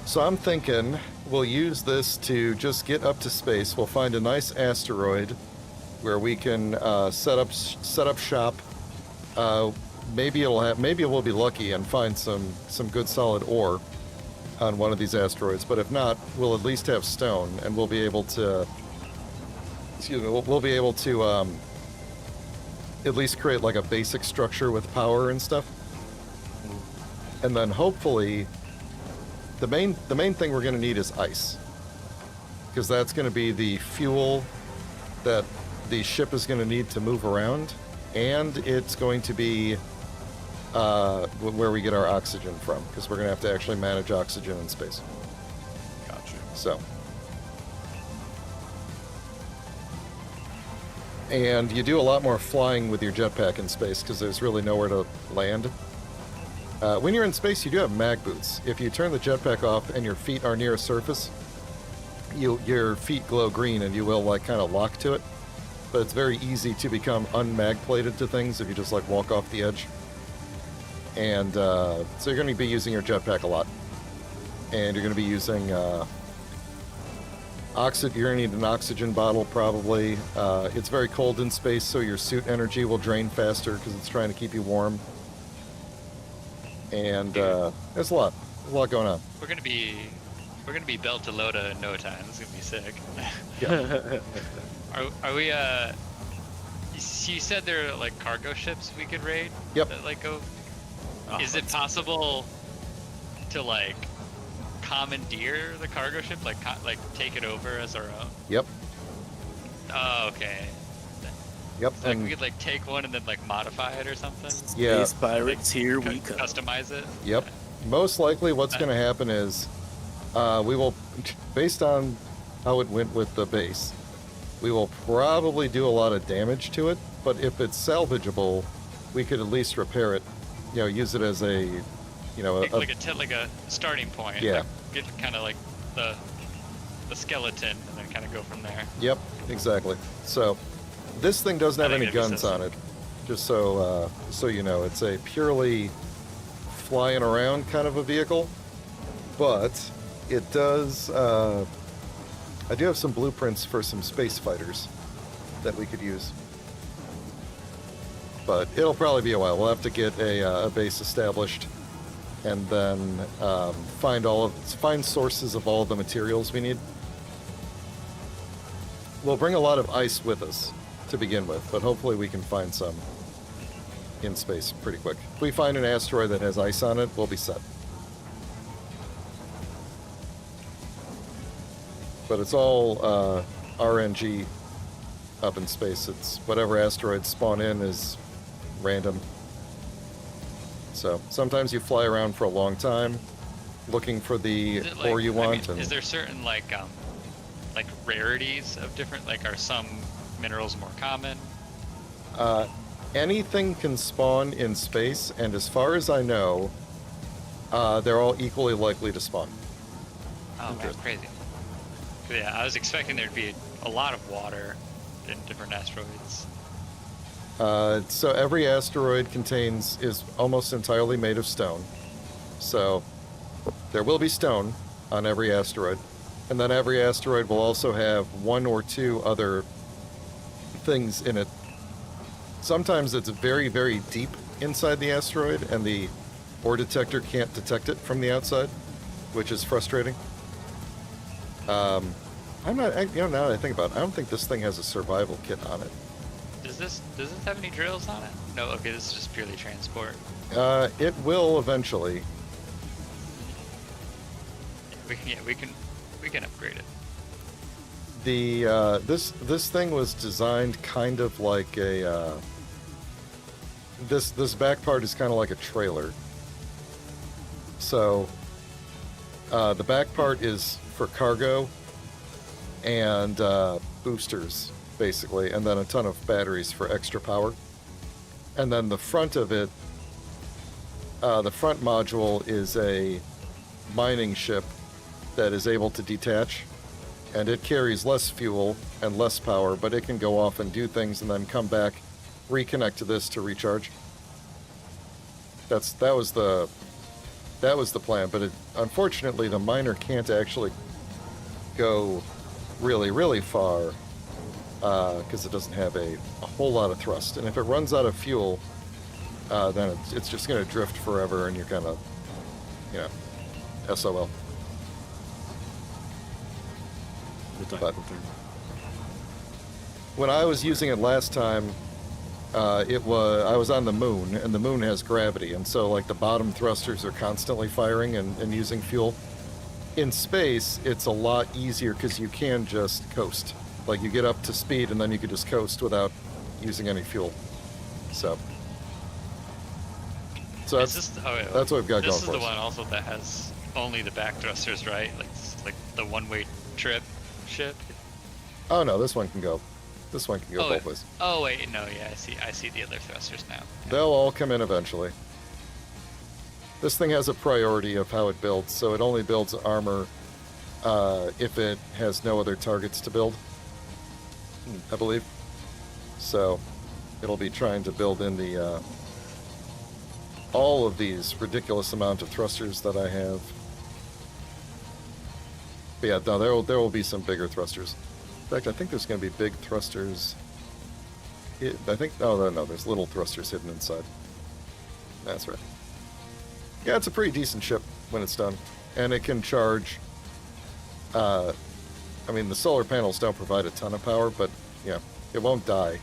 So I'm thinking we'll use this to just get up to space. We'll find a nice asteroid where we can set up shop. Maybe we'll be lucky and find some good solid ore on one of these asteroids. But if not, we'll at least have stone, and we'll be able to. We'll be able to at least create like a basic structure with power and stuff. And then hopefully, the main thing we're going to need is ice, because that's going to be the fuel that the ship is going to need to move around, and it's going to be where we get our oxygen from, because we're going to have to actually manage oxygen in space. Gotcha. So. And you do a lot more flying with your jetpack in space, because there's really nowhere to land. When you're in space, you do have mag boots. If you turn the jetpack off and your feet are near a surface, your feet glow green and you will like kind of lock to it. But it's very easy to become unmag plated to things if you just like walk off the edge. And so you're going to be using your jetpack a lot. And you're going to be using oxygen. You're going to need an oxygen bottle probably. It's very cold in space, so your suit energy will drain faster because it's trying to keep you warm. And there's a lot going on. We're gonna be built to Loda in no time. It's gonna be sick. Yeah. Are we? You said there are like cargo ships we could raid. Yep. That, like go. Oh, Is it possible to like commandeer the cargo ship, like take it over as our own? Yep. Oh, okay. Yep. So, like we could like take one and then like modify it or something. Yeah. Space pirates, here we come. Customize it. Yep. Most likely what's going to happen is we will, based on how it went with the base, we will probably do a lot of damage to it, but if it's salvageable, we could at least repair it, use it as a, like a starting point. Yeah. Like, get kind of like the skeleton and then kind of go from there. Yep, exactly. So this thing doesn't have I any think that'd be guns so on it, just so you know. It's a purely flying around kind of a vehicle, but it does. I do have some blueprints for some space fighters that we could use, but it'll probably be a while. We'll have to get a base established, and then find sources of all of the materials we need. We'll bring a lot of ice with us to begin with, but hopefully we can find some in space pretty quick. If we find an asteroid that has ice on it, we'll be set. But it's all RNG up in space. It's whatever asteroids spawn in is random. So sometimes you fly around for a long time looking for the ore you want. Is there certain like rarities of different, like are some minerals more common? Anything can spawn in space, and as far as I know, they're all equally likely to spawn. Oh, that's crazy. Yeah, I was expecting there'd be a lot of water in different asteroids. So every asteroid is almost entirely made of stone. So there will be stone on every asteroid. And then every asteroid will also have one or two other things in it. Sometimes it's very, very deep inside the asteroid, and the ore detector can't detect it from the outside, which is frustrating. Now that I think about it, I don't think this thing has a survival kit on it. Does this have any drills on it? No, okay, this is just purely transport. It will eventually. We can upgrade it. This thing was designed kind of like a this back part is kind of like a trailer. So the back part is for cargo and boosters basically, and then a ton of batteries for extra power. And then the front of it, the front module is a mining ship that is able to detach, and it carries less fuel and less power, but it can go off and do things and then come back, reconnect to this to recharge. That was the That was the plan, but unfortunately the miner can't actually go really, really far because it doesn't have a whole lot of thrust. And if it runs out of fuel, then it's just going to drift forever and you're going to, you know, SOL. But when I was using it last time, I was on the moon, and the moon has gravity, and so like the bottom thrusters are constantly firing and using fuel. In space, it's a lot easier because you can just coast. Like you get up to speed, and then you can just coast without using any fuel. So that's what we've got going for us. This is the one also that has only the back thrusters, right? Like the one-way trip ship. Oh no, this one can go. This one can go both ways. Oh wait, no, yeah, I see the other thrusters now. Yeah. They'll all come in eventually. This thing has a priority of how it builds, so it only builds armor if it has no other targets to build, I believe. So it'll be trying to build in the all of these ridiculous amount of thrusters that I have. But yeah, no, there will be some bigger thrusters. In fact, I think there's going to be big thrusters. Oh no, there's little thrusters hidden inside. That's right. Yeah, it's a pretty decent ship when it's done, and it can charge. I mean, the solar panels don't provide a ton of power, but yeah, it won't die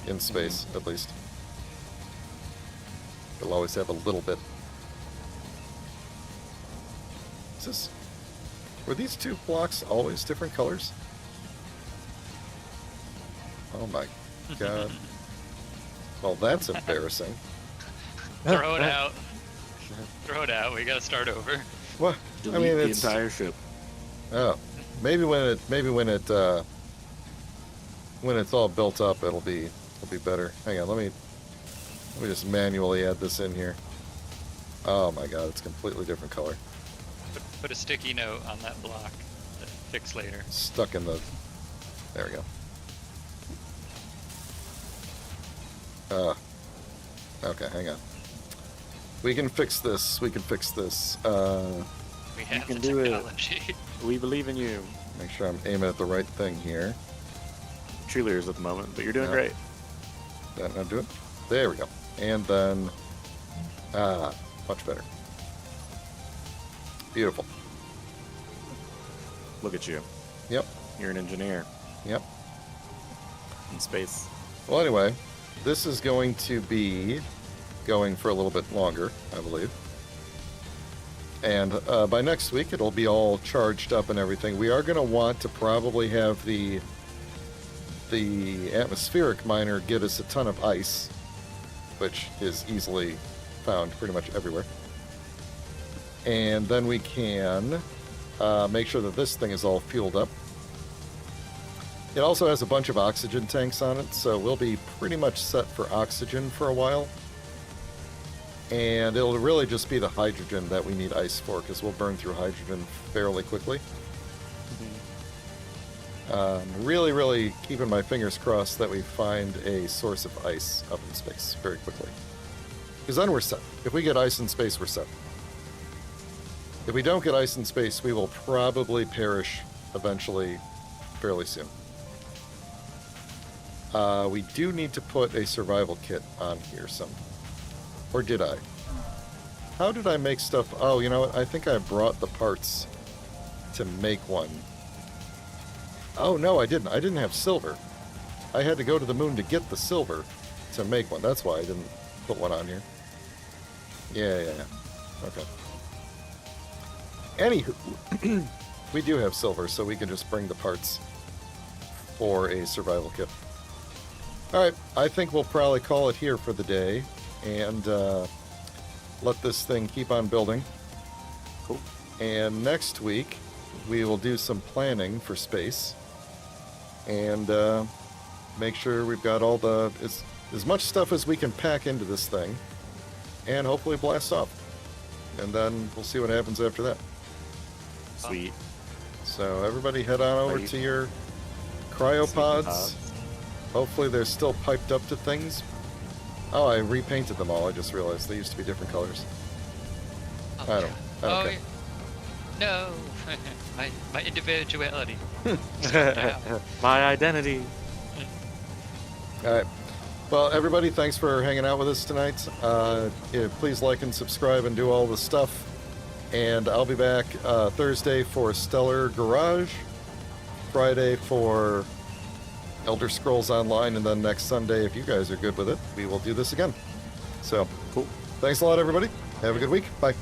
in space, at least. It'll always have a little bit. Were these two blocks always different colors? Oh my god. Well, that's embarrassing. Throw it out. Throw it out. We gotta start over. What? Delete the entire ship. Oh, maybe when it's all built up, it'll be better. Hang on, let me just manually add this in here. Oh my god, it's a completely different color. Put a sticky note on that block to fix later. Stuck in the. There we go. Okay, hang on. We can fix this. We can fix this. We have the technology. We believe in you. Make sure I'm aiming at the right thing here. Cheerleaders at the moment, but you're doing great. That not do it? There we go. And then, much better. Beautiful. Look at you. Yep. You're an engineer. Yep. In space. Well, anyway, this is going to be going for a little bit longer, I believe. And by next week, it'll be all charged up and everything. We are going to want to probably have the atmospheric miner give us a ton of ice, which is easily found pretty much everywhere. And then we can make sure that this thing is all fueled up. It also has a bunch of oxygen tanks on it, so we'll be pretty much set for oxygen for a while. And it'll really just be the hydrogen that we need ice for, because we'll burn through hydrogen fairly quickly. Really, really keeping my fingers crossed that we find a source of ice up in space very quickly. Because then we're set. If we get ice in space, we're set. If we don't get ice in space, we will probably perish eventually fairly soon. We do need to put a survival kit on here somewhere. Or did I? How did I make stuff? Oh, you know what? I think I brought the parts to make one. Oh, no, I didn't. I didn't have silver. I had to go to the moon to get the silver to make one. That's why I didn't put one on here. Yeah. Okay. Anywho, we do have silver, so we can just bring the parts for a survival kit. Alright, I think we'll probably call it here for the day. And let this thing keep on building. Cool. And next week, we will do some planning for space. And make sure we've got all the... as much stuff as we can pack into this thing. And hopefully blast off. And then we'll see what happens after that. Sweet. So everybody head on over to your cryopods. Hopefully they're still piped up to things. Oh, I repainted them all. I just realized they used to be different colors. Oh, I don't Oh, care. yeah. No. my individuality. My identity. All right. Well, everybody, thanks for hanging out with us tonight. Yeah, please like and subscribe and do all the stuff. And I'll be back Thursday for Stellar Garage, Friday for Elder Scrolls Online, and then next Sunday, if you guys are good with it, we will do this again. So, Cool. thanks a lot, everybody. Have a good week. Bye.